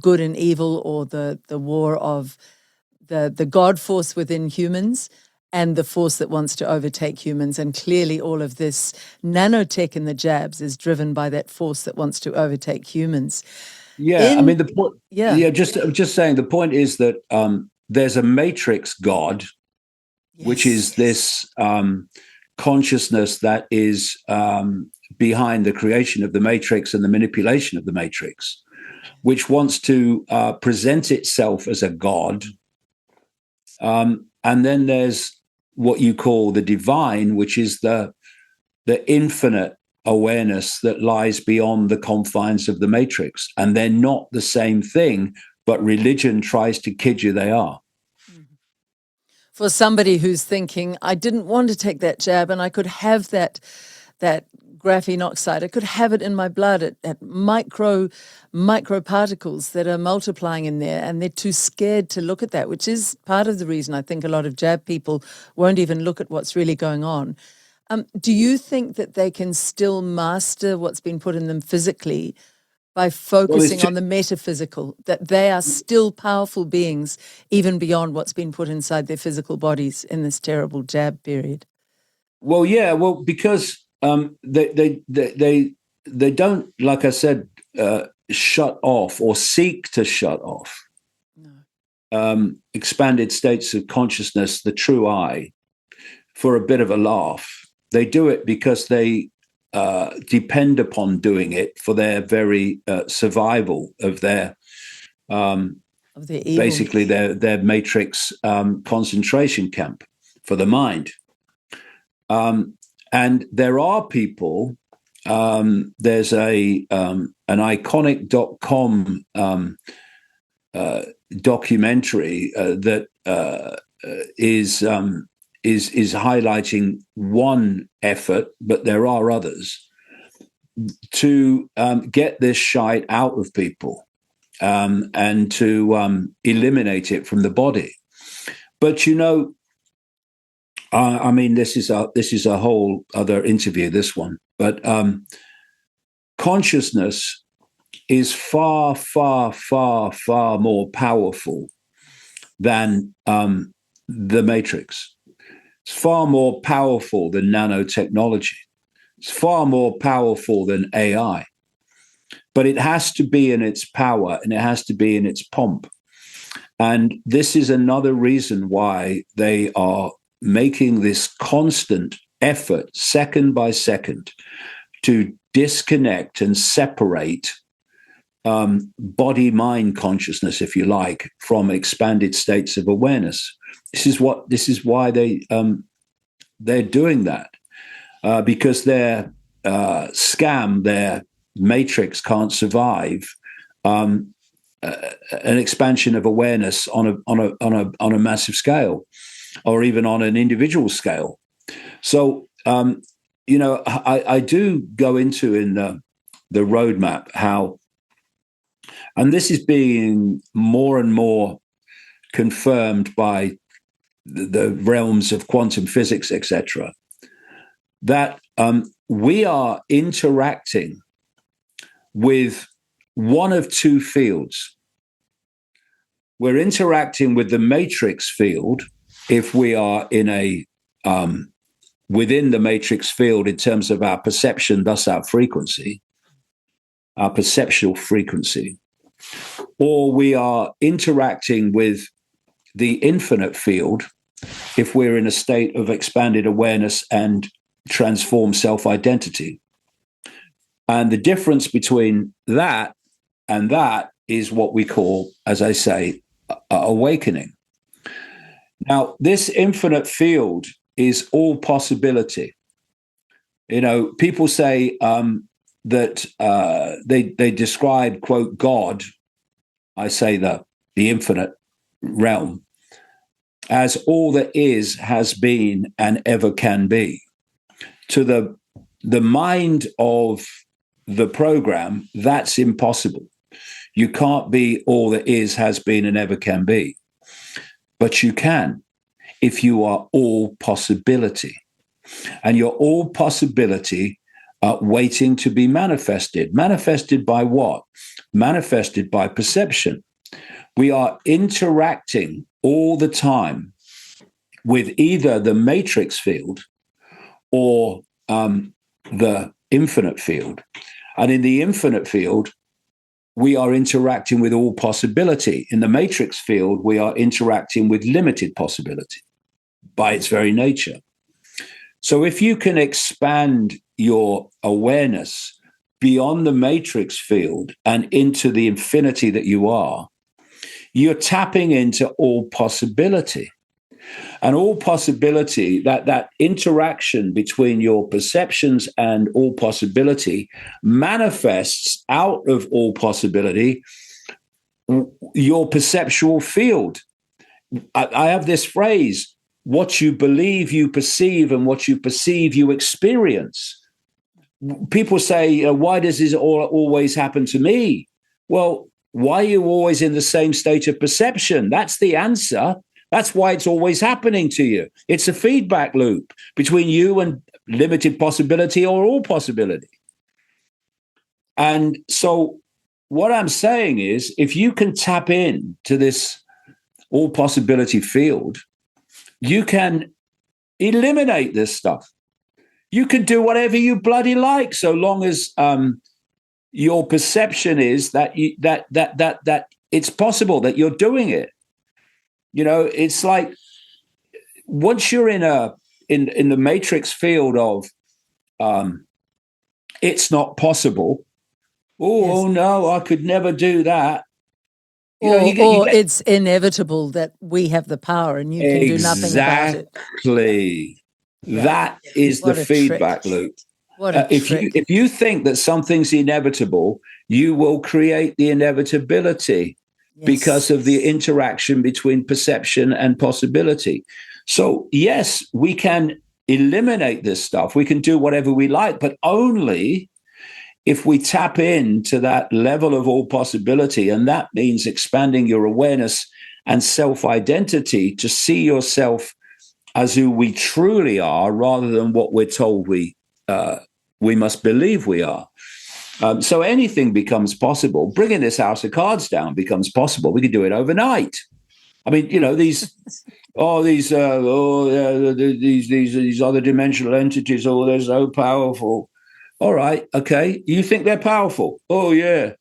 good and evil, or the war of the God force within humans and the force that wants to overtake humans. And clearly all of this nanotech in the jabs is driven by that force that wants to overtake humans. Yeah, the point. Yeah, just saying, the point is that there's a matrix God, which is this consciousness that is behind the creation of the matrix and the manipulation of the matrix, which wants to present itself as a God. And then there's what you call the divine, which is the infinite awareness that lies beyond the confines of the matrix. And they're not the same thing, but religion tries to kid you they are. For somebody who's thinking, I didn't want to take that jab and I could have that graphene oxide, I could have it in my blood at micro particles that are multiplying in there, and they're too scared to look at that, which is part of the reason I think a lot of jab people won't even look at what's really going on. Do you think that they can still master what's been put in them physically by focusing on the metaphysical, that they are still powerful beings even beyond what's been put inside their physical bodies in this terrible jab period? Well, yeah, because they don't, like I said, shut off or seek to shut off expanded states of consciousness, the true I, for a bit of a laugh. They do it because they depend upon doing it for their very survival of their basically their matrix concentration camp for the mind. And there are people. There's an iconic.com documentary that is highlighting one effort, but there are others, to get this shite out of people. and to eliminate it from the body. But I mean, this is a whole other interview, this one. But consciousness is far, far, far, far more powerful than the matrix. It's far more powerful than nanotechnology. It's far more powerful than AI. But it has to be in its power, and it has to be in its pomp. And this is another reason why they are making this constant effort, second by second, to disconnect and separate body-mind consciousness, if you like, from expanded states of awareness. This is why they're doing that, because their scam, their matrix can't survive an expansion of awareness on a massive scale, or even on an individual scale. So I do go into in the roadmap how, and this is being more and more confirmed by the realms of quantum physics, etc., that we are interacting with one of two fields. We're interacting with the matrix field if we are in a within the matrix field in terms of our perception, thus our frequency, our perceptual frequency, or we are interacting with the infinite field if we're in a state of expanded awareness and transformed self-identity. And the difference between that and that is what we call, as I say, awakening. Now, this infinite field is all possibility. People say that they describe, quote, God, I say the infinite realm, as all that is, has been, and ever can be. To the mind of the program, that's impossible. You can't be all that is, has been, and ever can be. But you can if you are all possibility. And you're all possibility waiting to be manifested. Manifested by what? Manifested by perception. We are interacting all the time with either the matrix field or the infinite field. And in the infinite field, we are interacting with all possibility. In the matrix field, we are interacting with limited possibility by its very nature. So if you can expand your awareness beyond the matrix field and into the infinity that you are, you're tapping into all possibility. And all possibility, that interaction between your perceptions and all possibility manifests out of all possibility your perceptual field. I have this phrase, what you believe, you perceive, and what you perceive, you experience. People say, why does this always happen to me? Well, why are you always in the same state of perception? That's the answer. That's why it's always happening to you. It's a feedback loop between you and limited possibility or all possibility. And so what I'm saying is, if you can tap in to this all possibility field, you can eliminate this stuff. You can do whatever you bloody like, so long as your perception is that that it's possible that you're doing it. It's like once you're in the matrix field of it's not possible. Oh no, I could never do that. It's inevitable that we have the power and you can do nothing about it. Exactly. Yeah. That is the feedback loop. What a trick. If you think that something's inevitable, you will create the inevitability. Yes. Because of the interaction between perception and possibility. So, yes, we can eliminate this stuff. We can do whatever we like, but only if we tap into that level of all possibility, and that means expanding your awareness and self-identity to see yourself as who we truly are, rather than what we're told we must believe we are. So anything becomes possible. Bringing this house of cards down becomes possible. We can do it overnight. I mean, these other dimensional entities, they're so powerful. All right, okay. You think they're powerful? Oh yeah.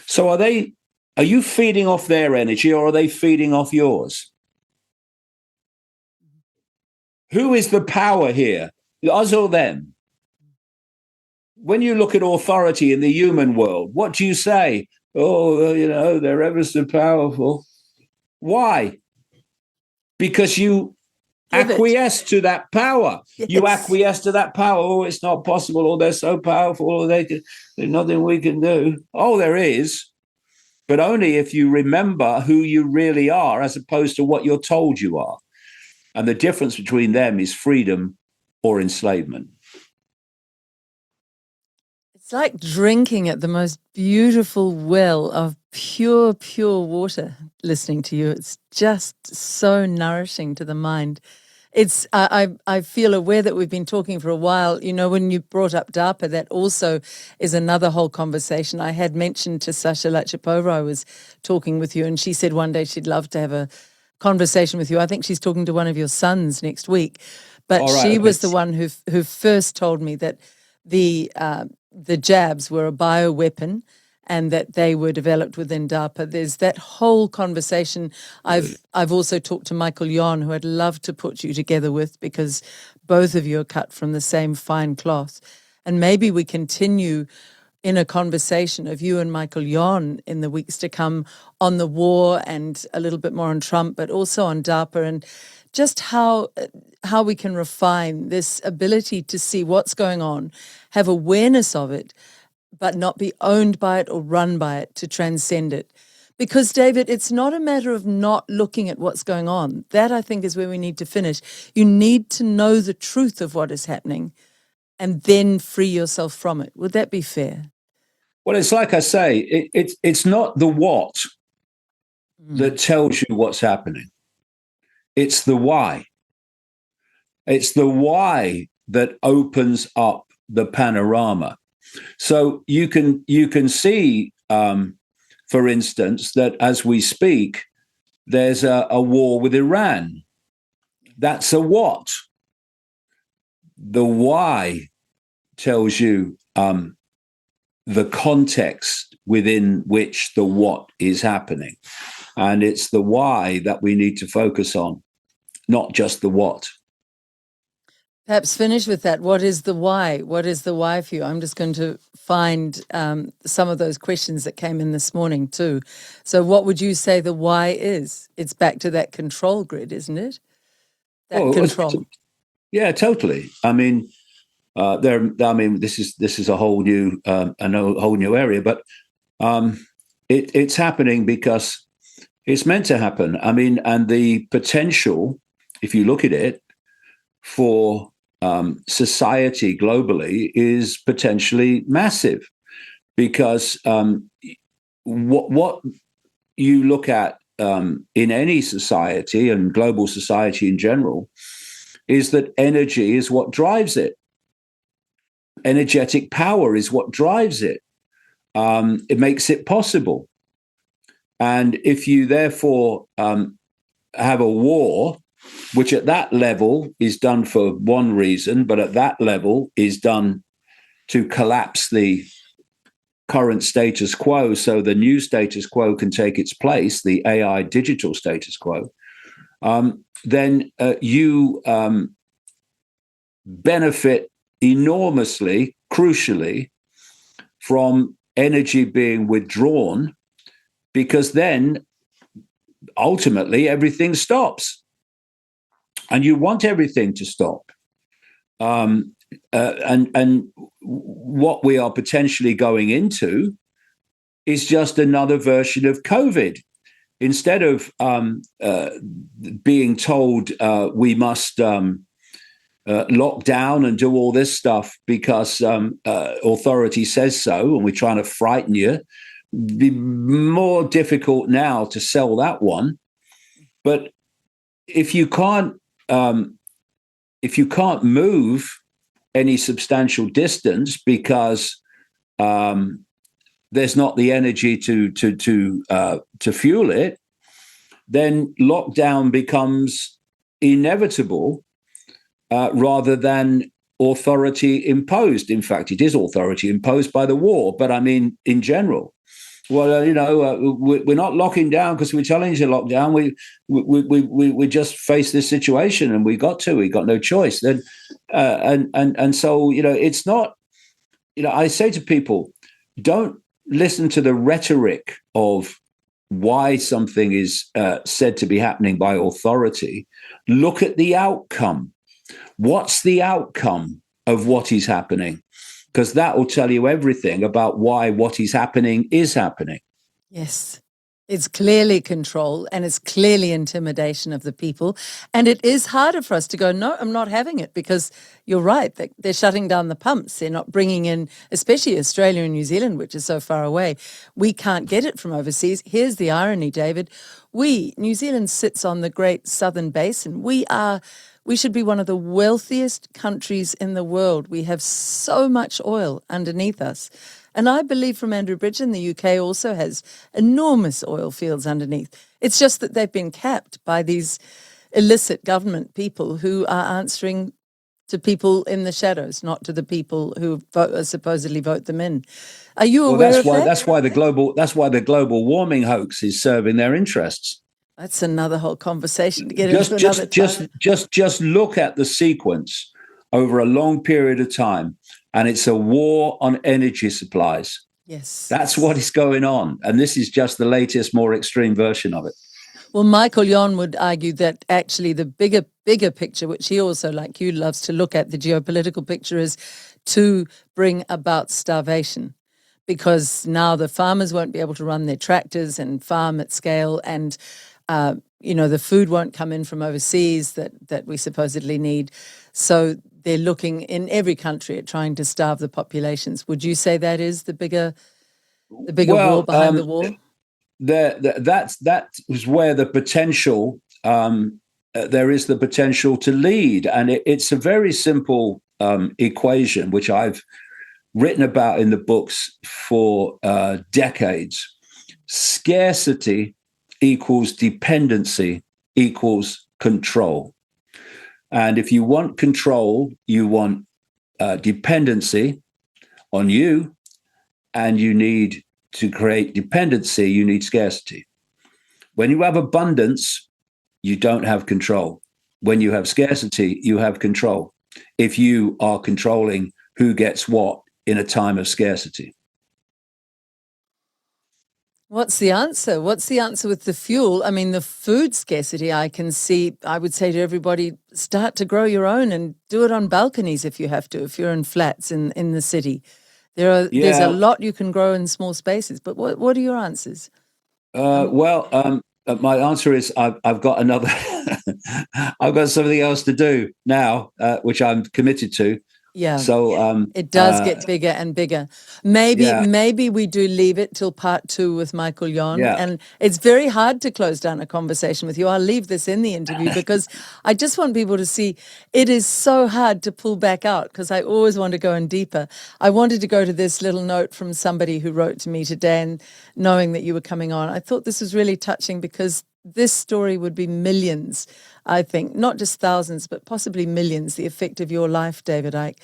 So are you feeding off their energy, or are they feeding off yours? Who is the power here? Us or them? When you look at authority in the human world, what do you say? Oh, they're ever so powerful. Why? Because you acquiesce to that power. Yes. You acquiesce to that power. Oh, it's not possible. Oh, they're so powerful. Oh, there's nothing we can do. Oh, there is. But only if you remember who you really are, as opposed to what you're told you are. And the difference between them is freedom or enslavement. It's like drinking at the most beautiful well of pure, pure water, listening to you. It's just so nourishing to the mind. It's I feel aware that we've been talking for a while. When you brought up DARPA, that also is another whole conversation. I had mentioned to Sasha Lachapova, I was talking with you, and she said one day she'd love to have a conversation with you. I think she's talking to one of your sons next week. But she was the one who first told me that the jabs were a bioweapon and that they were developed within DARPA. There's that whole conversation. I've also talked to Michael Yon, who I'd love to put you together with, because both of you are cut from the same fine cloth. And maybe we continue in a conversation of you and Michael Yon in the weeks to come on the war, and a little bit more on Trump, but also on DARPA, and just how we can refine this ability to see what's going on, have awareness of it, but not be owned by it or run by it, to transcend it. Because, David, it's not a matter of not looking at what's going on. That, I think, is where we need to finish. You need to know the truth of what is happening and then free yourself from it. Would that be fair? Well, it's like I say, it's not the what that tells you what's happening. It's the why. It's the why that opens up the panorama. So you can see, for instance, that as we speak, there's a war with Iran. That's a what. The why tells you the context within which the what is happening. And it's the why that we need to focus on, not just the what. Perhaps finish with that. What is the why? What is the why for you? I'm just going to find some of those questions that came in this morning too. So what would you say the why is? It's back to that control grid, isn't it? That control. Yeah, totally. I mean, this is a whole new area, but it's happening because it's meant to happen. I mean, and the potential, if you look at it, for society globally is potentially massive, because what you look at in any society, and global society in general, is that energy is what drives it. Energetic power is what drives it. It makes it possible. And if you therefore have a war, which at that level is done for one reason, but at that level is done to collapse the current status quo so the new status quo can take its place, the AI digital status quo, then you benefit enormously, crucially, from energy being withdrawn, because then ultimately everything stops. And you want everything to stop. And what we are potentially going into is just another version of COVID. Instead of being told we must lock down and do all this stuff because authority says so, and we're trying to frighten you. Be more difficult now to sell that one. But if you can't move any substantial distance because there's not the energy to fuel it, then lockdown becomes inevitable rather than authority imposed. In fact, it is authority imposed by the war. But I mean, in general, well, we're not locking down because we challenge the lockdown. We just face this situation, and we got no choice. Then, and so it's not. I say to people, don't listen to the rhetoric of why something is said to be happening by authority. Look at the outcome. What's the outcome of what is happening? Because that will tell you everything about why what is happening is happening. Yes. It's clearly control, and it's clearly intimidation of the people. And it is harder for us to go, no, I'm not having it, because you're right. They're shutting down the pumps. They're not bringing in, especially Australia and New Zealand, which is so far away. We can't get it from overseas. Here's the irony, David. New Zealand sits on the Great Southern Basin. We should be one of the wealthiest countries in the world. We have so much oil underneath us. And I believe from Andrew Bridgen, the UK also has enormous oil fields underneath. It's just that they've been capped by these illicit government people who are answering to people in the shadows, not to the people who supposedly vote them in. Are you aware of that? That's why the global warming hoax is serving their interests. That's another whole conversation to get into another time. Just look at the sequence over a long period of time, and it's a war on energy supplies. Yes. That's what is going on, and this is just the latest, more extreme version of it. Well, Michael Yon would argue that actually the bigger picture, which he also, like you, loves to look at, the geopolitical picture, is to bring about starvation, because now the farmers won't be able to run their tractors and farm at scale, and the food won't come in from overseas that we supposedly need. So they're looking in every country at trying to starve the populations. Would you say that is the bigger war behind the war? That is where the potential, there is the potential to lead. And it's a very simple equation, which I've written about in the books for decades. Scarcity equals dependency equals control. And if you want control, you want dependency on you, and you need to create dependency, you need scarcity. When you have abundance, you don't have control. When you have scarcity, you have control. If you are controlling who gets what in a time of scarcity. What's the answer? What's the answer with the fuel? I mean, the food scarcity, I would say to everybody, start to grow your own and do it on balconies if you have to, if you're in flats in the city. There's a lot you can grow in small spaces, but what are your answers? My answer is I've got another, I've got something else to do now, which I'm committed to. Yeah. So it does get bigger and bigger. Maybe we do leave it till part 2 with Michael Yon. Yeah. And it's very hard to close down a conversation with you. I'll leave this in the interview because I just want people to see it is so hard to pull back out, because I always want to go in deeper. I wanted to go to this little note from somebody who wrote to me today, and knowing that you were coming on, I thought this was really touching, because this story would be millions, I think, not just thousands, but possibly millions, the effect of your life, David Icke.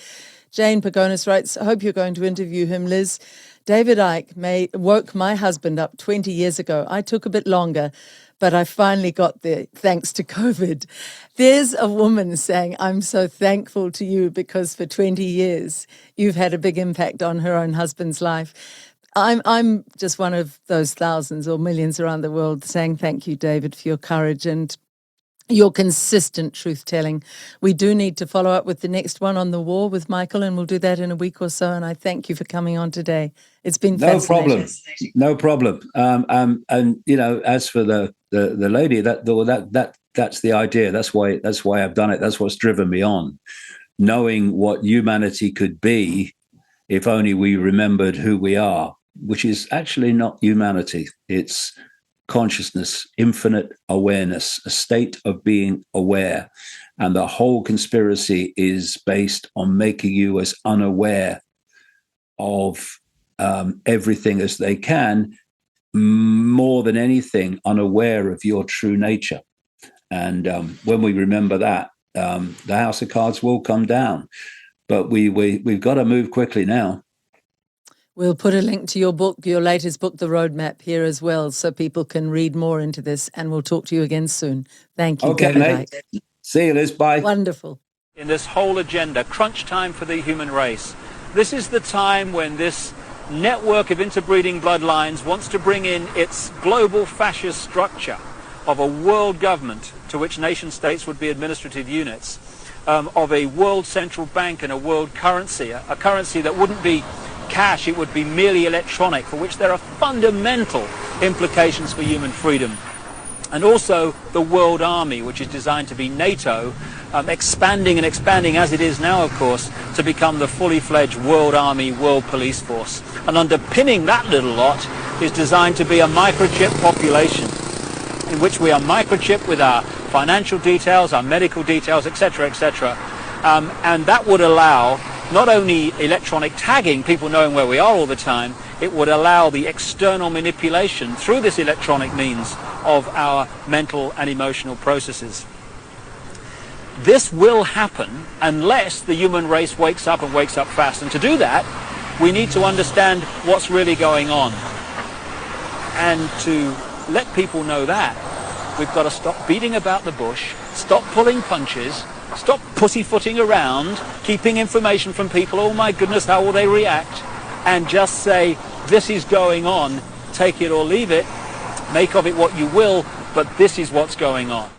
Jane Pagonis writes, I hope you're going to interview him, Liz. David Icke woke my husband up 20 years ago. I took a bit longer, but I finally got there thanks to COVID. There's a woman saying, I'm so thankful to you because for 20 years you've had a big impact on her own husband's life. I'm just one of those thousands or millions around the world saying thank you, David, for your courage and your consistent truth-telling. We do need to follow up with the next one on the war with Michael, and we'll do that in a week or so. And I thank you for coming on today. It's been fascinating. No problem. And as for the lady, that that's the idea. That's why I've done it. That's what's driven me on. Knowing what humanity could be if only we remembered who we are, which is actually not humanity. It's consciousness, infinite awareness, a state of being aware. And the whole conspiracy is based on making you as unaware of everything as they can, more than anything, unaware of your true nature. And when we remember that, the house of cards will come down. But we've got to move quickly now. We'll put a link to your book, your latest book, The Roadmap, here as well, so people can read more into this, and we'll talk to you again soon. Thank you, Okay, David mate. Icke. See you, Liz. Bye. Wonderful. In this whole agenda, crunch time for the human race. This is the time when this network of interbreeding bloodlines wants to bring in its global fascist structure of a world government to which nation states would be administrative units, of a world central bank and a world currency, a currency that wouldn't be cash, it would be merely electronic, for which there are fundamental implications for human freedom. And also the world army, which is designed to be NATO, expanding and expanding as it is now, of course, to become the fully fledged world army, world police force. And underpinning that little lot is designed to be a microchip population, in which we are microchipped with our financial details, our medical details, etc., etc. And that would allow not only electronic tagging, people knowing where we are all the time, it would allow the external manipulation through this electronic means of our mental and emotional processes. This will happen unless the human race wakes up and wakes up fast. And to do that, we need to understand what's really going on. And to let people know that, we've got to stop beating about the bush, stop pulling punches, stop pussyfooting around, keeping information from people, oh my goodness, how will they react, and just say, this is going on, take it or leave it, make of it what you will, but this is what's going on.